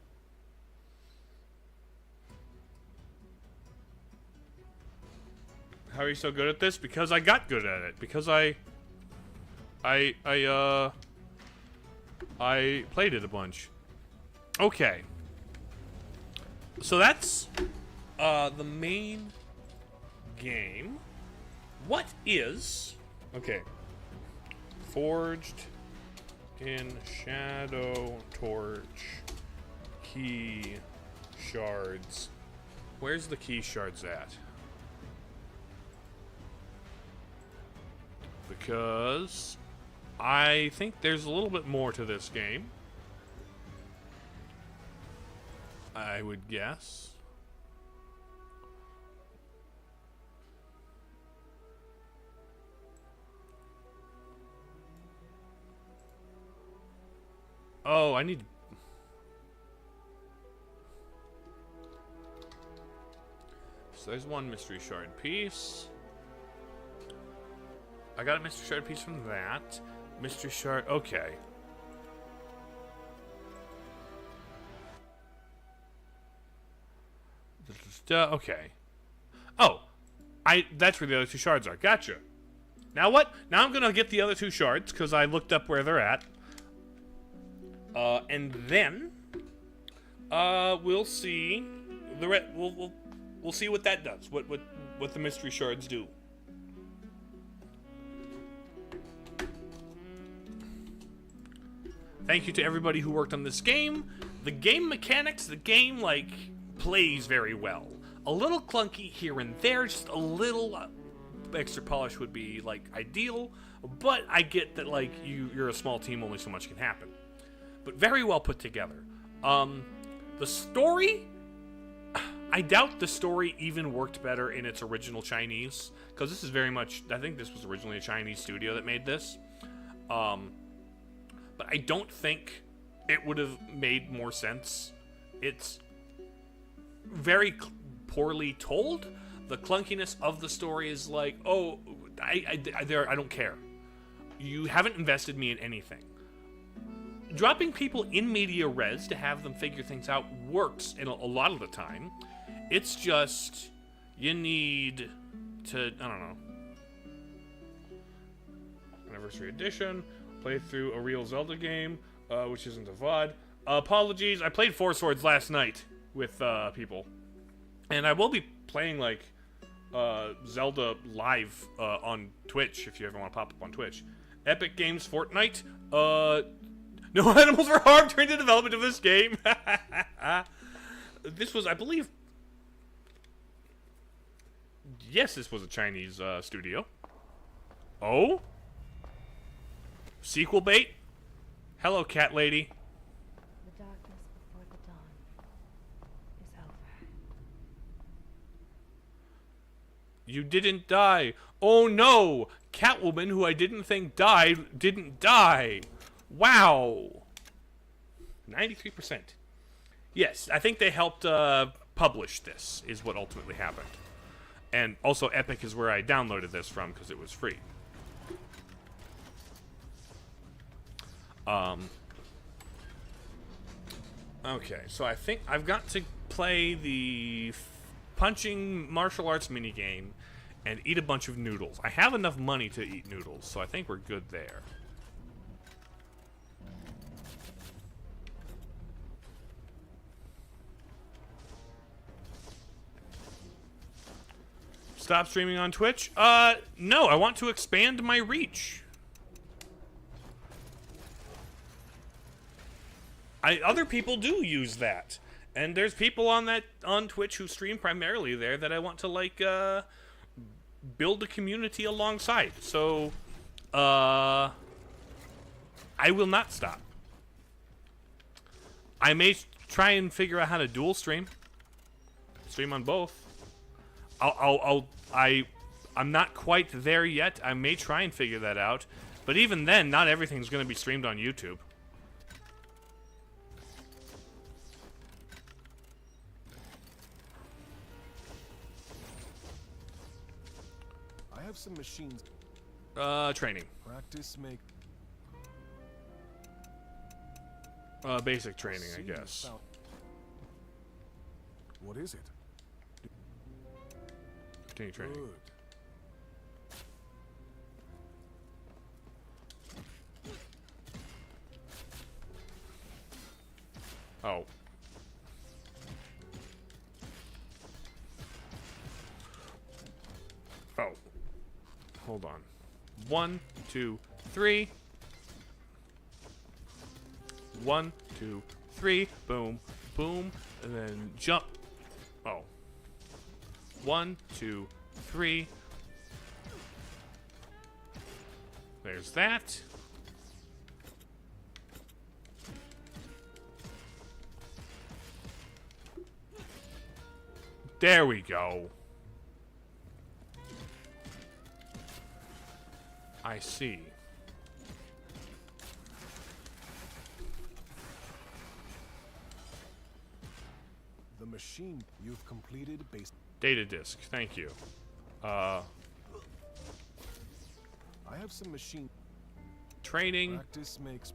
How are you so good at this? Because I got good at it. Because I played it a bunch. Okay. So that's the main game. What is... Okay. Forged in Shadow Torch key shards. Where's the key shards at? Because I think there's a little bit more to this game. I would guess. Oh, I need... So there's one mystery shard piece. I got a mystery shard piece from that. Mystery shard... Okay. Okay. Oh. That's where the other two shards are. Gotcha. Now what? Now I'm gonna get the other two shards, because I looked up where they're at. And then... we'll see... We'll see what that does. What the mystery shards do. Thank you to everybody who worked on this game. The game mechanics, the game, like, plays very well. A little clunky here and there, just a little extra polish would be, like, ideal. But I get that, like, you're a small team, only so much can happen. But very well put together. The story... I doubt the story even worked better in its original Chinese. Because this is very much... I think this was originally a Chinese studio that made this. But I don't think it would have made more sense. It's very poorly told. The clunkiness of the story is like, oh, I don't care. You haven't invested me in anything. Dropping people in media res to have them figure things out works in a lot of the time. It's just, you need to, I don't know. Anniversary Edition. Play through a real Zelda game, which isn't a VOD. Apologies, I played Four Swords last night with people. And I will be playing, like, Zelda live on Twitch, if you ever want to pop up on Twitch. Epic Games Fortnite. No animals were harmed during the development of this game. This was, I believe... Yes, this was a Chinese studio. Oh? Sequel bait? Hello, cat lady. The darkness before the dawn is over. You didn't die. Oh no! Catwoman, who I didn't think died, didn't die. Wow. 93%. Yes, I think they helped publish this, is what ultimately happened. And also Epic is where I downloaded this from, because it was free. Okay, so I think I've got to play the punching martial arts minigame and eat a bunch of noodles. I have enough money to eat noodles, so I think we're good there. Stop streaming on Twitch? No, I want to expand my reach. Other people do use that, and there's people on Twitch who stream primarily there that I want to, like, build a community alongside. So, I will not stop. I may try and figure out how to dual stream on both. I'm not quite there yet. I may try and figure that out, but even then, not everything's going to be streamed on YouTube. I have some machines. Training. Practice make. Basic training, I guess. What is it? Continue training. Good. hold on. 1, 2, 3. 1, 2, 3. Boom, boom, and then jump. Oh. 1, 2, 3. There's that. There we go. I see. The machine you've completed based. Data disk, thank you. I have some machine. Training, Practice makes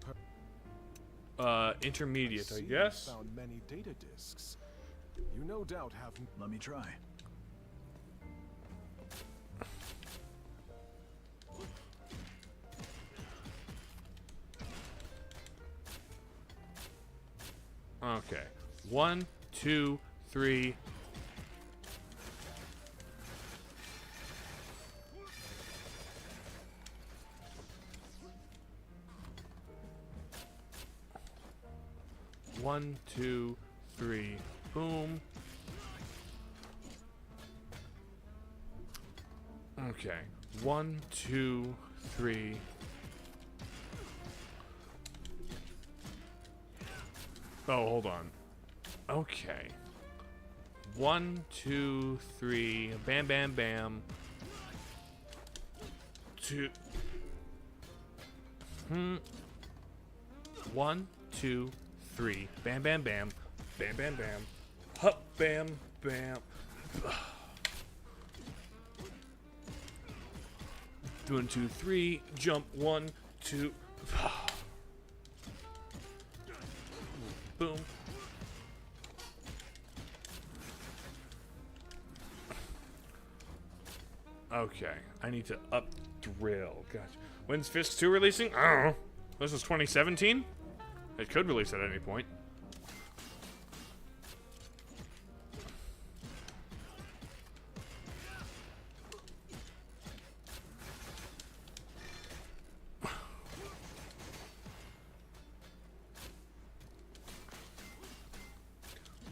intermediate, I see you've guess. found many data disks. You no doubt have. Let me try. Okay. 1, 2, 3. One, two, three, boom. Okay. 1, 2, 3. Oh, hold on. Okay. 1, 2, 3. Bam, bam, bam. 2. 1, 2, 3. Bam, bam, bam. Bam, bam, bam. Hup, bam, bam. 1, 2, 3. Jump. 1, 2. Boom. Okay, I need to up drill. Gosh, when's Fist 2 releasing? I don't know. This is 2017. It could release at any point.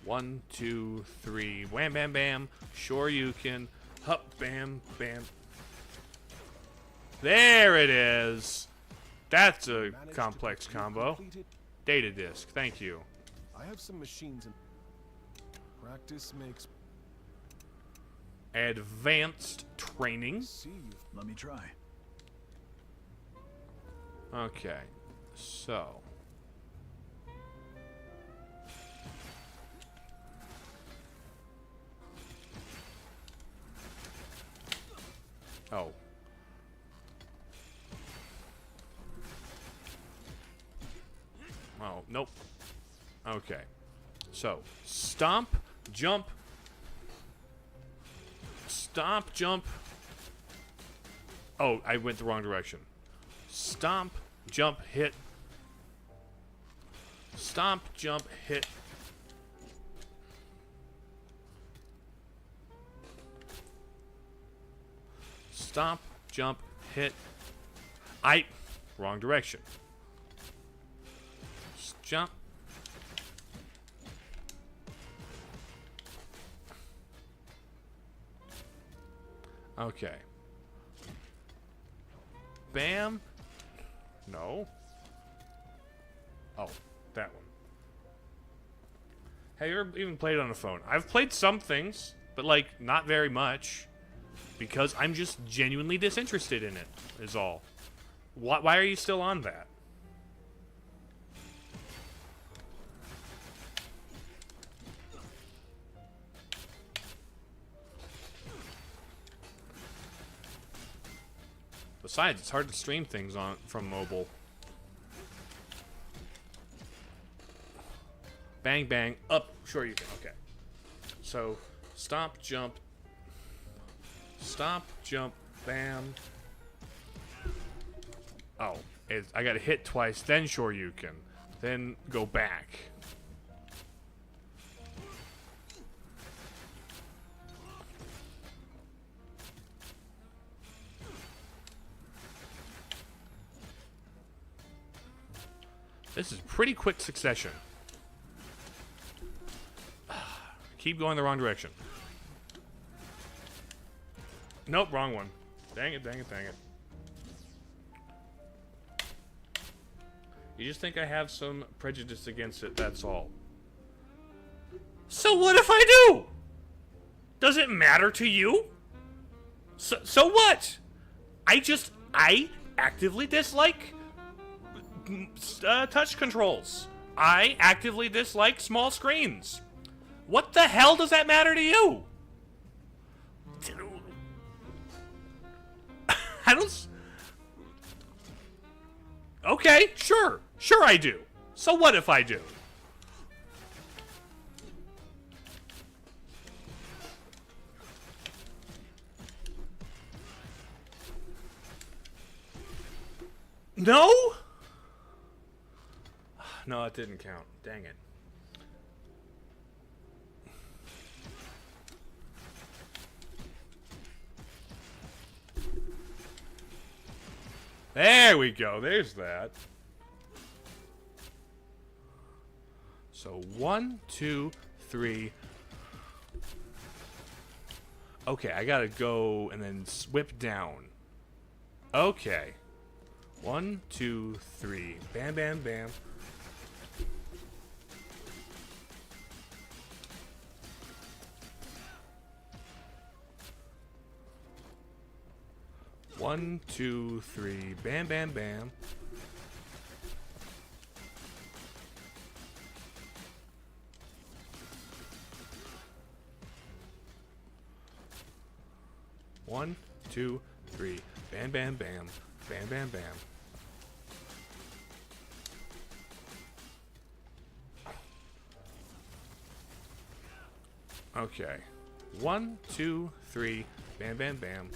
One, two, three. Wham, bam, bam. Sure you can. Hup, bam, bam. There it is. That's a complex combo. Data disk. Thank you. I have some machines in. Practice makes. Advanced training. See you've. Let me try. Okay. So. Oh. Oh, nope. Okay. So, stomp, jump. Stomp, jump. Oh, I went the wrong direction. Stomp, jump, hit. Stomp, jump, hit. Stomp, jump, hit. Wrong direction. Jump. Okay. Bam. No. Oh, that one. Have you ever even played on a phone? I've played some things, but like not very much. Because I'm just genuinely disinterested in it, is all. Why are you still on that? Besides, it's hard to stream things on from mobile. Bang, bang, up. Sure you can. Okay. So, stomp, jump. Stomp, jump, bam. Oh, I gotta hit twice, then sure you can. Then go back. This is pretty quick succession. Keep going the wrong direction. Nope, wrong one. Dang it, dang it, dang it. You just think I have some prejudice against it, that's all. So what if I do? Does it matter to you? So what? I actively dislike touch controls. I actively dislike small screens. What the hell does that matter to you? I don't... Okay, sure. Sure I do. So what if I do? No? No, it didn't count. Dang it. There we go. There's that. So 1, 2, 3. Okay, I gotta go and then whip down. Okay. 1, 2, 3. Bam, bam, bam. One, two, three. Bam, bam, bam. One, two, three. Bam, bam, bam. Bam, bam, bam. Okay. 1, 2, 3. Bam, bam, bam.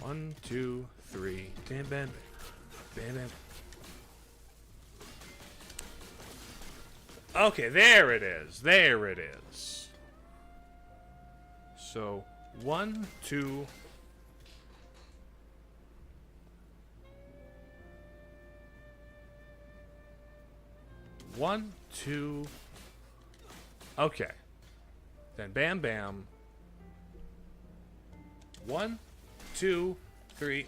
One, two, three. Bam, bam, bam, bam. Okay, there it is. There it is. So, 1, 2. One, two. Okay. Then bam, bam. 1, 2, 3.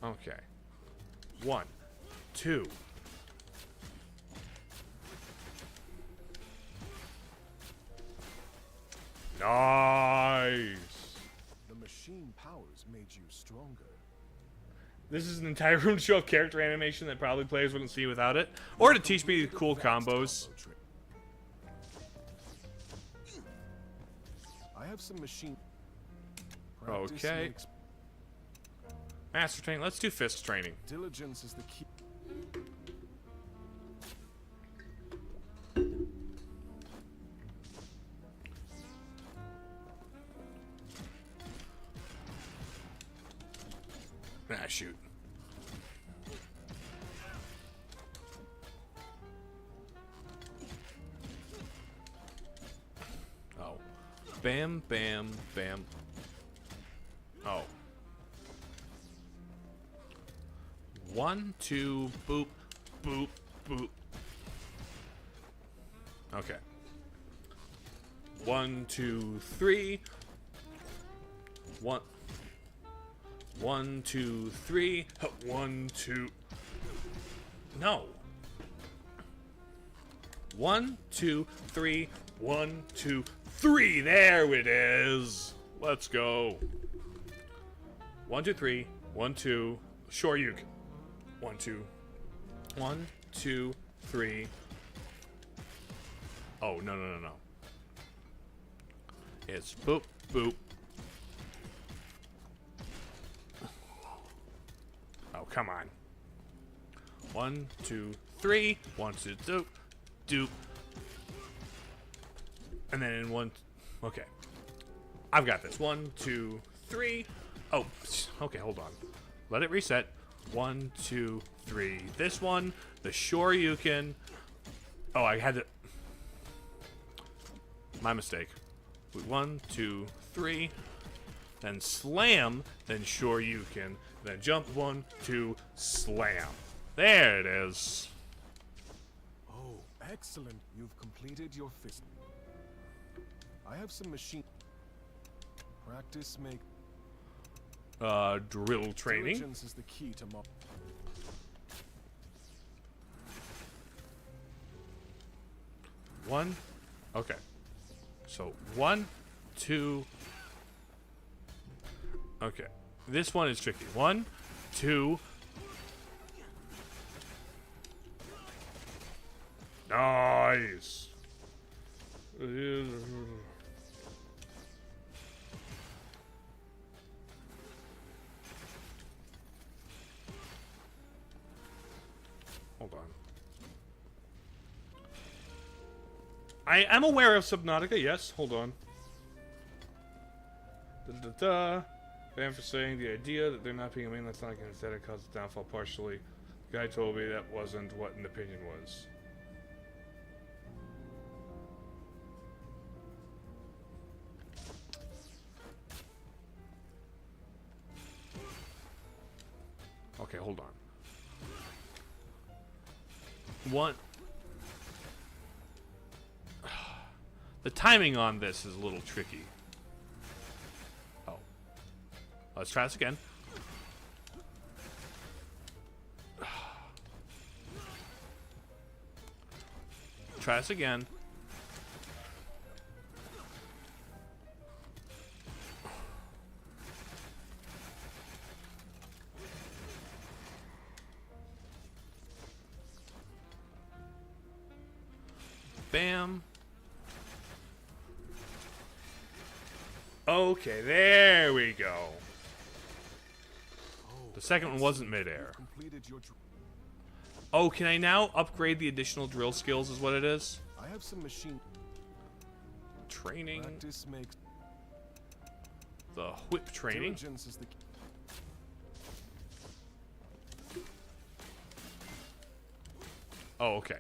Okay. 1, 2. Nice. The machine powers made you stronger. This is an entire room to show off character animation that probably players wouldn't see without it, or to teach me cool combos. I have some machine. Okay. Master training. Let's do fist training. Diligence is the key. Ah, shoot. Oh. Bam, bam, bam. Oh. 1, 2, boop, boop, boop. Okay. 1, 2, 3. 1. 1, 2, 3. 1, 2. No. 1, 2, 3. 1, 2, 3. There it is. Let's go. 1, 2, 3. 1, 2. Sure, you can. 1, 2. 1, 2, 3. Oh, no, no, no, no. It's boop, boop. Oh, come on. 1, 2, 3. 1, 2, doop, doop. And then in 1. Okay. I've got this. 1, 2, 3. Oh, okay, hold on. Let it reset. 1, 2, 3. This one, the Shoryuken. Oh, I had to. My mistake. 1, 2, 3. Then slam. Then sure you can. Then jump. 1, 2, slam. There it is. Oh, excellent. You've completed your fist. I have some machine. Practice make. Drill training. Diligence is the key to mo. One. Okay. So 1, 2. Okay. This one is tricky. 1, 2. Nice. Hold on. I am aware of Subnautica, yes. Hold on. Fan for saying the idea that they're not being a mainland Sonic and instead it caused its downfall partially. The guy told me that wasn't what an opinion was. Okay, hold on. One. The timing on this is a little tricky. Oh. Let's try this again. Try this again. Bam. Okay, there we go. The second one wasn't midair. Completed your. Oh, can I now upgrade the additional drill skills is what it is? I have some machine. Training. Practice makes. The whip training. Diligence is the key. Oh, okay.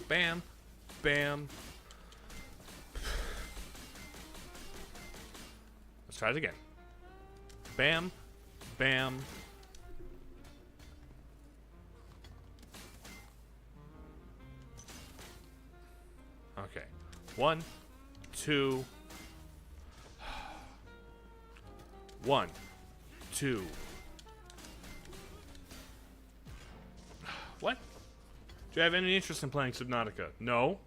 Bam. Bam. Let's try it again. Bam. Bam. Okay. 1, 2. 1, 2. What? Do you have any interest in playing Subnautica? No.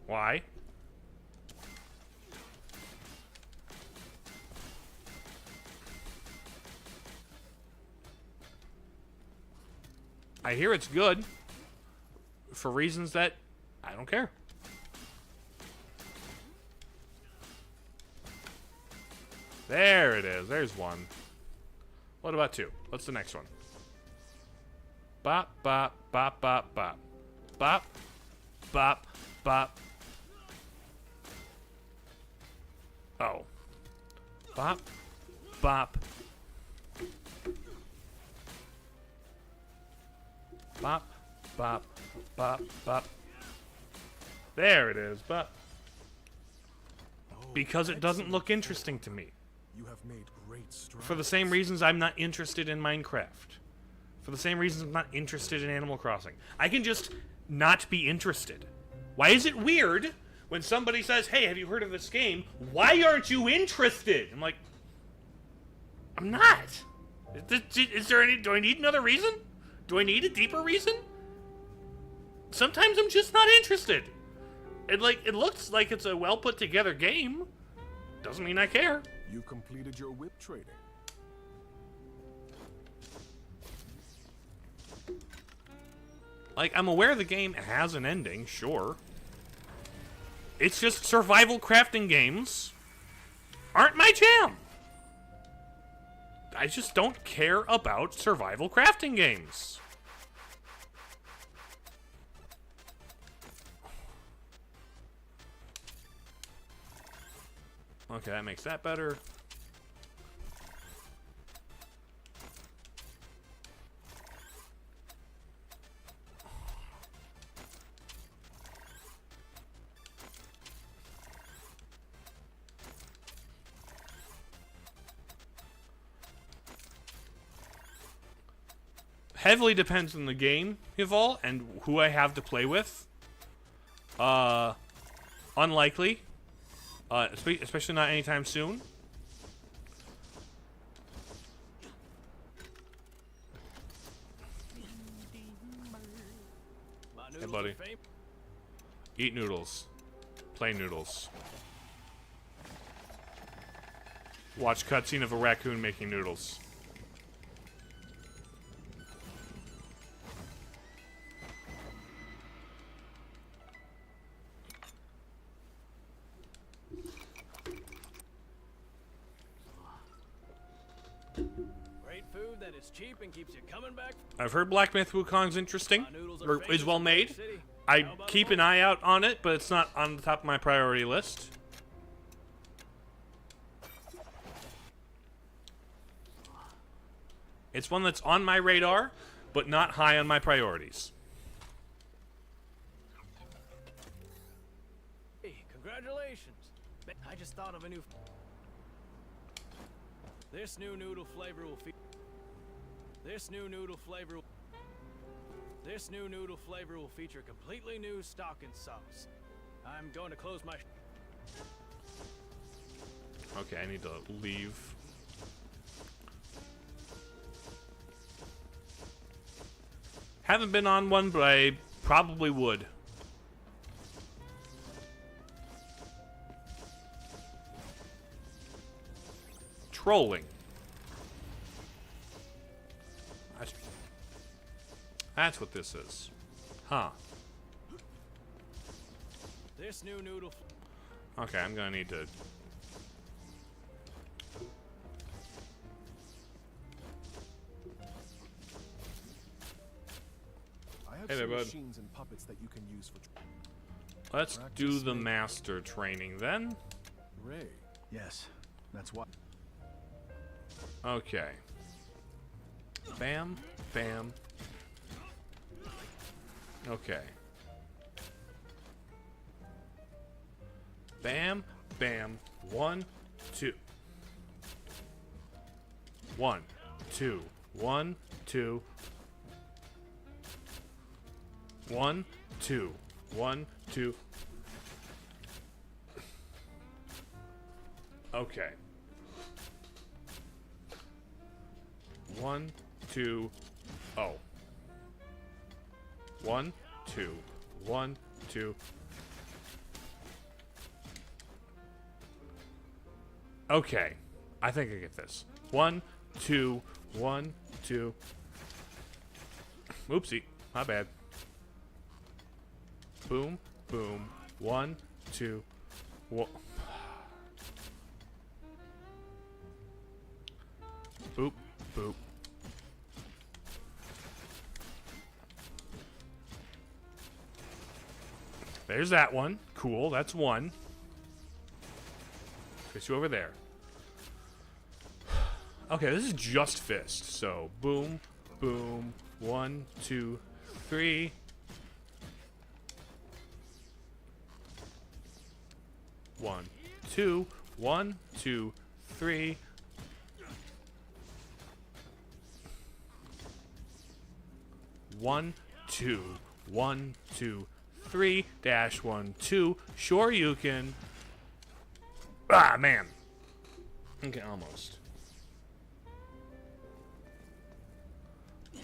Why? I hear it's good. For reasons that I don't care. There it is. There's 1. What about 2? What's the next one? Bop, bop, bop, bop, bop. Bop, bop, bop. Oh. Bop, bop. Bop, bop, bop, bop. There it is, bop. Because it doesn't look interesting to me. You have made great strides. For the same reasons I'm not interested in Minecraft. For the same reasons I'm not interested in Animal Crossing. I can just not be interested. Why is it weird when somebody says, hey, have you heard of this game? Why aren't you interested? I'm like, I'm not. Is there any, do I need another reason? Do I need a deeper reason? Sometimes I'm just not interested. It looks like it's a well put together game. Doesn't mean I care. You completed your whip training. Like, I'm aware the game has an ending, sure. It's just survival crafting games aren't my jam. I just don't care about survival crafting games. Okay, that makes that better. Heavily depends on the game, Yval, and who I have to play with. Unlikely. Especially not anytime soon. Hey, buddy. Eat noodles. Play noodles. Watch cutscene of a raccoon making noodles. Great food that is cheap and keeps you coming back. I've heard Black Myth Wukong's interesting, Noodles or is well made. City. I How about keep an eye out on it, but it's not on the top of my priority list. It's one that's on my radar, but not high on my priorities. Hey, congratulations. I just thought of a new... This new noodle flavor will feature... This new noodle flavor will feature completely new stock and sauce. I'm going to close my... Okay, I need to leave. Haven't been on one, but I probably would. Trolling. That's what this is. Huh. This new noodle... Okay, I'm gonna need to... I have Hey there, some bud. machines and puppets that you can use for Let's Practice do the make- master training then. Ray. Yes, that's what. Okay. Bam, bam. Okay. Bam, bam. 1, 2. 1, 2. 1, 2. 1, 2. 1, 2. Okay. 1, 2. Oh. 1, 2. 1, 2. Okay. I think I get this. 1, 2. 1, 2. Oopsie. My bad. Boom, boom. 1, 2. Boop, boop. There's that one. Cool, that's one. Put you over there. Okay, this is just fist. So, boom, boom. 1, 2, 3. One, two, 1, 2, 3. One, two, 1, 2, 3, dash 1, 2. Sure you can. Ah, man. Okay, almost.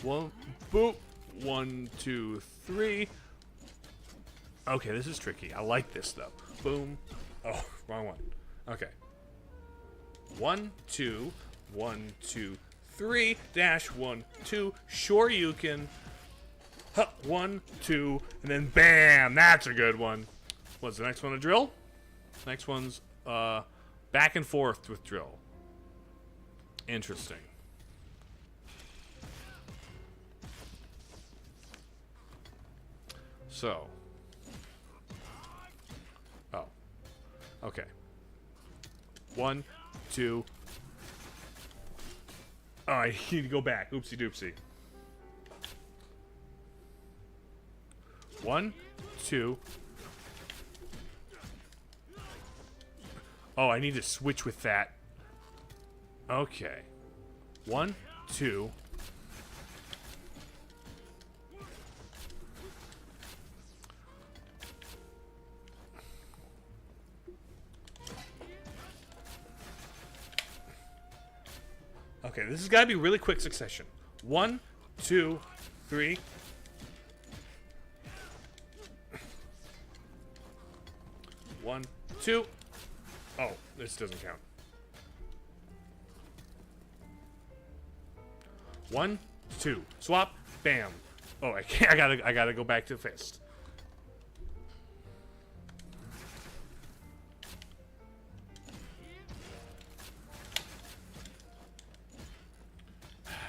One, boop. 1, 2, 3. Okay, this is tricky. I like this though. Boom. Oh, wrong one. Okay. 1, 2, 1, 2, 3, dash 1, 2. Sure you can. Huh, 1, 2, and then bam! That's a good one. What's the next one? A drill? Next one's back and forth with drill. Interesting. So. Oh. Okay. 1, 2. Oh, I need to go back. Oopsie doopsie. 1, 2. Oh, I need to switch with that. Okay. 1, 2. Okay, this has got to be really quick succession. 1, 2, 3. One, two. Oh, this doesn't count. 1, 2. Swap. Bam. Oh, I can't. I gotta go back to fist.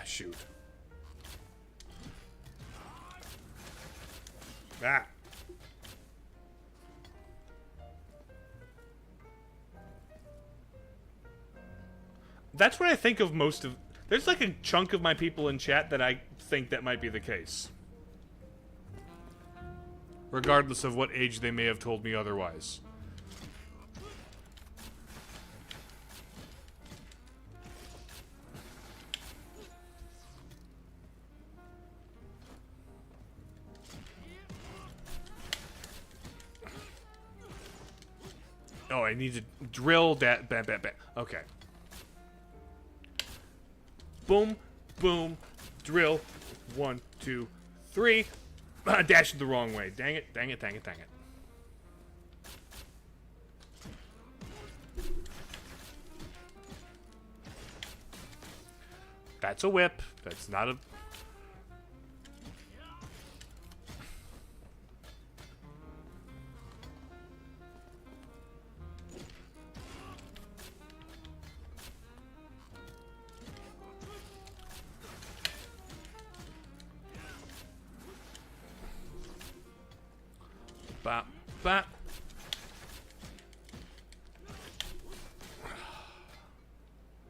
Shoot. Ah. That's what I think of most of... There's like a chunk of my people in chat that I think that might be the case. Regardless of what age they may have told me otherwise. Oh, I need to drill that. Bam, bam, bam. Okay. Boom, boom, drill. 1, 2, 3. Dashed the wrong way. Dang it, dang it, dang it, dang it. That's a whip. That's not a... Bop, bop.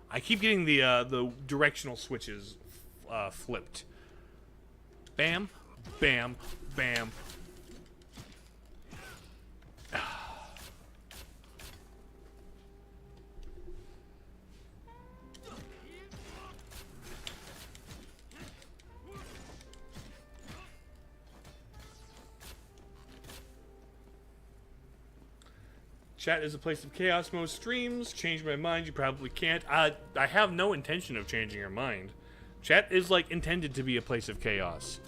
I keep getting the directional switches flipped. Bam, bam, bam. Chat is a place of chaos. Most streams. Change my mind. You probably can't. I have no intention of changing your mind. Chat is like intended to be a place of chaos.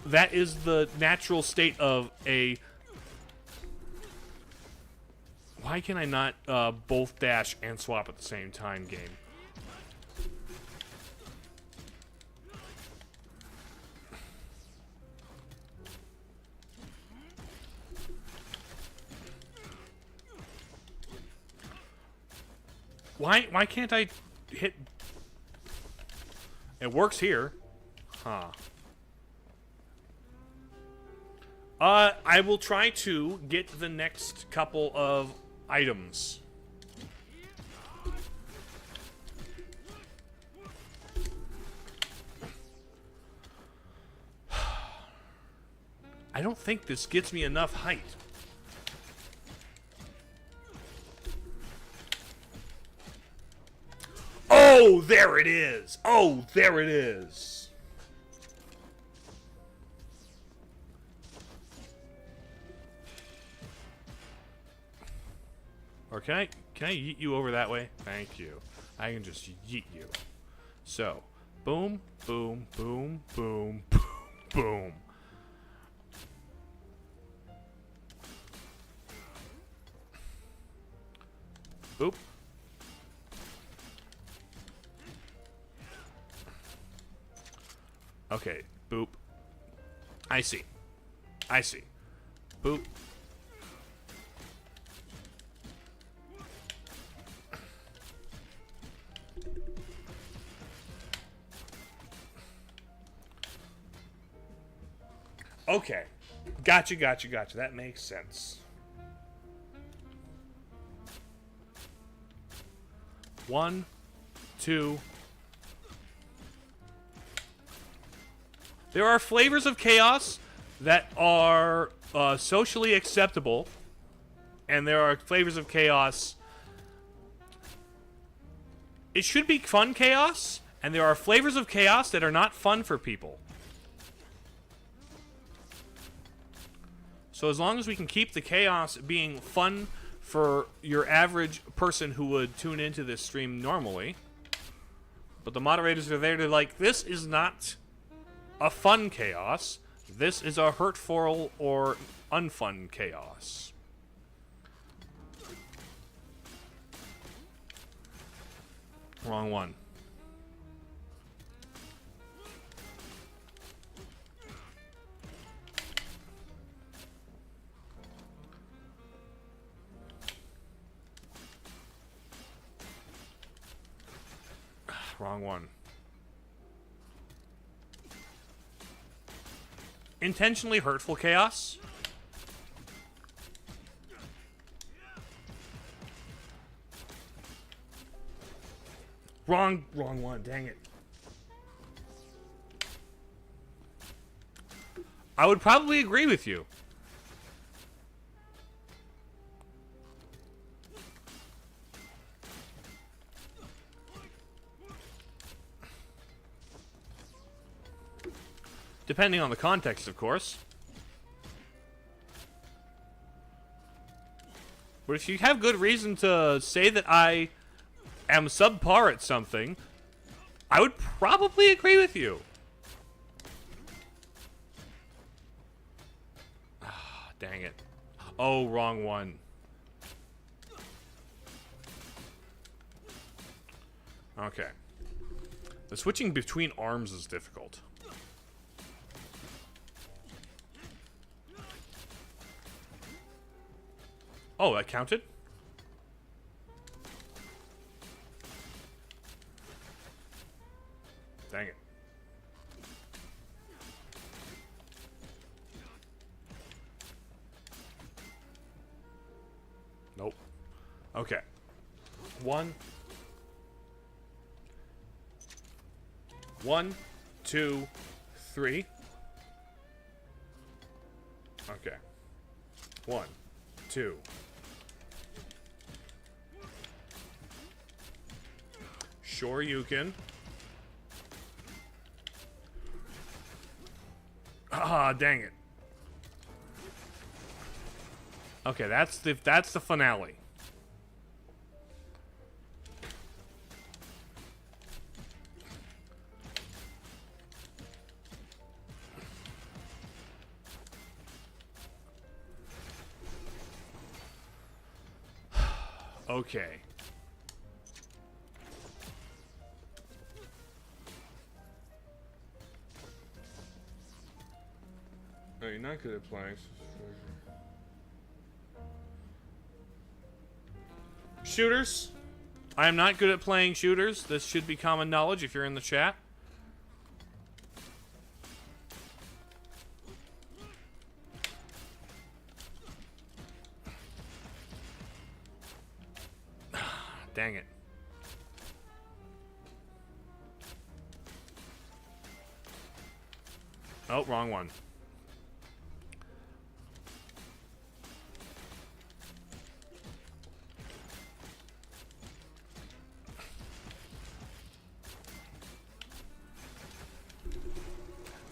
That is the natural state of a... Why can I not both dash and swap at the same time game? Why can't I hit... It works here. Huh. I will try to get the next couple of items. I don't think this gets me enough height. Oh, there it is. Oh, there it is. Or can I yeet you over that way? Thank you. I can just yeet you. So, boom, boom, boom, boom, boom, boom. Boop. Okay, boop. I see. I see. Boop. Okay. Gotcha, gotcha, gotcha. That makes sense. 1, 2. There are flavors of chaos that are socially acceptable, and there are flavors of chaos. It should be fun chaos, and there are flavors of chaos that are not fun for people. So as long as we can keep the chaos being fun for your average person who would tune into this stream normally, But the moderators are there to like, this is not a fun chaos. This is a hurtful or unfun chaos. Wrong one. Wrong one. Intentionally hurtful chaos? Wrong one, dang it. I would probably agree with you. Depending on the context, of course. But if you have good reason to say that I am subpar at something, I would probably agree with you. Ah, dang it. Oh, wrong one. Okay. The switching between arms is difficult. Oh, that counted? Dang it. Nope. Okay. 1, 2, 3. Okay. 1, 2. Sure you can. Ah, dang it. Okay, that's the finale. Okay. No, you're not good at playing. Shooters. I am not good at playing shooters. This should be common knowledge if you're in the chat. Dang it. Oh, wrong one.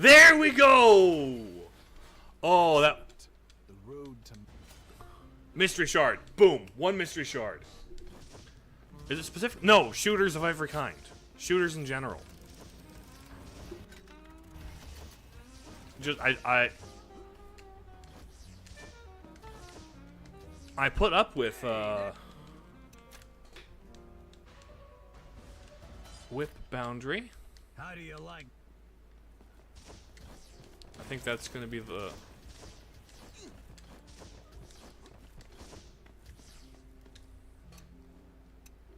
There we go! Oh, that... The road to... Mystery shard. Boom. One mystery shard. Is it specific? No, shooters of every kind. Shooters in general. Just, I put up with, whip boundary. How do you like? I think that's gonna be the...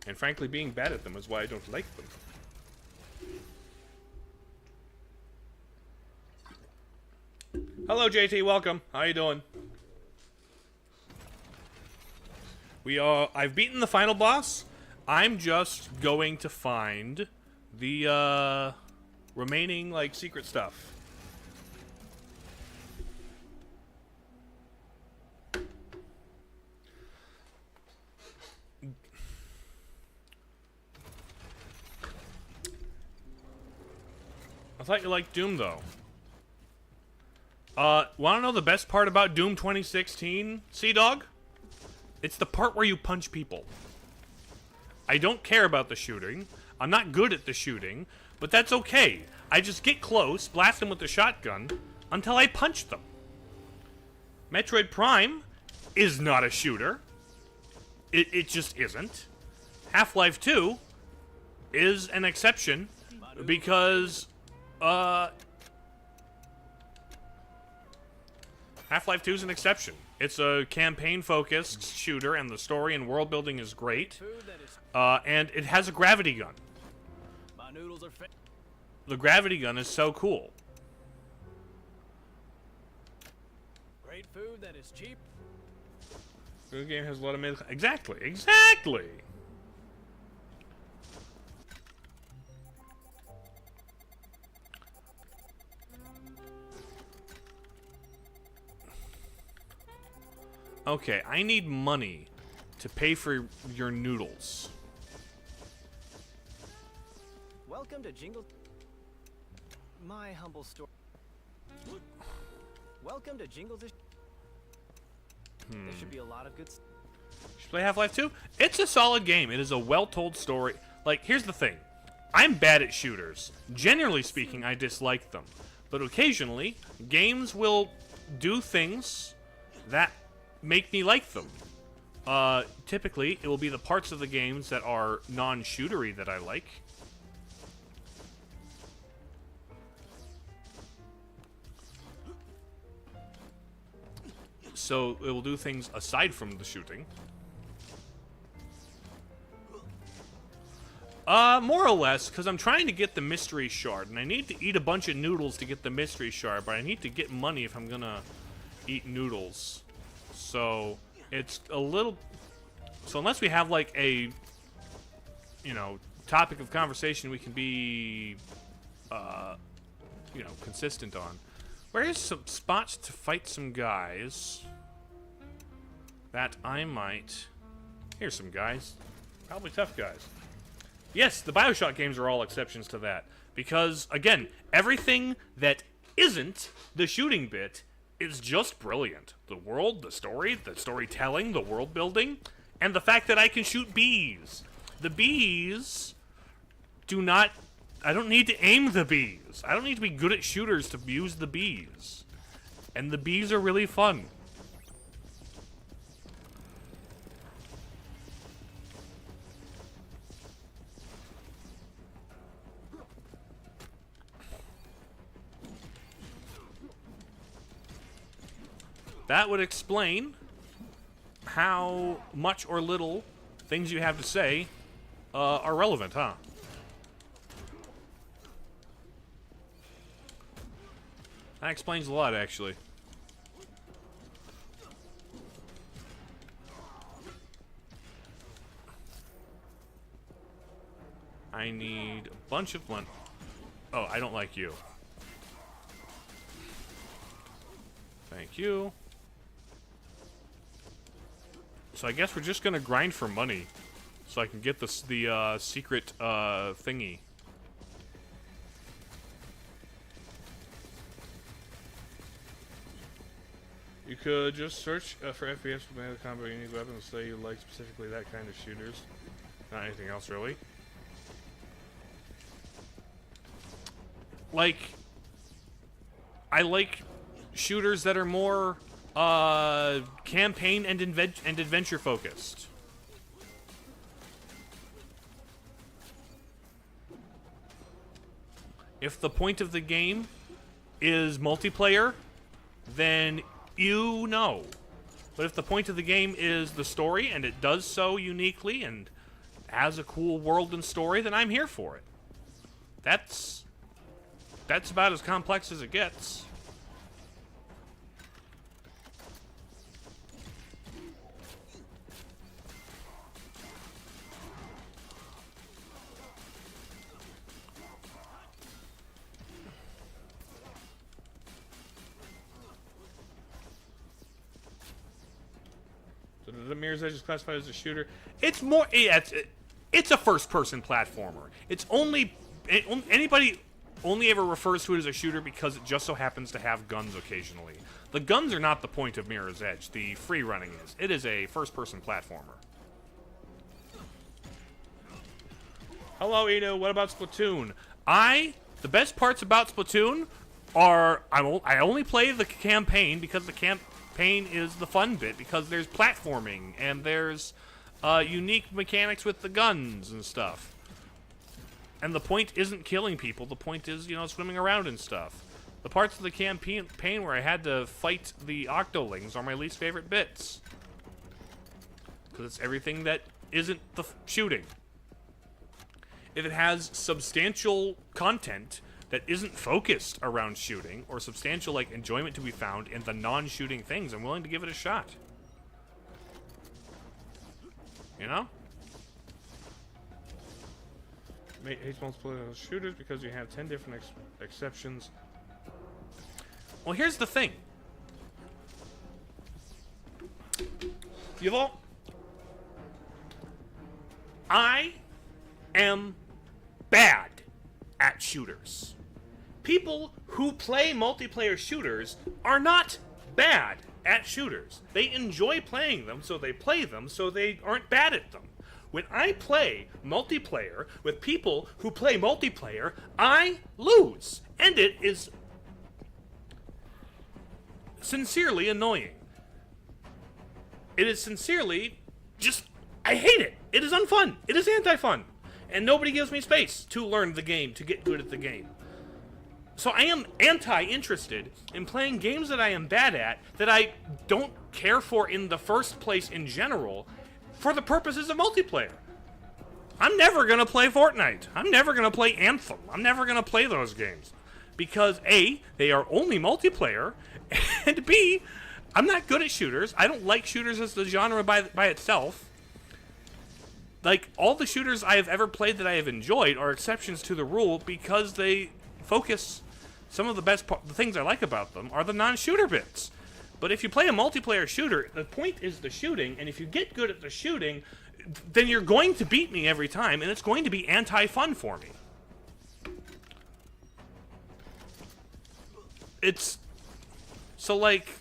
And frankly, being bad at them is why I don't like them. Hello, JT. Welcome. How you doing? I've beaten the final boss. I'm just going to find the remaining like secret stuff. I thought you liked Doom, though. Want to know the best part about Doom 2016, Sea-Dog? It's the part where you punch people. I don't care about the shooting. I'm not good at the shooting, but that's okay. I just get close, blast them with the shotgun, until I punch them. Metroid Prime is not a shooter. It just isn't. Half-Life 2 is an exception because, Half-Life 2 is an exception. It's a campaign-focused shooter, and the story and world building is great. And it has a gravity gun. My noodles are The gravity gun is so cool. great food that is cheap. The game has a lot of mid. Exactly. Okay, I need money to pay for your noodles. Welcome to Jingle. My humble store. Welcome to Jingle. There should be a lot of good. Should play Half-Life 2? It's a solid game. It is a well-told story. Like, here's the thing. I'm bad at shooters. Generally speaking, I dislike them. But occasionally, games will do things that make me like them. Typically, it will be the parts of the games that are non-shootery that I like. So it will do things aside from the shooting. More or less, because I'm trying to get the mystery shard, and I need to eat a bunch of noodles to get the mystery shard, but I need to get money if I'm gonna eat noodles. So it's a little. So unless we have like a, topic of conversation we can be, consistent on. Where's some spots to fight some guys that I might... Here's some guys. Probably tough guys. Yes, the BioShock games are all exceptions to that. Because, again, everything that isn't the shooting bit is just brilliant. The world, the storytelling, the world building, and the fact that I can shoot bees. The bees do not... I don't need to aim the bees. I don't need to be good at shooters to use the bees. And the bees are really fun. That would explain how much or little things you have to say are relevant, huh? That explains a lot, actually. I need a bunch of money. Oh, I don't like you. Thank you. So I guess we're just gonna grind for money, so I can get the secret thingy. You could just search for FPS with melee combo unique weapons and say you like specifically that kind of shooters. Not anything else, really. Like, I like shooters that are more campaign and adventure focused. If the point of the game is multiplayer, then you know. But if the point of the game is the story, and it does so uniquely and has a cool world and story, then I'm here for it. That's about as complex as it gets. The Mirror's Edge is classified as a shooter. It's more. Yeah, it's a first-person platformer. It's anybody only ever refers to it as a shooter because it just so happens to have guns occasionally. The guns are not the point of Mirror's Edge. The free running is. It is a first-person platformer. Hello, Eno. What about Splatoon? The best parts about Splatoon are I only play the campaign because the campaign is the fun bit, because there's platforming and there's unique mechanics with the guns and stuff. And the point isn't killing people. The point is, you know, swimming around and stuff. The parts of the campaign where I had to fight the Octolings are my least favorite bits. Because it's everything that isn't the shooting. If it has substantial content that isn't focused around shooting, or substantial, like, enjoyment to be found in the non-shooting things, I'm willing to give it a shot. You know? Hates multiplayer shooters because you have 10 different exceptions. Well, here's the thing. I am bad at shooters. People who play multiplayer shooters are not bad at shooters. They enjoy playing them, so they play them, so they aren't bad at them. When I play multiplayer with people who play multiplayer, I lose. And it is sincerely annoying. It is sincerely just, I hate it. It is unfun. It is anti-fun. And nobody gives me space to learn the game, to get good at the game. So I am anti-interested in playing games that I am bad at, that I don't care for in the first place in general, for the purposes of multiplayer. I'm never going to play Fortnite. I'm never going to play Anthem. I'm never going to play those games. Because A, they are only multiplayer, and B, I'm not good at shooters. I don't like shooters as the genre by itself. Like, all the shooters I have ever played that I have enjoyed are exceptions to the rule because they focus. Some of the best the things I like about them are the non-shooter bits. But if you play a multiplayer shooter, the point is the shooting, and if you get good at the shooting, then you're going to beat me every time, and it's going to be anti-fun for me. It's... So, like...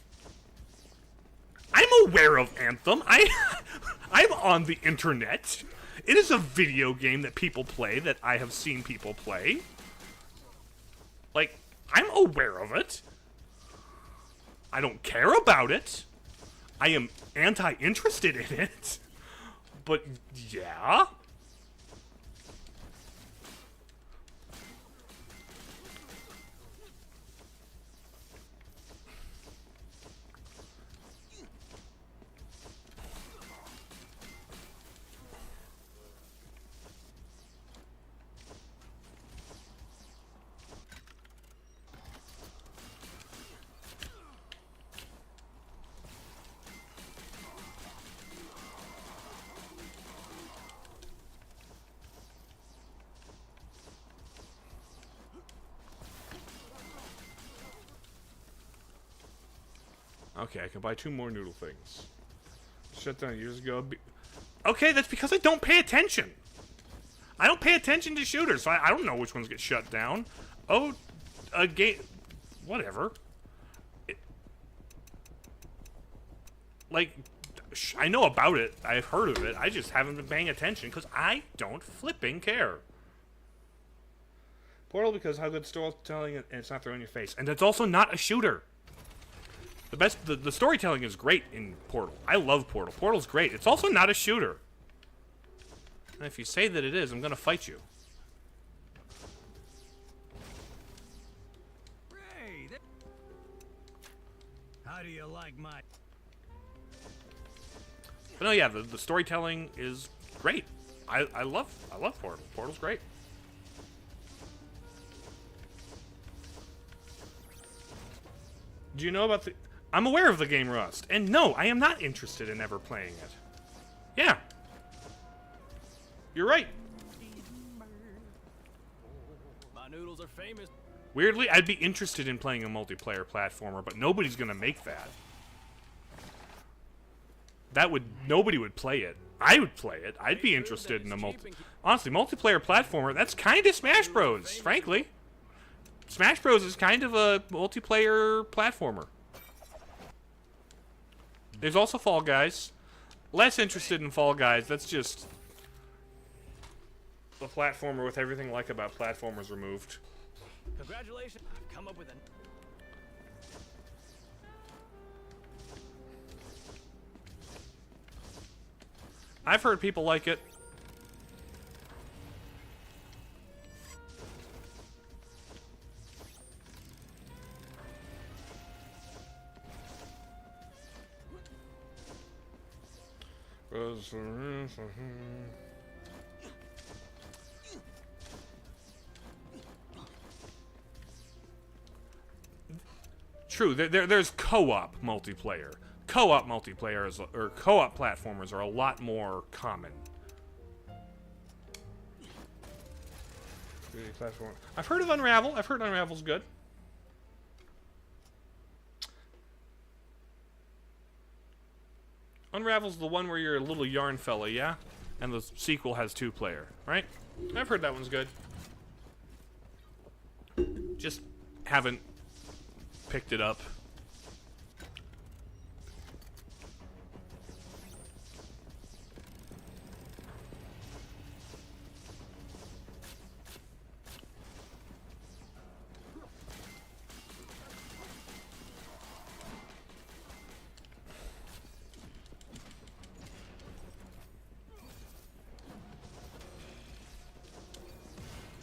I'm aware of Anthem. I'm on the internet. It is a video game that people play, that I have seen people play. Like, I'm aware of it. I don't care about it. I am anti-interested in it. But, yeah. Okay, I can buy 2 more noodle things. Shut down years ago. Okay, that's because I don't pay attention. I don't pay attention to shooters, so I don't know which ones get shut down. Oh, a game... Whatever. Like, I know about it. I've heard of it. I just haven't been paying attention because I don't flipping care. Portal because how good storytelling and it's not thrown in your face. And it's also not a shooter. The storytelling is great in Portal. I love Portal. Portal's great. It's also not a shooter. And if you say that it is, I'm gonna fight you. Ray, how do you like my... But no, yeah, the storytelling is great. I love Portal. Portal's great. Do you know about the... I'm aware of the game Rust. And no, I am not interested in ever playing it. Yeah. You're right. My noodles are famous. Weirdly, I'd be interested in playing a multiplayer platformer, but nobody's gonna make that. Nobody would play it. I would play it. I'd be interested in a honestly, multiplayer platformer, that's kind of Smash Bros, frankly. Smash Bros is kind of a multiplayer platformer. There's also Fall Guys. Less interested in Fall Guys. That's just... a platformer with everything like about platformers removed. Congratulations, I've come up with a... I've heard people like it. True, there's co-op multiplayer. Co-op multiplayer or co-op platformers are a lot more common. I've heard of Unravel. I've heard Unravel's good. Unravel's the one where you're a little yarn fella, yeah? And the sequel has 2-player, right? I've heard that one's good. Just haven't picked it up.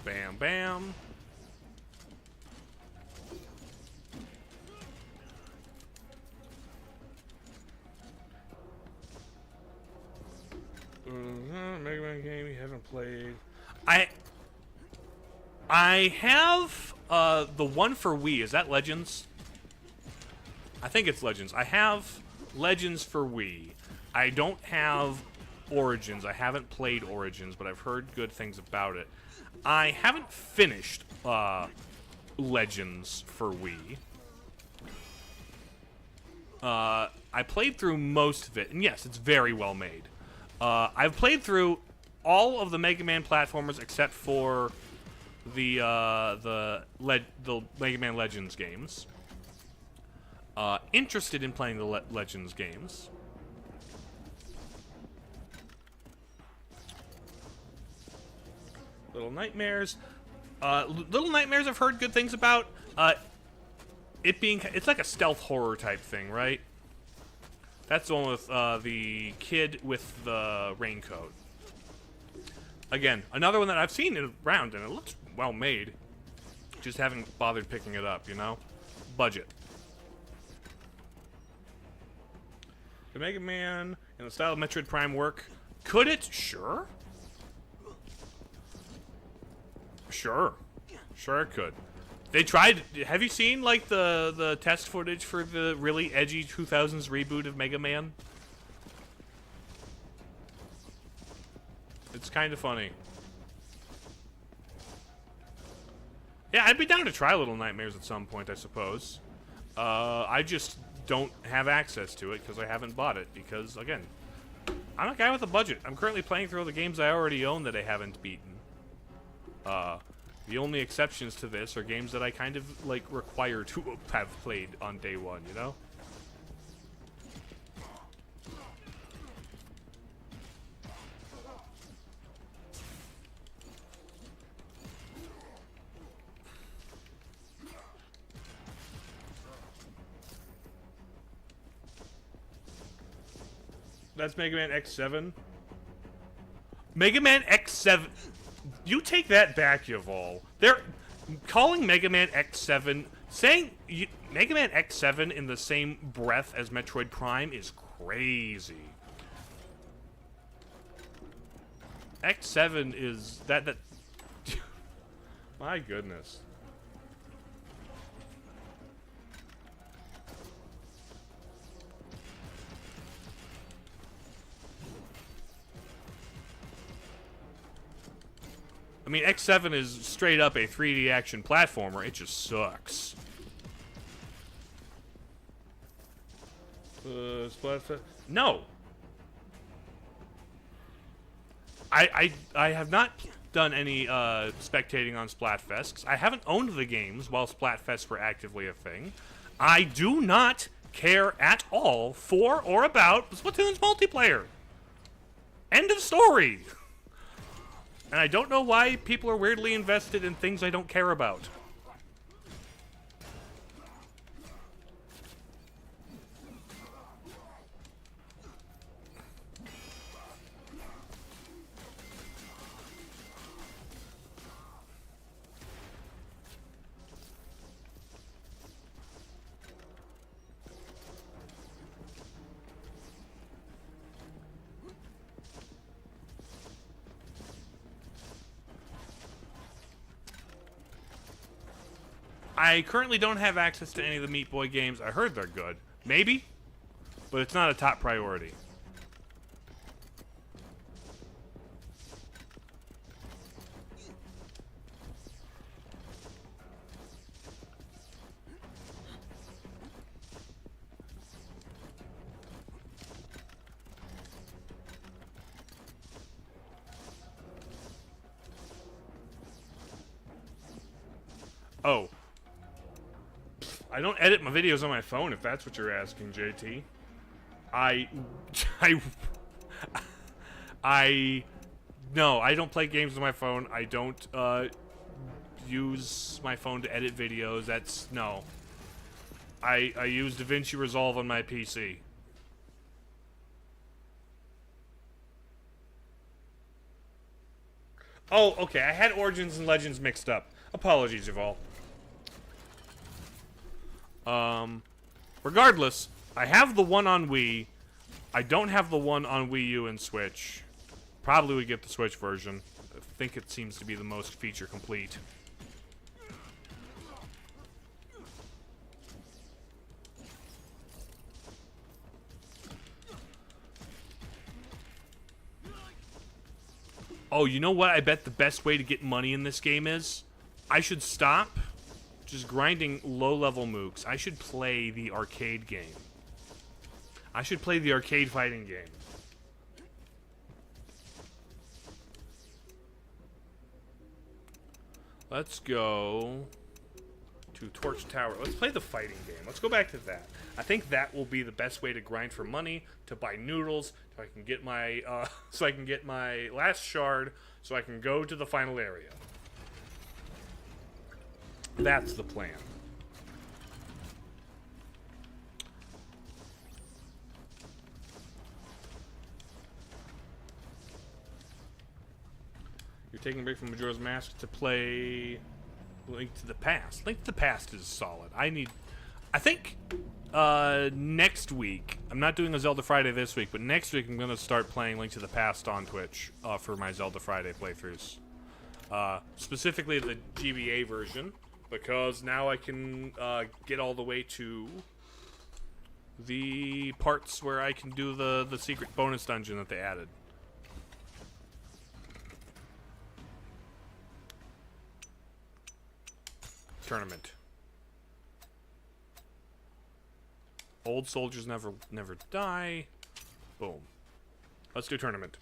Bam, bam. Mega Man game you haven't played. I have the one for Wii. Is that Legends? I think it's Legends. I have Legends for Wii. I don't have Origins. I haven't played Origins, but I've heard good things about it. I haven't finished Legends for Wii. I played through most of it, and yes, it's very well made. I've played through all of the Mega Man platformers except for the Mega Man Legends games. Interested in playing the Legends games. Little Nightmares. Little Nightmares I've heard good things about. It's like a stealth horror type thing, right? That's the one with the kid with the raincoat. Again, another one that I've seen around, and it looks well made. Just haven't bothered picking it up, you know? Budget. The Mega Man in the style of Metroid Prime work. Could it? Sure. Sure. Sure it could. They tried. Have you seen like the test footage for the really edgy 2000s reboot of Mega Man? It's kind of funny. Yeah, I'd be down to try Little Nightmares at some point, I suppose. I just don't have access to it because I haven't bought it. Because again, I'm a guy with a budget. I'm currently playing through all the games I already own that I haven't beaten. The only exceptions to this are games that I kind of, like, require to have played on day one, you know? That's Mega Man X7. Mega Man X7... You take that back, Yavol. They're calling Mega Man X7, saying Mega Man X7 in the same breath as Metroid Prime is crazy. X7 is that my goodness. I mean, X7 is straight up a 3D action platformer. It just sucks. Splatfest? No. I have not done any spectating on Splatfests. I haven't owned the games while Splatfests were actively a thing. I do not care at all for or about Splatoon's multiplayer. End of story. And I don't know why people are weirdly invested in things I don't care about. I currently don't have access to any of the Meat Boy games. I heard they're good. Maybe, but it's not a top priority. Oh. I don't edit my videos on my phone, if that's what you're asking, JT. No, I don't play games on my phone. I don't, use my phone to edit videos. No. I use DaVinci Resolve on my PC. Oh, okay, I had Origins and Legends mixed up. Apologies, Yval. Regardless, I have the one on Wii. I don't have the one on Wii U and Switch. Probably would get the Switch version. I think it seems to be the most feature complete. Oh, you know what I bet the best way to get money in this game is? I should stop just grinding low-level mooks. I should play the arcade game. I should play the arcade fighting game. Let's go to Torch Tower. Let's play the fighting game. Let's go back to that. I think that will be the best way to grind for money, to buy noodles, so I can get my last shard, so I can go to the final area. That's the plan. You're taking a break from Majora's Mask to play Link to the Past. Link to the Past is solid. I think next week, I'm not doing a Zelda Friday this week, but next week I'm going to start playing Link to the Past on Twitch for my Zelda Friday playthroughs. Specifically the GBA version, because now I can get all the way to the parts where I can do the secret bonus dungeon that they added. Tournament. Old soldiers never die. Boom. Let's do tournament.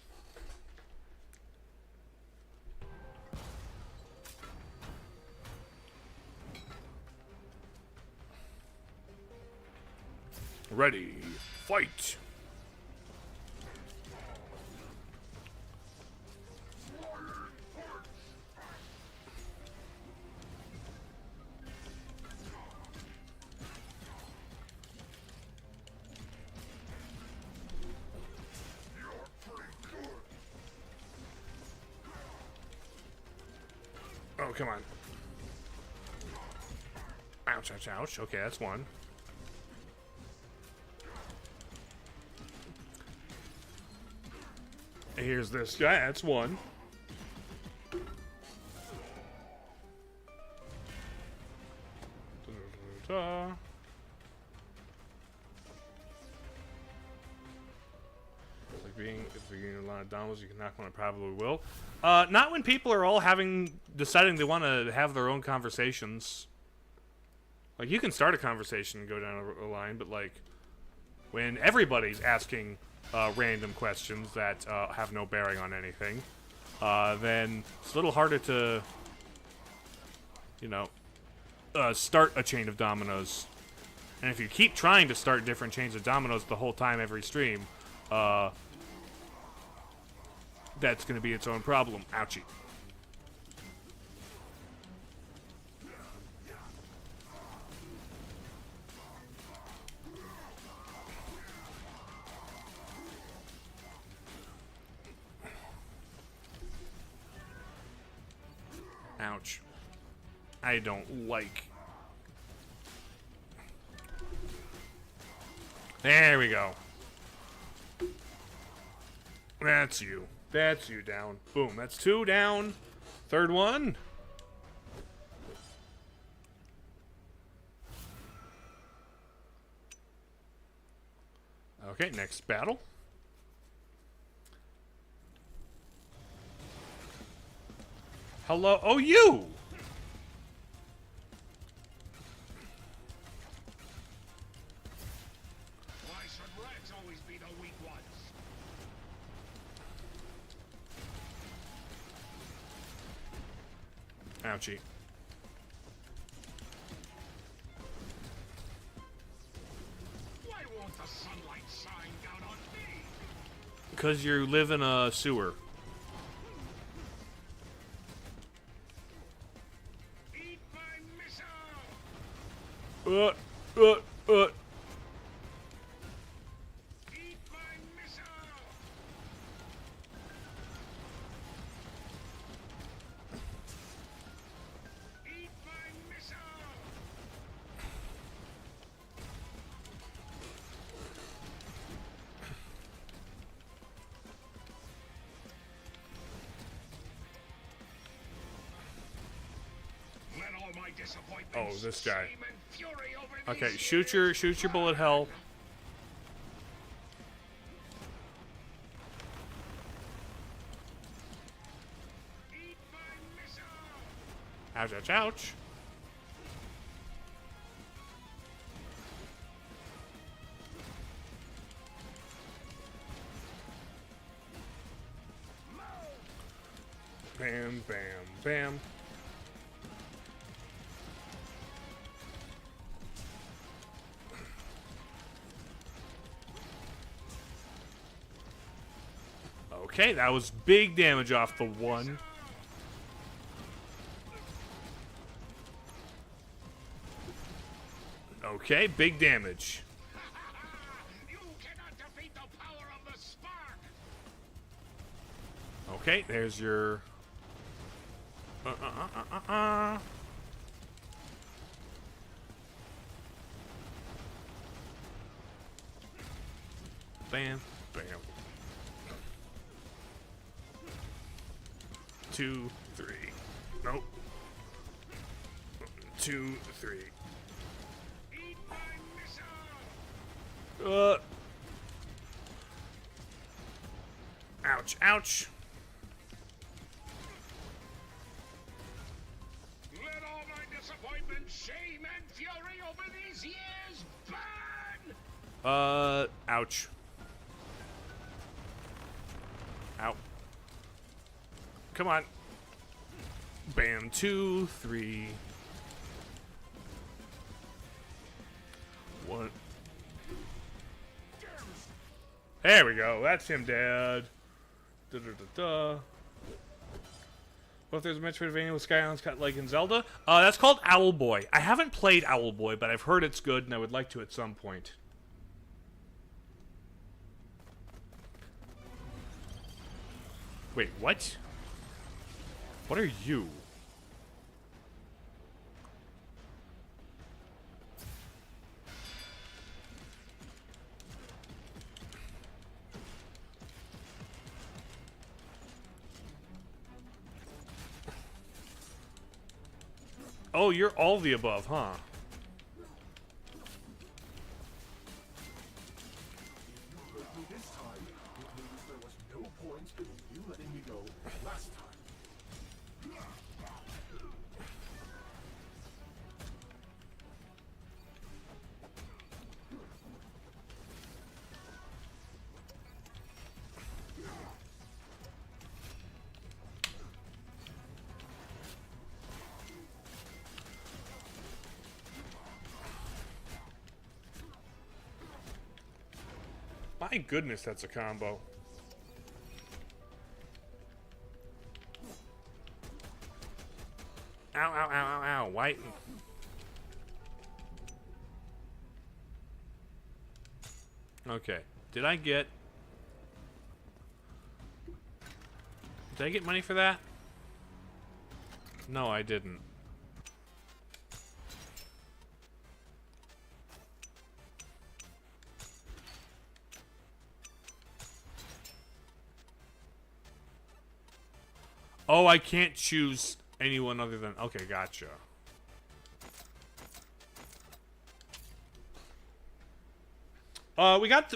Ready, fight! Oh, come on. Ouch, ouch, ouch. Okay, that's one. Here's this guy. That's one. Da-da-da-da. If you're in a lot of dominoes, you can knock one. I probably will. Not when people are all deciding they want to have their own conversations. Like, you can start a conversation and go down a line, but like when everybody's asking random questions that have no bearing on anything, then it's a little harder to, start a chain of dominoes. And if you keep trying to start different chains of dominoes the whole time every stream, that's going to be its own problem. Ouchie. Ouch. I don't like. There we go. That's you. That's you down. Boom. That's 2 down. Third one. Okay, next battle. Hello. Oh, you! Why should rats always be the weak ones? Ouchie. Why won't the sunlight shine down on me? Because you live in a sewer. Eat my missile! Uh, uh. Eat my missile! Eat my missile! Let all my disappointments, Oh, this guy. shame, and fury over Okay, these shoot years your bullet hell. Eat my missile! Ouch, ouch, ouch. Bam, bam, bam. Okay, that was big damage off the one. Okay, big damage. You cannot defeat the power of the spark! Okay, there's your. Bam, bam. 2, 3. Nope. 2, 3. Eat my missile! Ouch, ouch. Let all my disappointment, shame, and fury over these years burn! Ouch. Ow. Come on. Bam, 2, 3. 1. There we go. That's him dead. Da, da, da, da. What if there's a Metroidvania with Sky Islands cut like in Zelda? That's called Owlboy. I haven't played Owlboy, but I've heard it's good, and I would like to at some point. Wait, what? What are you? Oh, you're all the above, huh? This time, it means there was no point in you letting me go last time. My goodness, that's a combo. Ow, ow, ow, ow, ow. Why? Okay. Did I get money for that? No, I didn't. Oh, I can't choose anyone other than... Okay, gotcha.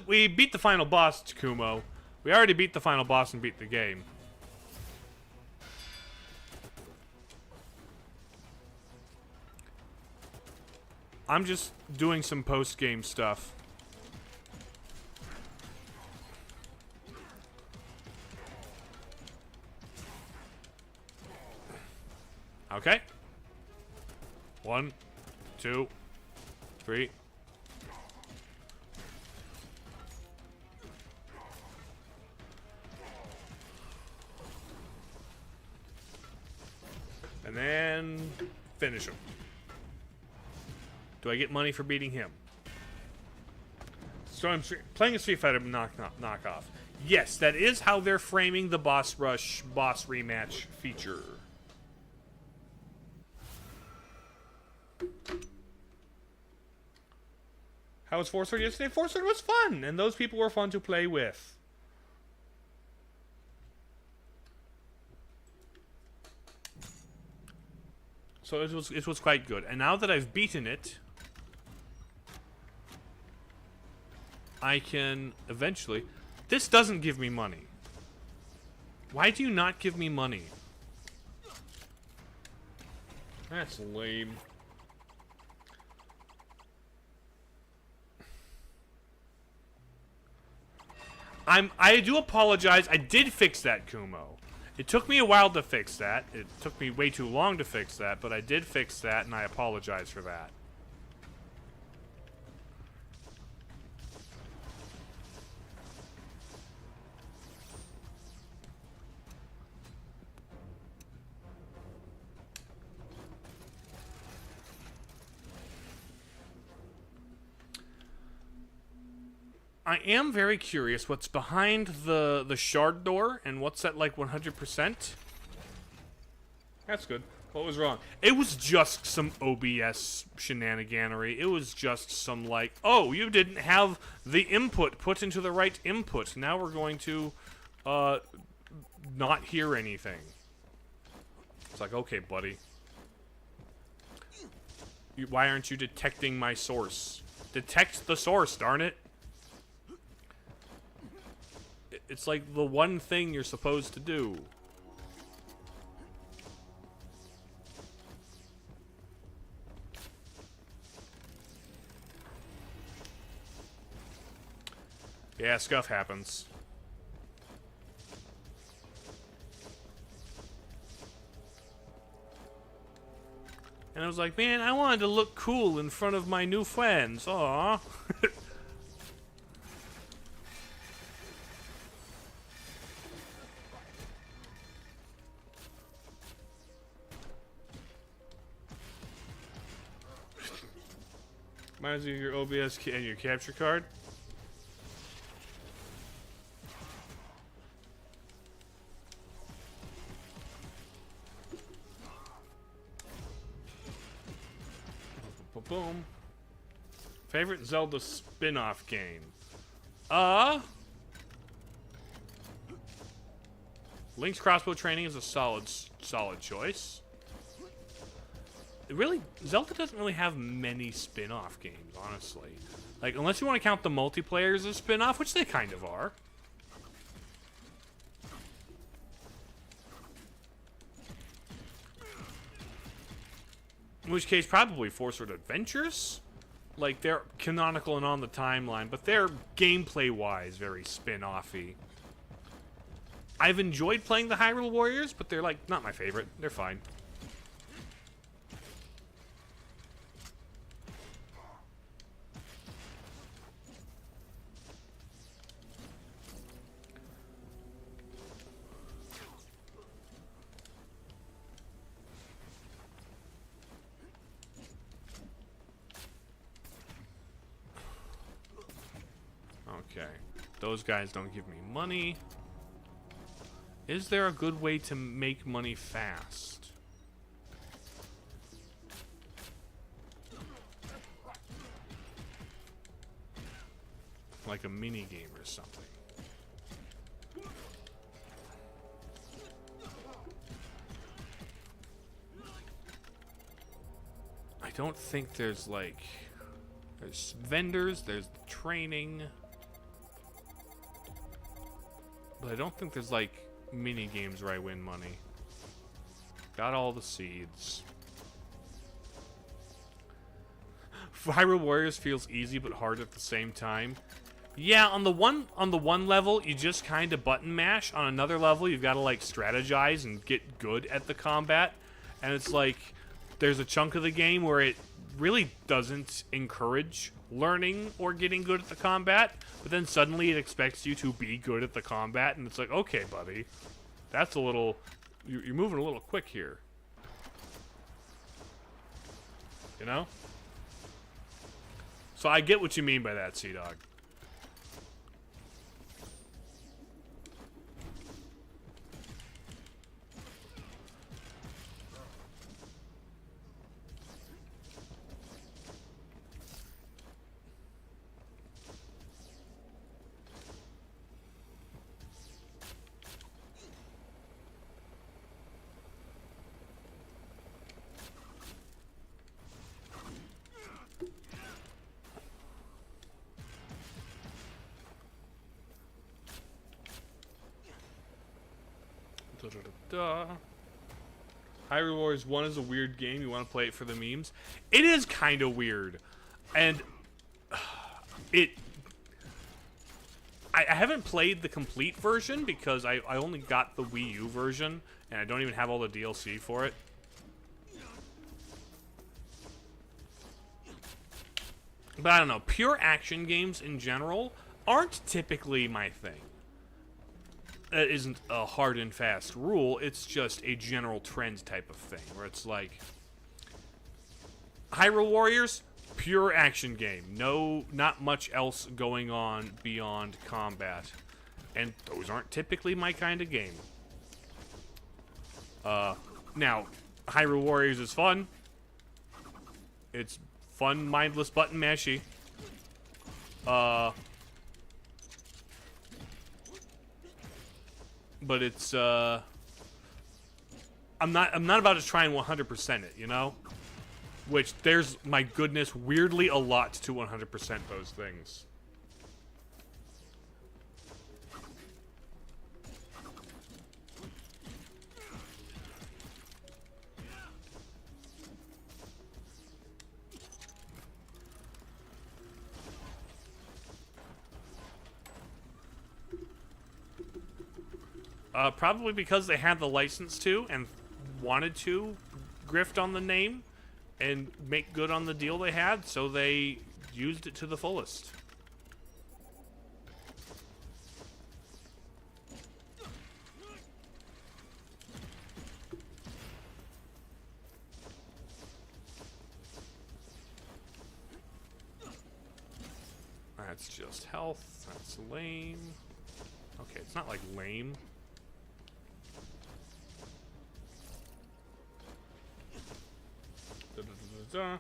We beat the final boss, Takumo. We already beat the final boss and beat the game. I'm just doing some post-game stuff. Okay. 1, 2, 3. And then finish him. Do I get money for beating him? So I'm playing a Street Fighter knockoff. Yes, that is how they're framing the boss rush, boss rematch feature. How was Force Sword yesterday? Force Sword was fun, and those people were fun to play with. So it was quite good. And now that I've beaten it, I can eventually... This doesn't give me money. Why do you not give me money? That's lame. I do apologize. I did fix that, Kumo. It took me a while to fix that. It took me way too long to fix that, but I did fix that, and I apologize for that. I am very curious what's behind the shard door and what's that like 100%? That's good. What was wrong? It was just some OBS shenaniganery. It was just some like, oh, you didn't have the input put into the right input. Now we're going to not hear anything. It's like, okay, buddy. Why aren't you detecting my source? Detect the source, darn it. It's like the one thing you're supposed to do. Yeah, scuff happens. And I was like, man, I wanted to look cool in front of my new friends. Aww. Reminds me of your OBS and your capture card. Boom. Favorite Zelda spin-off game? Link's Crossbow Training is a solid choice. Zelda doesn't really have many spin-off games, honestly. Like, unless you want to count the multiplayer as a spin-off, which they kind of are. In which case, probably Force Sword Adventures. Like, they're canonical and on the timeline, but they're gameplay-wise very spin-offy. I've enjoyed playing the Hyrule Warriors, but they're, like, not my favorite. They're fine. Okay. Those guys don't give me money. Is there a good way to make money fast? Like a mini game or something. I don't think there's like... There's vendors, there's training. But I don't think there's like mini games where I win money. Got all the seeds. Hyrule Warriors feels easy but hard at the same time. Yeah, on the one level you just kind of button mash. On another level you've got to like strategize and get good at the combat. And it's like there's a chunk of the game where it really doesn't encourage learning or getting good at the combat, but then suddenly it expects you to be good at the combat, and it's like, okay, buddy, that's a little... You're moving a little quick here. You know? So I get what you mean by that, Sea-Dog. Hyrule Warriors 1 is a weird game. You want to play it for the memes? It is kind of weird. And I haven't played the complete version because I only got the Wii U version, and I don't even have all the DLC for it. But I don't know. Pure action games in general aren't typically my thing. That isn't a hard and fast rule. It's just a general trend type of thing, where it's like Hyrule Warriors, pure action game. No, not much else going on beyond combat, and those aren't typically my kind of game. Now, Hyrule Warriors is fun. It's fun, mindless button mashy. But it's I'm not about to try and 100% it, you know? Which there's, my goodness, weirdly a lot to 100% those things. Probably because they had the license to and wanted to grift on the name and make good on the deal they had, so they used it to the fullest. That's just health. That's lame. Okay, it's not like lame. Da-da-da-da-da.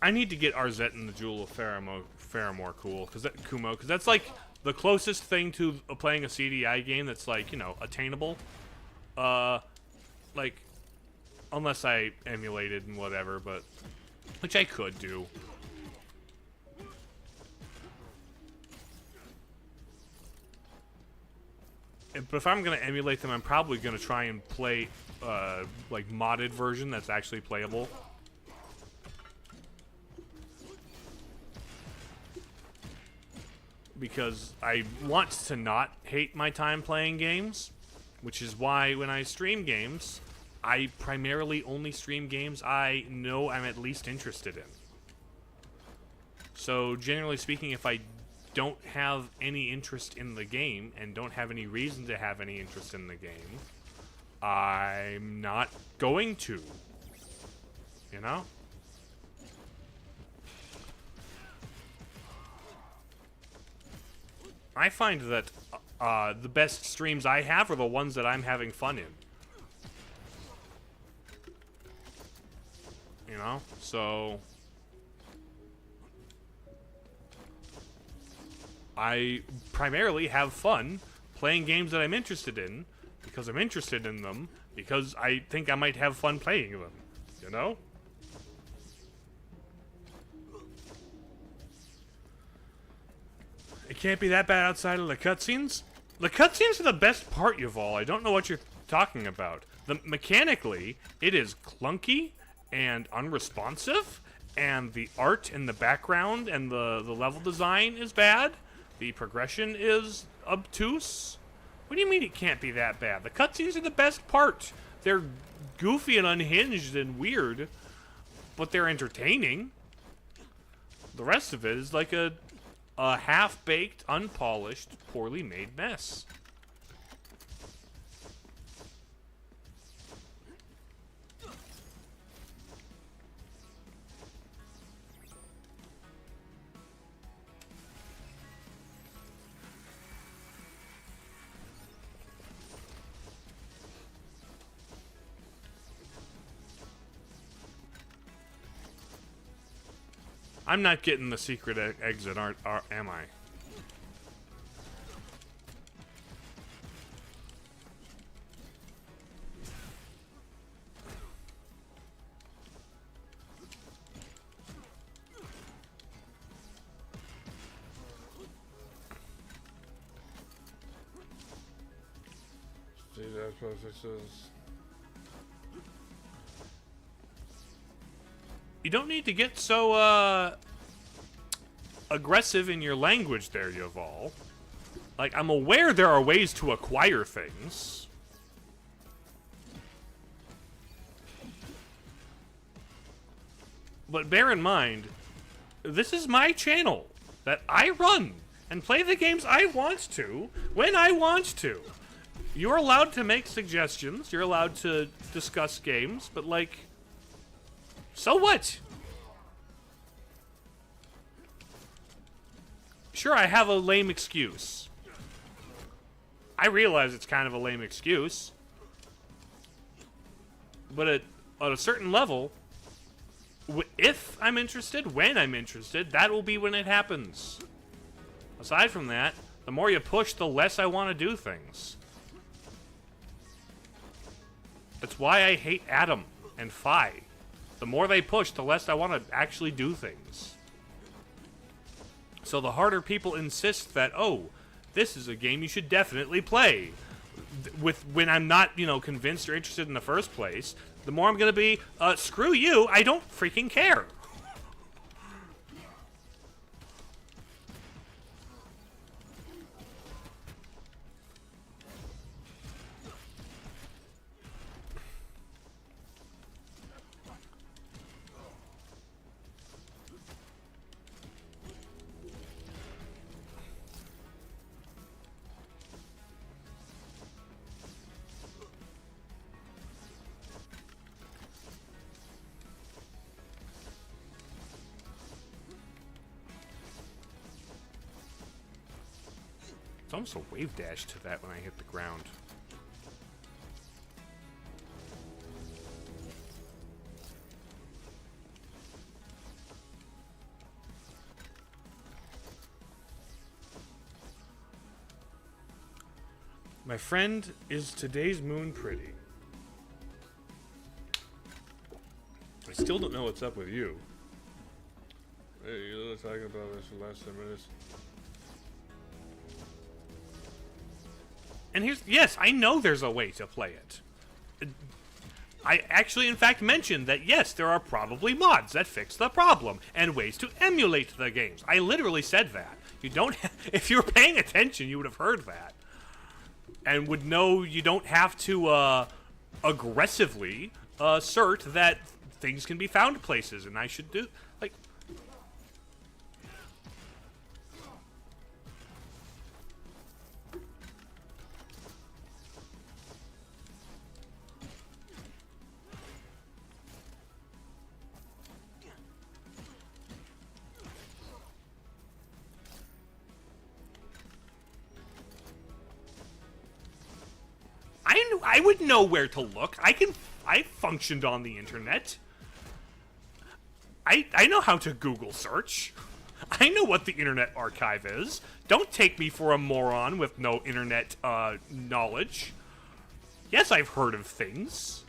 I need to get Arzette and the Jewel of Faramore cool, Kumo, because that's like the closest thing to playing a CDI game that's like, you know, attainable. like, unless I emulated and whatever, but which I could do. But if I'm gonna emulate them, I'm probably gonna try and play like modded version that's actually playable. Because I want to not hate my time playing games, which is why when I stream games, I primarily only stream games I know I'm at least interested in. So generally speaking, if I don't have any interest in the game and don't have any reason to have any interest in the game, I'm not going to. You know? I find that the best streams I have are the ones that I'm having fun in. You know? So I primarily have fun playing games that I'm interested in because I'm interested in them because I think I might have fun playing them. You know? It can't be that bad outside of the cutscenes. The cutscenes are the best part, Yuval. I don't know what you're talking about. Mechanically, it is clunky and unresponsive, and the art in the background and the level design is bad. The progression is obtuse. What do you mean it can't be that bad? The cutscenes are the best part. They're goofy and unhinged and weird, but they're entertaining. The rest of it is like a half-baked, unpolished, poorly made mess. I'm not getting the secret exit, am I? See, that's what this is. You don't need to get so aggressive in your language there, Yuval. Like, I'm aware there are ways to acquire things. But bear in mind, this is my channel that I run and play the games I want to when I want to. You're allowed to make suggestions, you're allowed to discuss games, but like, so what? Sure, I have a lame excuse. I realize it's kind of a lame excuse. But at a certain level, if I'm interested, when I'm interested, that will be when it happens. Aside from that, the more you push, the less I want to do things. That's why I hate Adam and Fi. The more they push, the less I want to actually do things. So the harder people insist that, oh, this is a game you should definitely play, when I'm not, you know, convinced or interested in the first place, the more I'm going to be, screw you, I don't freaking care. It's almost a wave dash to that when I hit the ground. My friend, is today's moon pretty? still don't know what's up with you. Hey, you were talking about this for the last 10 minutes. And yes, I know there's a way to play it. I actually, in fact, mentioned that, yes, there are probably mods that fix the problem and ways to emulate the games. I literally said that. You don't, if you were paying attention, you would have heard that. And would know you don't have to aggressively assert that things can be found places, and I should do, like... I would know where to look. I functioned on the internet. I know how to Google search. I know what the Internet Archive is. Don't take me for a moron with no internet knowledge. Yes, I've heard of things.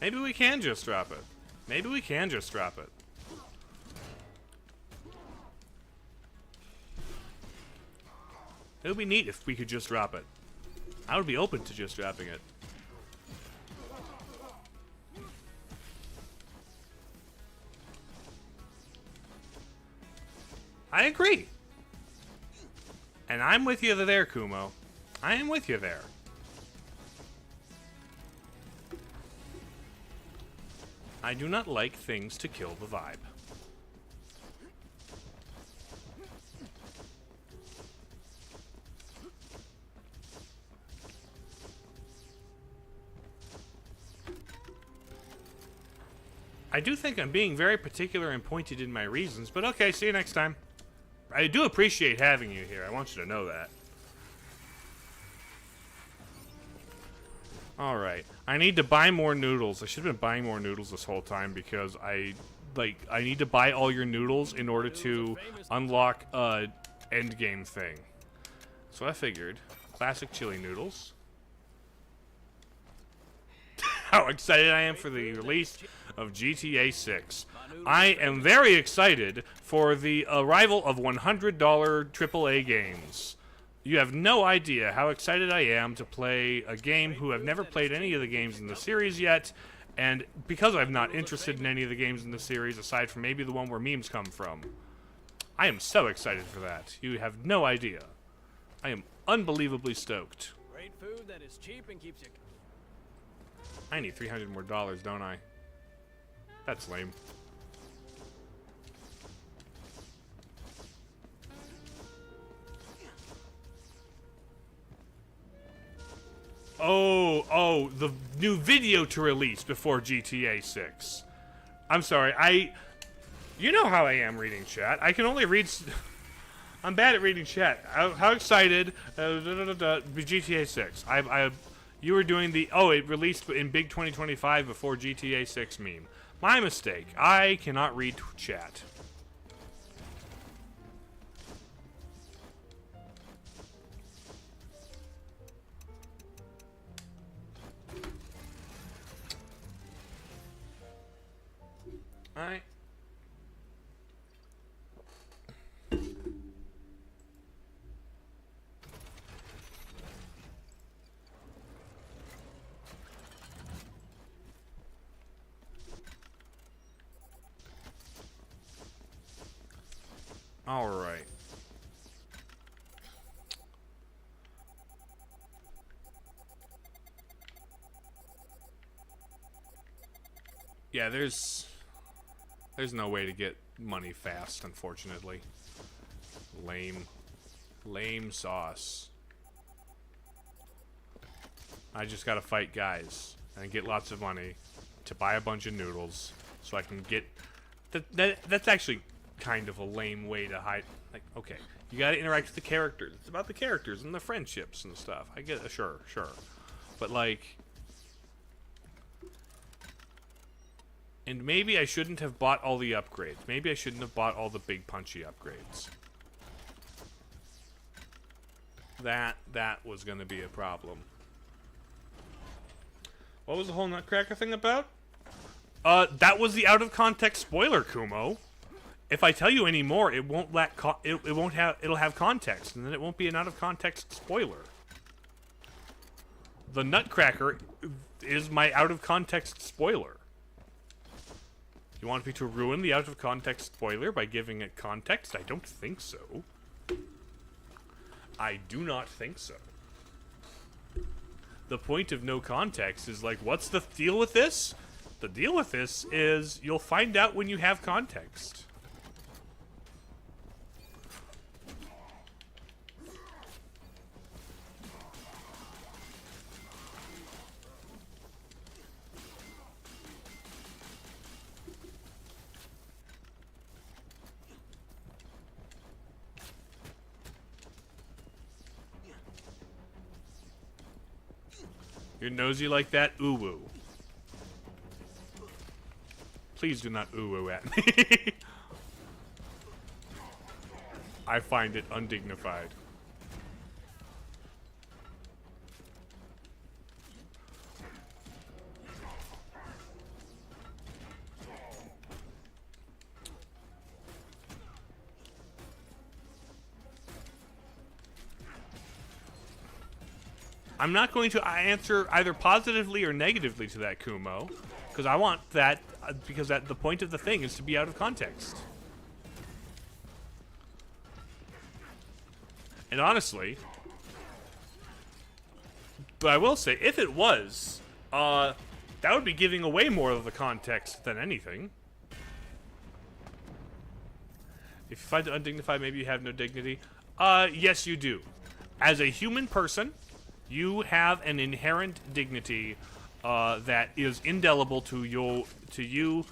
Maybe we can just drop it. Maybe we can just drop it. It would be neat if we could just drop it. I would be open to just dropping it. I agree. And I'm with you there, Kumo. I am with you there. I do not like things to kill the vibe. I do think I'm being very particular and pointed in my reasons, but okay, see you next time. I do appreciate having you here. I want you to know that. Alright. I need to buy more noodles. I should have been buying more noodles this whole time because I need to buy all your noodles in order to unlock a endgame thing. So I figured. Classic chili noodles. How excited I am for the release of GTA 6. I am very excited for the arrival of $100 AAA games. You have no idea how excited I am to play a game who have never played any of the games in the series yet, and because I'm not interested in any of the games in the series, aside from maybe the one where memes come from, I am so excited for that. You have no idea. I am unbelievably stoked. Great food that is cheap and keeps you... I need $300 more, don't I? That's lame. Oh, the new video to release before GTA 6. I'm sorry, you know how I am reading chat. I can only read... I'm bad at reading chat. How excited... GTA 6. You were doing the... Oh, it released in big 2025 before GTA 6 meme. My mistake. I cannot read chat. Alright. Alright. Yeah, there's no way to get money fast, unfortunately. Lame sauce. I just gotta fight guys and get lots of money to buy a bunch of noodles so I can get... That's actually kind of a lame way to hide... Like, okay, you gotta interact with the characters. It's about the characters and the friendships and stuff. I get... Sure. But, like... And maybe I shouldn't have bought all the upgrades. Maybe I shouldn't have bought all the big punchy upgrades. That was going to be a problem. What was the whole Nutcracker thing about? That was the out of context spoiler, Kumo. If I tell you any more, it won't it'll have context, and then it won't be an out of context spoiler. The Nutcracker is my out of context spoiler. You want me to ruin the out of context spoiler by giving it context? I don't think so. I do not think so. The point of no context is like, what's the deal with this? The deal with this is you'll find out when you have context. You're nosy like that? Ooh-woo. Please do not ooh-woo at me. I find it undignified. I'm not going to answer either positively or negatively to that, Kumo, because I want that, because the point of the thing is to be out of context. And honestly, but I will say, if it was, that would be giving away more of the context than anything. If you find it undignified, maybe you have no dignity. Yes, you do. As a human person, you have an inherent dignity that is indelible to you,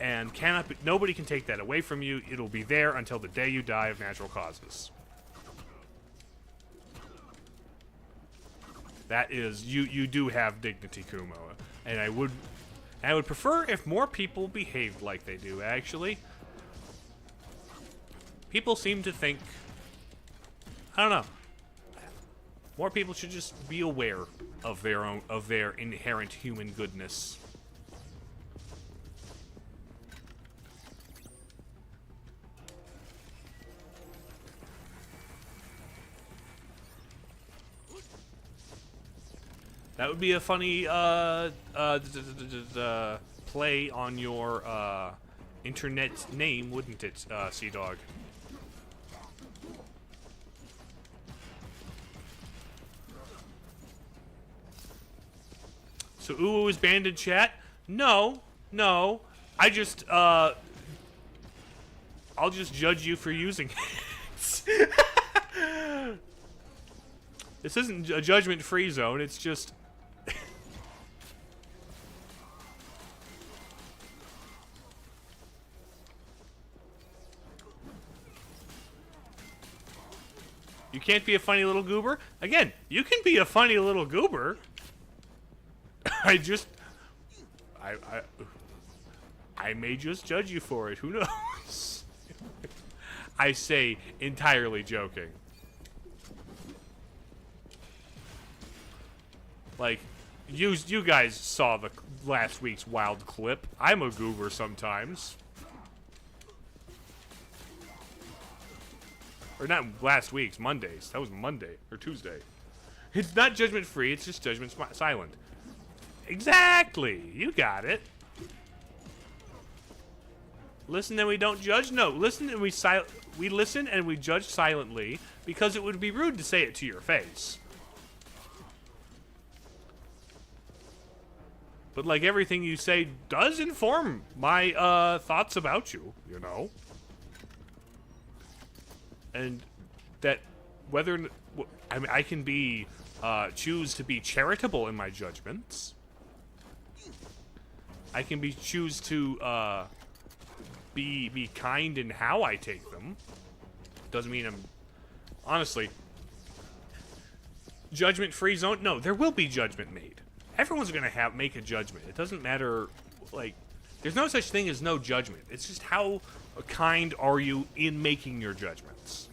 and cannot be, nobody can take that away from you. It'll be there until the day you die of natural causes. That is, you do have dignity, Kumo, and I would prefer if more people behaved like they do. Actually, people seem to think, I don't know. More people should just be aware of their inherent human goodness. That would be a funny play on your internet name, wouldn't it, Sea Dog? So Uwu is banned in chat? No. I just I'll just judge you for using it. This isn't a judgment-free zone, it's just You can't be a funny little goober? Again, you can be a funny little goober. I may just judge you for it. Who knows? I say entirely joking. Like, you guys saw the last week's wild clip. I'm a goober sometimes. Or not last week's, Mondays. That was Monday or Tuesday. It's not judgment free, it's just judgment silent. Exactly! You got it. Listen and we don't judge? No, listen and we listen and we judge silently because it would be rude to say it to your face. But like everything you say does inform my thoughts about you, you know? And that whether I mean, I can be choose to be charitable in my judgments. I can choose to be kind in how I take them. Doesn't mean I'm honestly judgment-free zone. No, there will be judgment made. Everyone's gonna make a judgment. It doesn't matter. Like There's no such thing as no judgment. It's just how kind are you in making your judgments?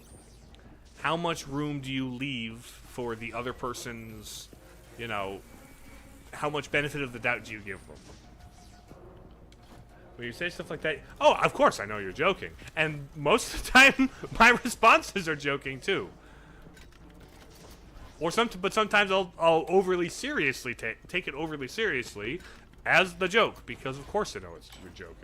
How much room do you leave for the other person's, you know, how much benefit of the doubt do you give them? When you say stuff like that, oh, of course I know you're joking. And most of the time, my responses are joking too. Or but sometimes I'll overly seriously take it overly seriously as the joke, because of course I know you're joking.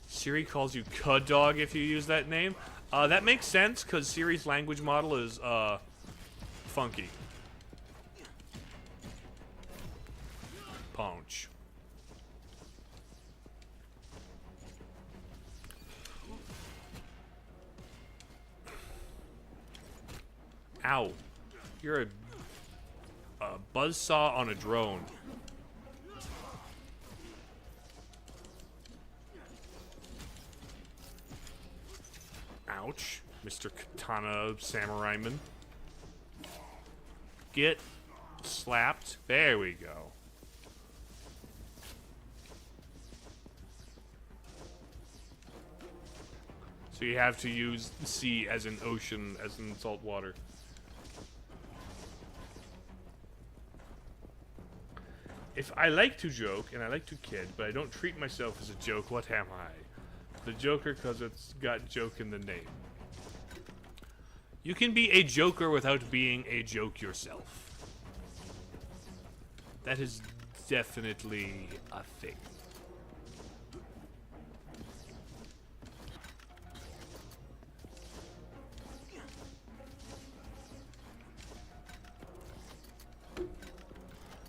Siri calls you cud dog if you use that name. That makes sense, because Siri's language model is, funky. Punch. Ow. You're a buzzsaw on a drone. Ouch, Mr. Katana Samuraiman. Get slapped. There we go. So you have to use sea as in ocean, as in salt water. If I like to joke and I like to kid, but I don't treat myself as a joke, what am I? The Joker, because it's got joke in the name. You can be a joker without being a joke yourself. That is definitely a thing.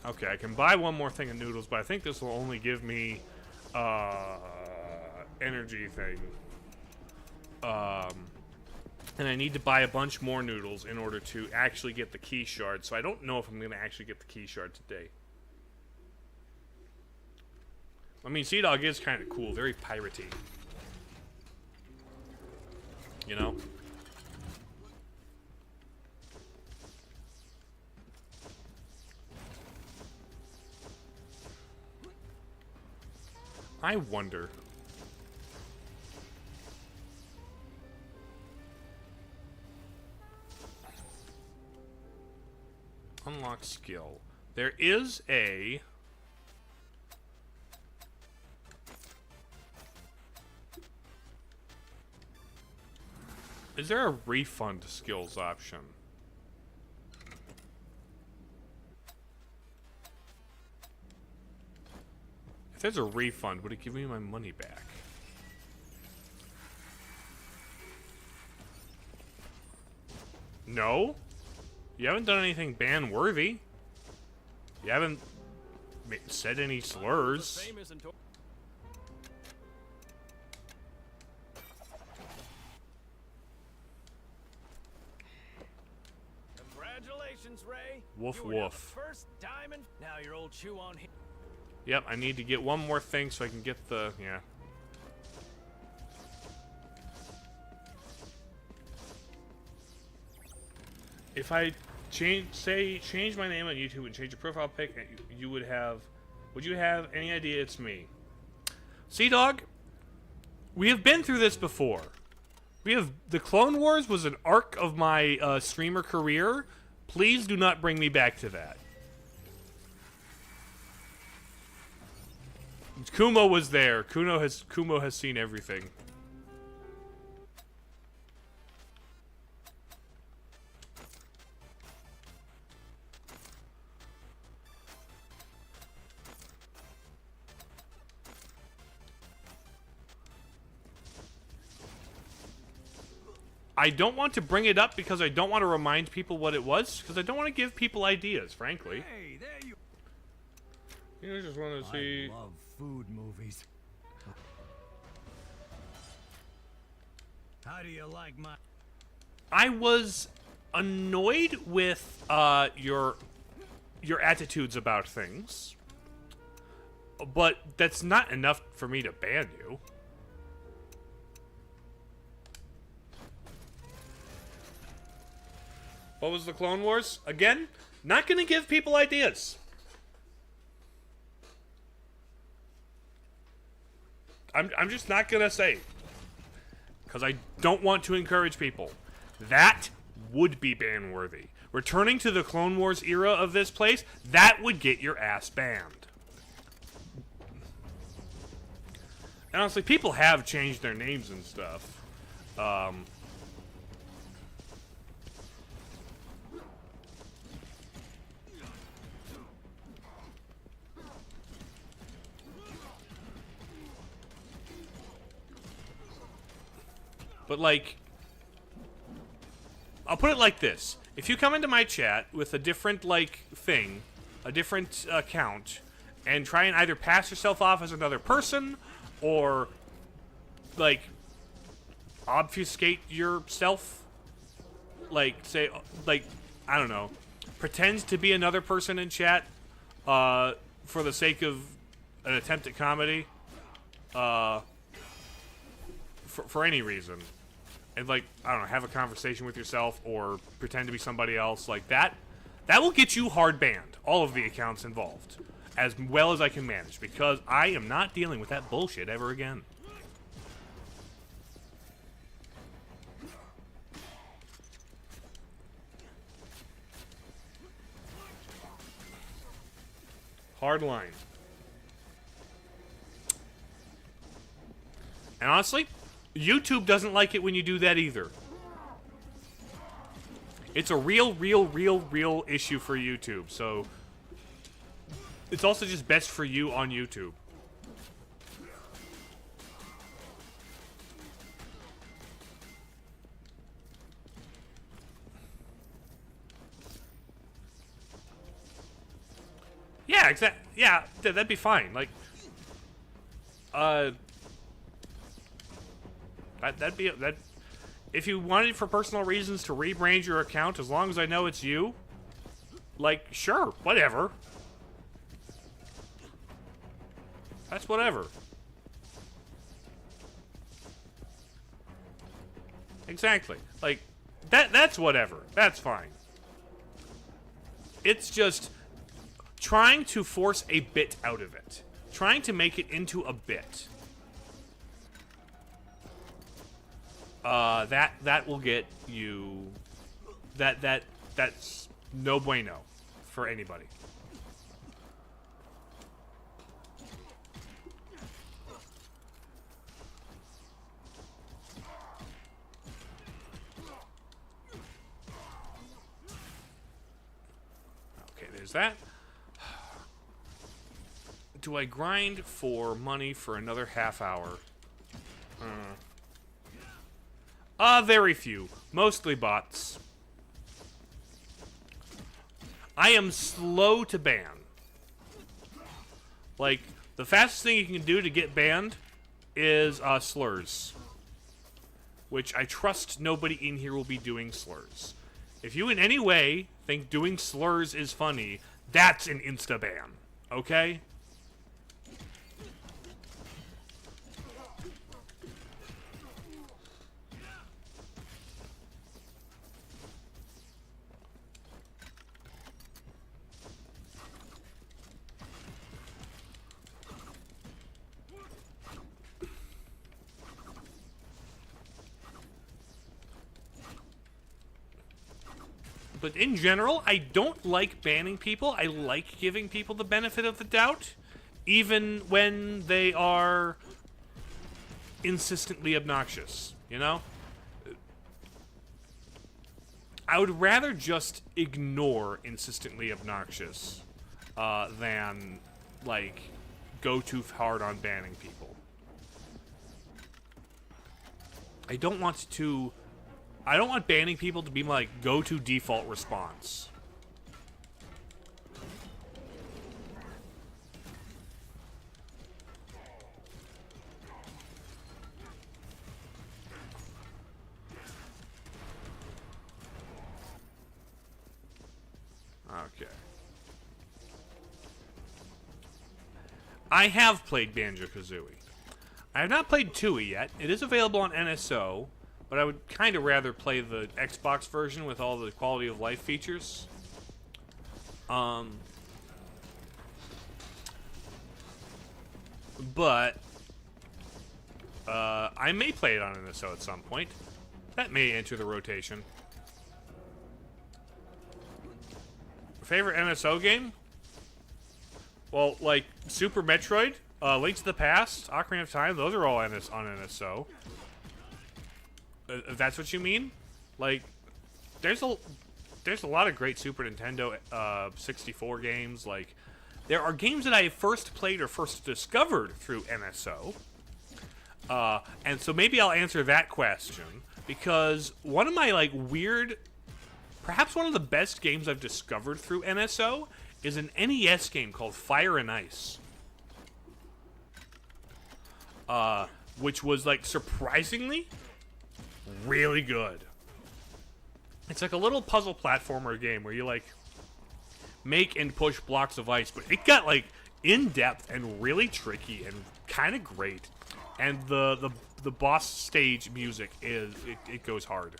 Okay, I can buy one more thing of noodles, but I think this will only give me energy thing. And I need to buy a bunch more noodles in order to actually get the key shard, so I don't know if I'm going to actually get the key shard today. I mean, Sea Dog is kind of cool, very piratey. You know? I wonder. Unlock skill. There is a... Is there a refund skills option? If there's a refund, would it give me my money back? No? You haven't done anything ban-worthy. You haven't said any slurs. Congratulations, Ray. Woof You were now woof. the first diamond. Now your old chew on him. Yep, I need to get one more thing so I can get the... yeah. If I change my name on YouTube and change your profile pic, you would have... Would you have any idea it's me? Sea Dog, we have been through this before. We have... The Clone Wars was an arc of my streamer career. Please do not bring me back to that. Kumo was there. Kumo has seen everything. I don't want to bring it up because I don't want to remind people what it was, because I don't want to give people ideas, frankly. Hey, there you. You know, I just want to see. I love food movies. How do you like my? I was annoyed with your attitudes about things, but that's not enough for me to ban you. What was the Clone Wars? Again, not going to give people ideas. I'm just not going to say. Because I don't want to encourage people. That would be ban-worthy. Returning to the Clone Wars era of this place, that would get your ass banned. And honestly, people have changed their names and stuff. But, like, I'll put it like this. If you come into my chat with a different, like, thing, a different account, and try and either pass yourself off as another person, or, like, obfuscate yourself, like, say, like, I don't know, pretend to be another person in chat, for the sake of an attempt at comedy, for any reason. And, like, I don't know, have a conversation with yourself or pretend to be somebody else like that. That will get you hard banned, all of the accounts involved, as well as I can manage, because I am not dealing with that bullshit ever again. Hard line. And honestly, YouTube doesn't like it when you do that either. It's a real issue for YouTube, so it's also just best for you on YouTube. Yeah, exactly. Yeah, that'd be fine. Like, that'd be that. If you wanted for personal reasons to rebrand your account, as long as I know it's you, like, sure, whatever. That's whatever. Exactly. Like, that's whatever. That's fine. It's just trying to force a bit out of it. Trying to make it into a bit. That will get you. That's no bueno for anybody. Okay, there's that. Do I grind for money for another half hour? Very few. Mostly bots. I am slow to ban. Like, the fastest thing you can do to get banned is slurs. Which I trust nobody in here will be doing slurs. If you in any way think doing slurs is funny, that's an insta-ban. Okay? But in general, I don't like banning people. I like giving people the benefit of the doubt, even when they are insistently obnoxious, you know? I would rather just ignore insistently obnoxious than, like, go too hard on banning people. I don't want banning people to be my, like, go-to default response. Okay. I have played Banjo-Kazooie. I have not played Tooie yet. It is available on NSO. but I would kind of rather play the Xbox version with all the quality of life features. But I may play it on NSO at some point. That may enter the rotation. Favorite NSO game? Well, like Super Metroid, Link to the Past, Ocarina of Time, those are all on NSO. If that's what you mean. Like, there's a lot of great Super Nintendo 64 games. Like, there are games that I first played or first discovered through NSO. And so maybe I'll answer that question, because one of my, like, weird, perhaps one of the best games I've discovered through NSO is an NES game called Fire and Ice. Which was, like, surprisingly really good. It's like a little puzzle platformer game where you, like, make and push blocks of ice, but it got, like, in-depth and really tricky and kind of great. And the boss stage music is, it goes hard.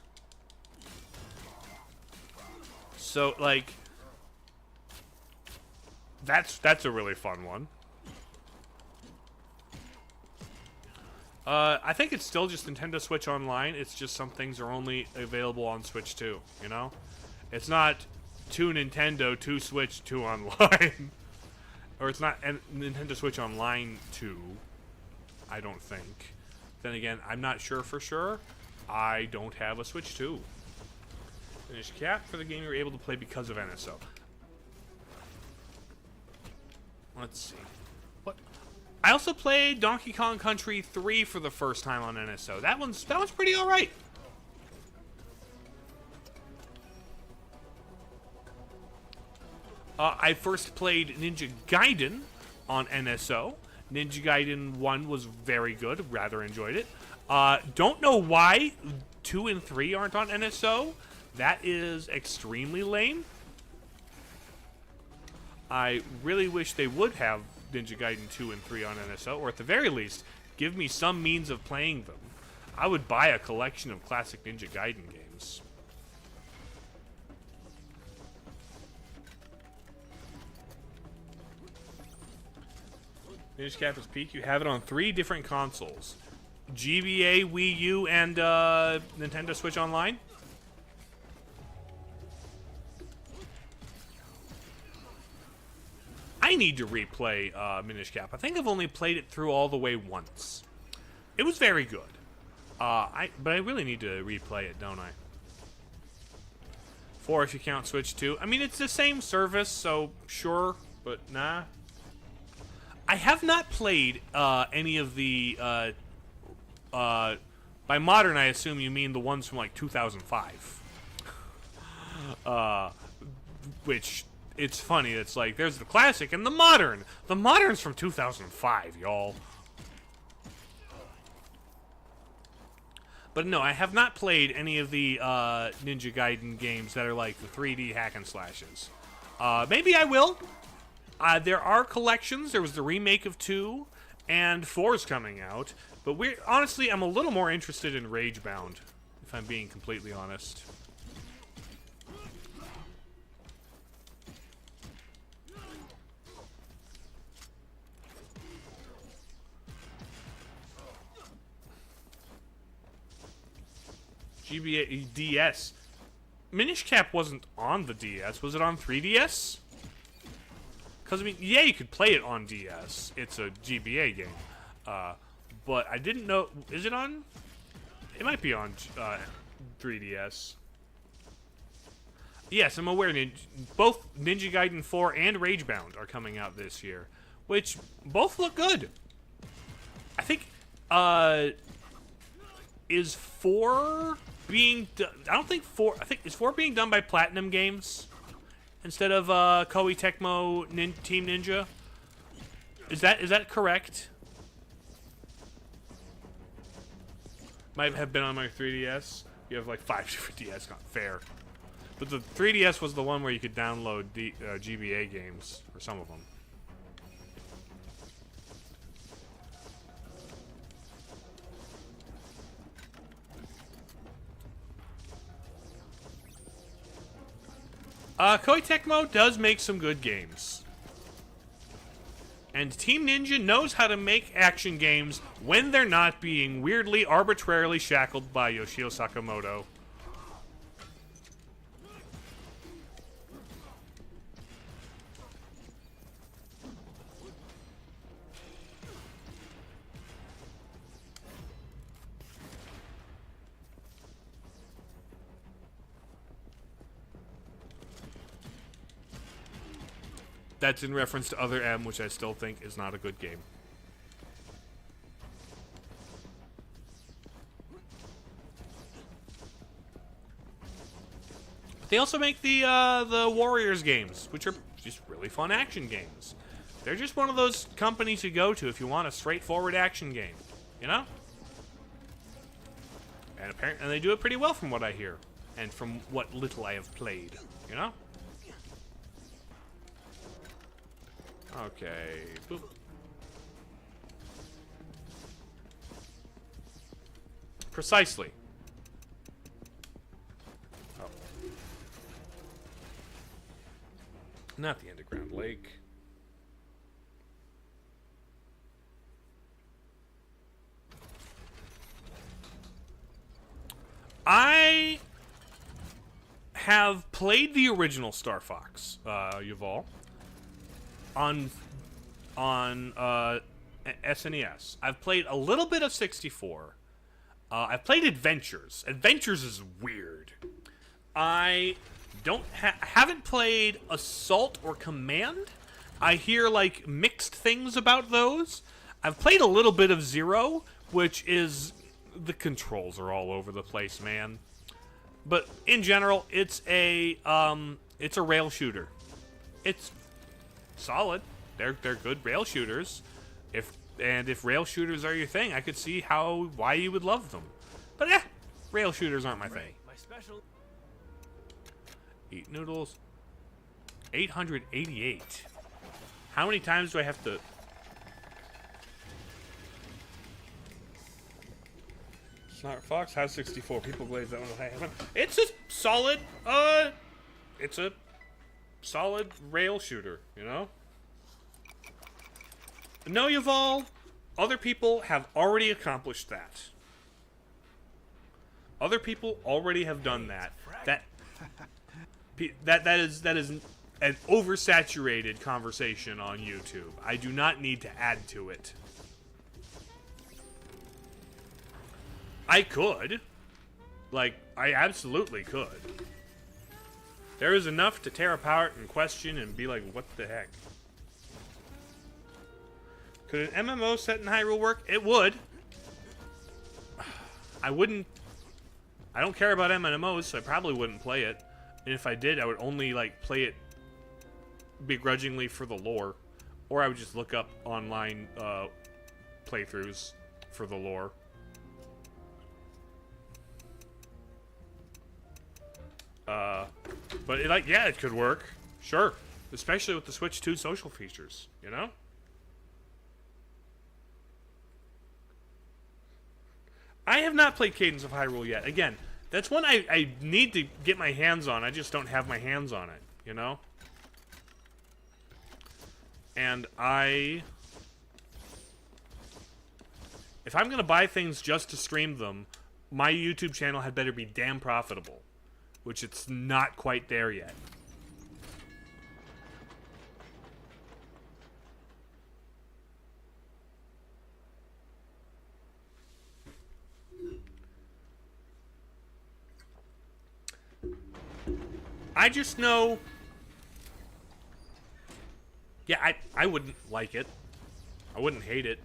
So, like, that's a really fun one. I think it's still just Nintendo Switch Online. It's just some things are only available on Switch 2, you know? It's not 2 Nintendo, 2 Switch, 2 Online. Or it's not Nintendo Switch Online 2, I don't think. Then again, I'm not sure for sure. I don't have a Switch 2. Finish cap for the game you're able to play because of NSO. Let's see. What? I also played Donkey Kong Country 3 for the first time on NSO. That one's pretty alright. I first played Ninja Gaiden on NSO. Ninja Gaiden 1 was very good. Rather enjoyed it. Don't know why 2 and 3 aren't on NSO. That is extremely lame. I really wish they would have Ninja Gaiden 2 and 3 on NSO, or at the very least, give me some means of playing them. I would buy a collection of classic Ninja Gaiden games. Ninja Captain's Peak, you have it on 3 different consoles. GBA, Wii U, and Nintendo Switch Online. I need to replay Minish Cap. I think I've only played it through all the way once. It was very good. But I really need to replay it, don't I? 4 if you count Switch 2. I mean, it's the same service, so sure, but nah. I have not played any of the... by modern, I assume you mean the ones from, like, 2005. Which... It's funny, it's like, there's the classic and the modern. The modern's from 2005, y'all. But no, I have not played any of the Ninja Gaiden games that are like the 3D hack and slashes. Maybe I will. There are collections. There was the remake of 2, and 4's coming out. But honestly, I'm a little more interested in Ragebound, if I'm being completely honest. GBA DS. Minish Cap wasn't on the DS. Was it on 3DS? Because, I mean, yeah, you could play it on DS. It's a GBA game. But I didn't know... Is it on... It might be on 3DS. Yes, I'm aware both Ninja Gaiden 4 and Ragebound are coming out this year. Which, both look good. I think, is 4... being done, I don't think 4. I think is 4 being done by Platinum Games instead of Koei Tecmo Team Ninja. Is that correct? Might have been on my 3DS. You have like 5 different DS. Not fair. But the 3DS was the one where you could download the GBA games, or some of them. Koei Tecmo does make some good games. And Team Ninja knows how to make action games when they're not being weirdly, arbitrarily shackled by Yoshio Sakamoto. That's in reference to Other M, which I still think is not a good game. They also make the Warriors games, which are just really fun action games. They're just one of those companies you go to if you want a straightforward action game, you know? And apparently they do it pretty well from what I hear, and from what little I have played, you know? Okay, boop. Precisely. Oh. Not the underground lake. I have played the original Star Fox, Yuval, on SNES. I've played a little bit of 64. I've played Adventures. Adventures is weird. I haven't played Assault or Command. I hear like mixed things about those. I've played a little bit of Zero, which is the controls are all over the place, man. But in general, it's a rail shooter. It's solid. They're good rail shooters. If rail shooters are your thing, I could see why you would love them. But rail shooters aren't my thing. My special. Eat noodles. 888. How many times do I have to? Smart Fox has 64. People glaze that one. I haven't. It's a solid. It's a solid rail shooter. You know. No, Yuval. Other people have already accomplished that. Other people already have done that. That is an oversaturated conversation on YouTube. I do not need to add to it. I could. Like, I absolutely could. There is enough to tear apart and question and be like, what the heck? Could an MMO set in Hyrule work? It would. I don't care about MMOs, so I probably wouldn't play it. And if I did, I would only, like, play it begrudgingly for the lore. Or I would just look up online playthroughs for the lore. But, it could work. Sure. Especially with the Switch 2 social features, you know? I have not played Cadence of Hyrule yet. Again, that's one I need to get my hands on. I just don't have my hands on it, you know? And if I'm going to buy things just to stream them, my YouTube channel had better be damn profitable. Which it's not quite there yet. I just know... Yeah, I wouldn't like it. I wouldn't hate it.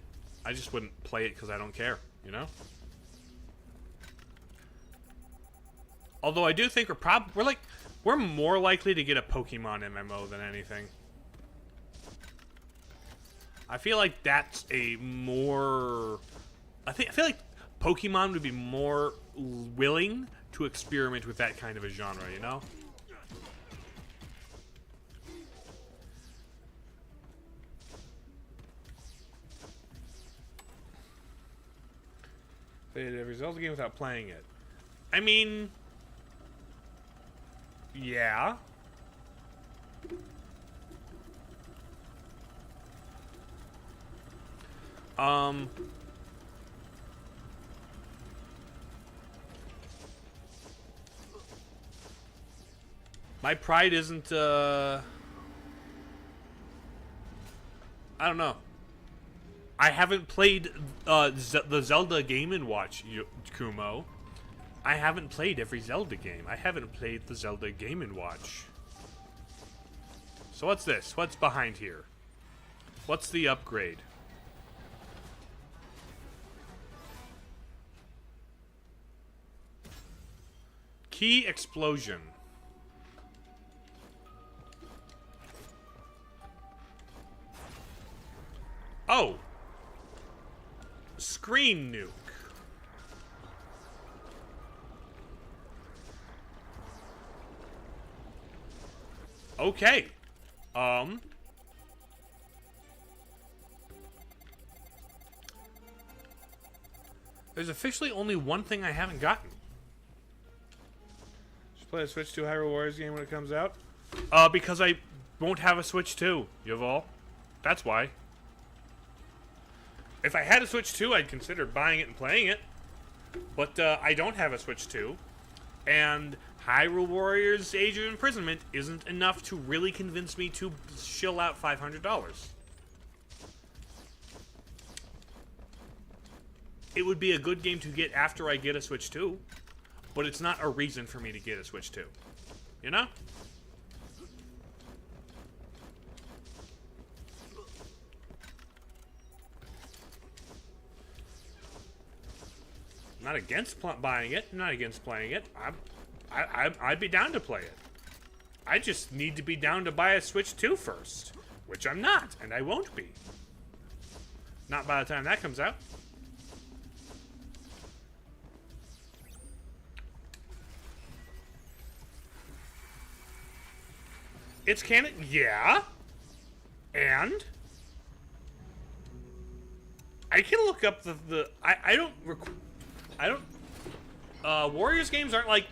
I just wouldn't play it because I don't care, you know? Although I do think we're more likely to get a Pokemon MMO than anything. I feel like that's a more... I feel like Pokemon would be more willing to experiment with that kind of a genre, you know? Played every Zelda game without playing it. I mean... Yeah. My pride isn't, I don't know. I haven't played the Zelda Game & Watch, Kumo. I haven't played every Zelda game. I haven't played the Zelda Game & Watch. So what's this? What's behind here? What's the upgrade? Key explosion. Oh! Screen nuke. Okay. There's officially only one thing I haven't gotten. Just play a Switch 2 Hyrule Warriors game when it comes out. Because I won't have a Switch 2, Yuval. That's why. If I had a Switch 2, I'd consider buying it and playing it. But I don't have a Switch 2. And Hyrule Warriors Age of Imprisonment isn't enough to really convince me to shill out $500. It would be a good game to get after I get a Switch 2, but it's not a reason for me to get a Switch 2. You know? I'm not against buying it. I'm not against playing it. I'd be down to play it. I just need to be down to buy a Switch 2 first, which I'm not, and I won't be. Not by the time that comes out. It's canon, yeah. And I can look up I don't Warriors games aren't like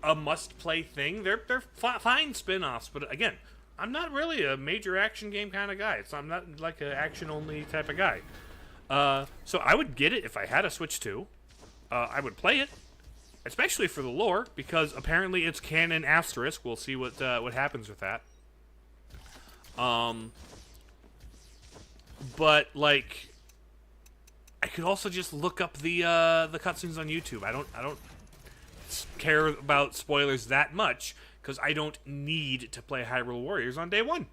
a must-play thing. They're fine spin-offs, but again, I'm not really a major action game kind of guy. I'm not like an action-only type of guy. So I would get it if I had a Switch 2. I would play it, especially for the lore, because apparently it's canon asterisk. We'll see what happens with that. But like, I could also just look up the cutscenes on YouTube. I don't care about spoilers that much because I don't need to play Hyrule Warriors on day one.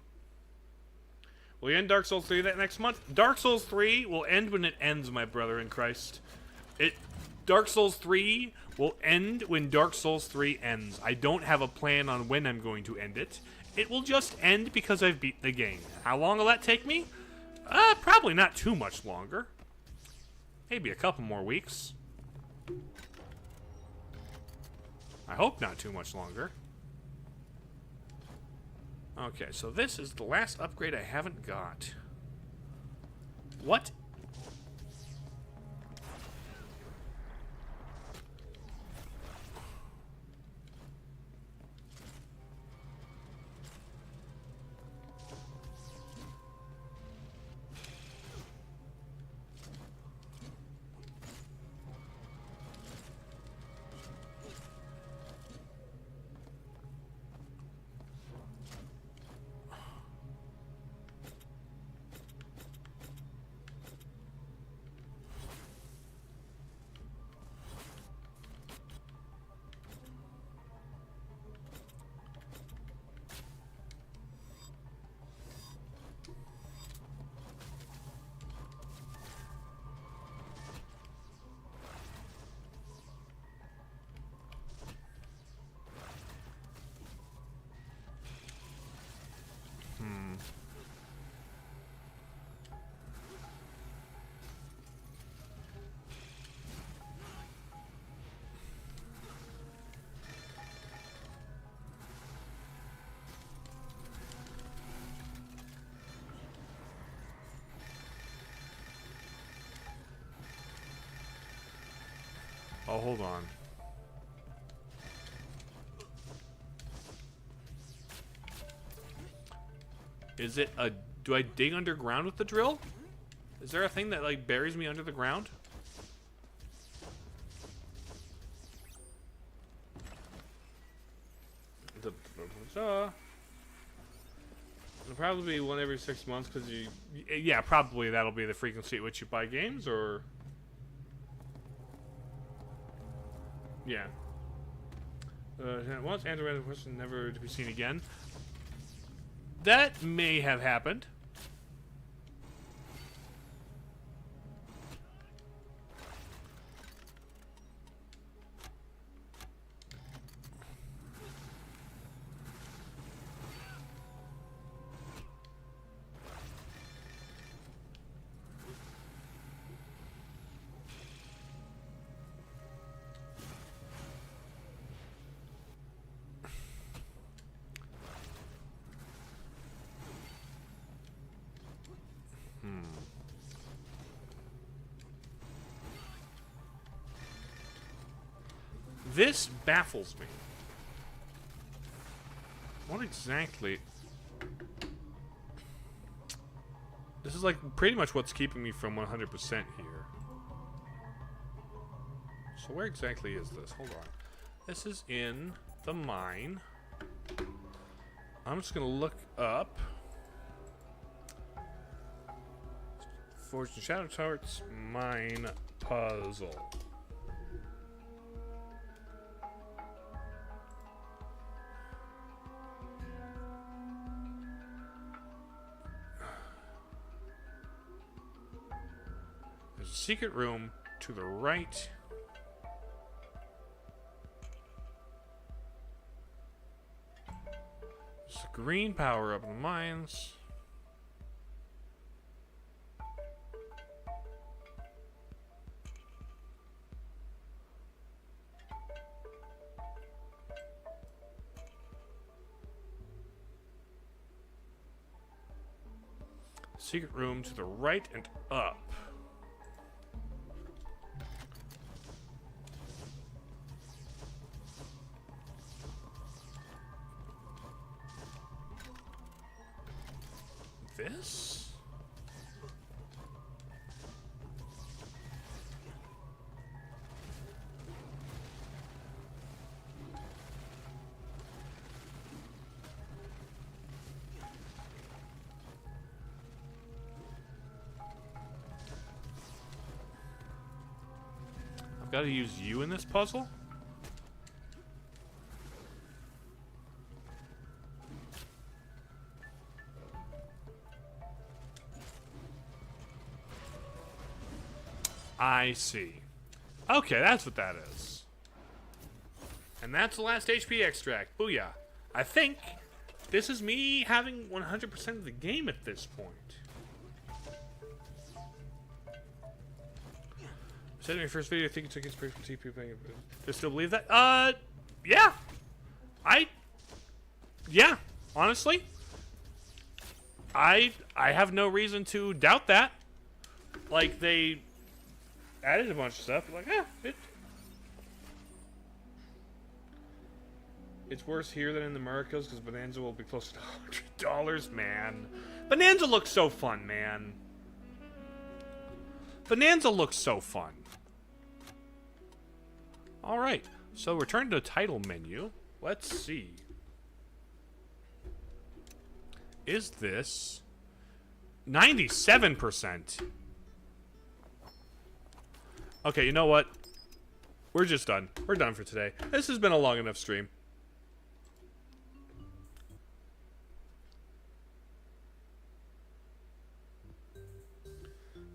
Will you end Dark Souls 3 that next month? Dark Souls 3 will end when it ends, my brother in Christ. Dark Souls 3 will end when Dark Souls 3 ends. I don't have a plan on when I'm going to end it. It will just end because I've beat the game. How long will that take me? Probably not too much longer. Maybe a couple more weeks. I hope not too much longer. Okay, so this is the last upgrade I haven't got. What? Oh, hold on. Is it a... Do I dig underground with the drill? Is there a thing that, like, buries me under the ground? It'll probably be one every 6 months, because you... Yeah, probably that'll be the frequency at which you buy games, or... Yeah. Once Android question never to be seen again. That may have happened. This baffles me. What exactly? This is like pretty much what's keeping me from 100% here. So where exactly is this? Hold on. This is in the mine. I'm just gonna look up Forged in Shadow Tarts mine puzzle. There's a secret room to the right. There's a green power up in the mines. Secret room to the right and up. This? I've got to use you in this puzzle? I see. Okay, that's what that is. And that's the last HP extract. Booyah. I think this is me having 100% of the game at this point. I said in your first video, I think you took inspiration from TP. Do you still believe that? Yeah. Yeah, honestly. I have no reason to doubt that. Like, they added a bunch of stuff. Like, it's worse here than in the Americas because Bonanza will be close to $100, man. Bonanza looks so fun, man. Bonanza looks so fun. All right, so return to the title menu. Let's see. Is this 97%? Okay, you know what? We're just done. We're done for today. This has been a long enough stream.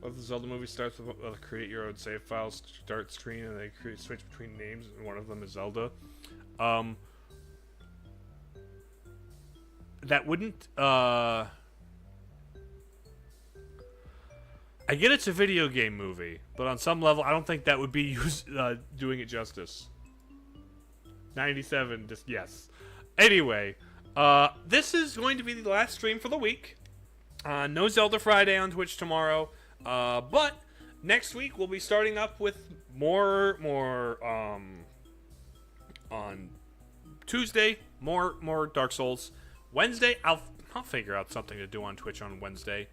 What if the Zelda movie starts with create your own save file start screen and they switch between names and one of them is Zelda? That wouldn't, I get it's a video game movie, but on some level, I don't think that would be doing it justice. 97, just yes. Anyway, this is going to be the last stream for the week. No Zelda Friday on Twitch tomorrow, but next week we'll be starting up with more on Tuesday, more Dark Souls. Wednesday, I'll figure out something to do on Twitch on Wednesday.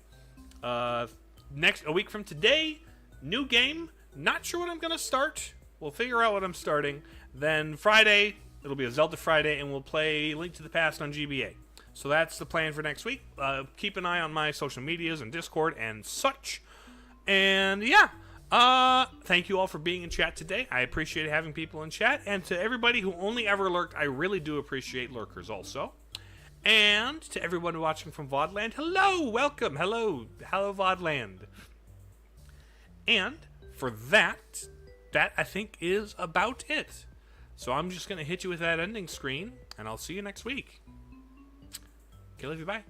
a week from today, new game. Not sure what I'm going to start. We'll figure out what I'm starting. Then Friday, it'll be a Zelda Friday, and we'll play Link to the Past on GBA. So that's the plan for next week. Keep an eye on my social medias and Discord and such. And yeah, thank you all for being in chat today. I appreciate having people in chat. And to everybody who only ever lurked, I really do appreciate lurkers also. And to everyone watching from VODland, hello, welcome, hello VODland. And for that I think is about it. So I'm just going to hit you with that ending screen, and I'll see you next week. Okay, love you, bye.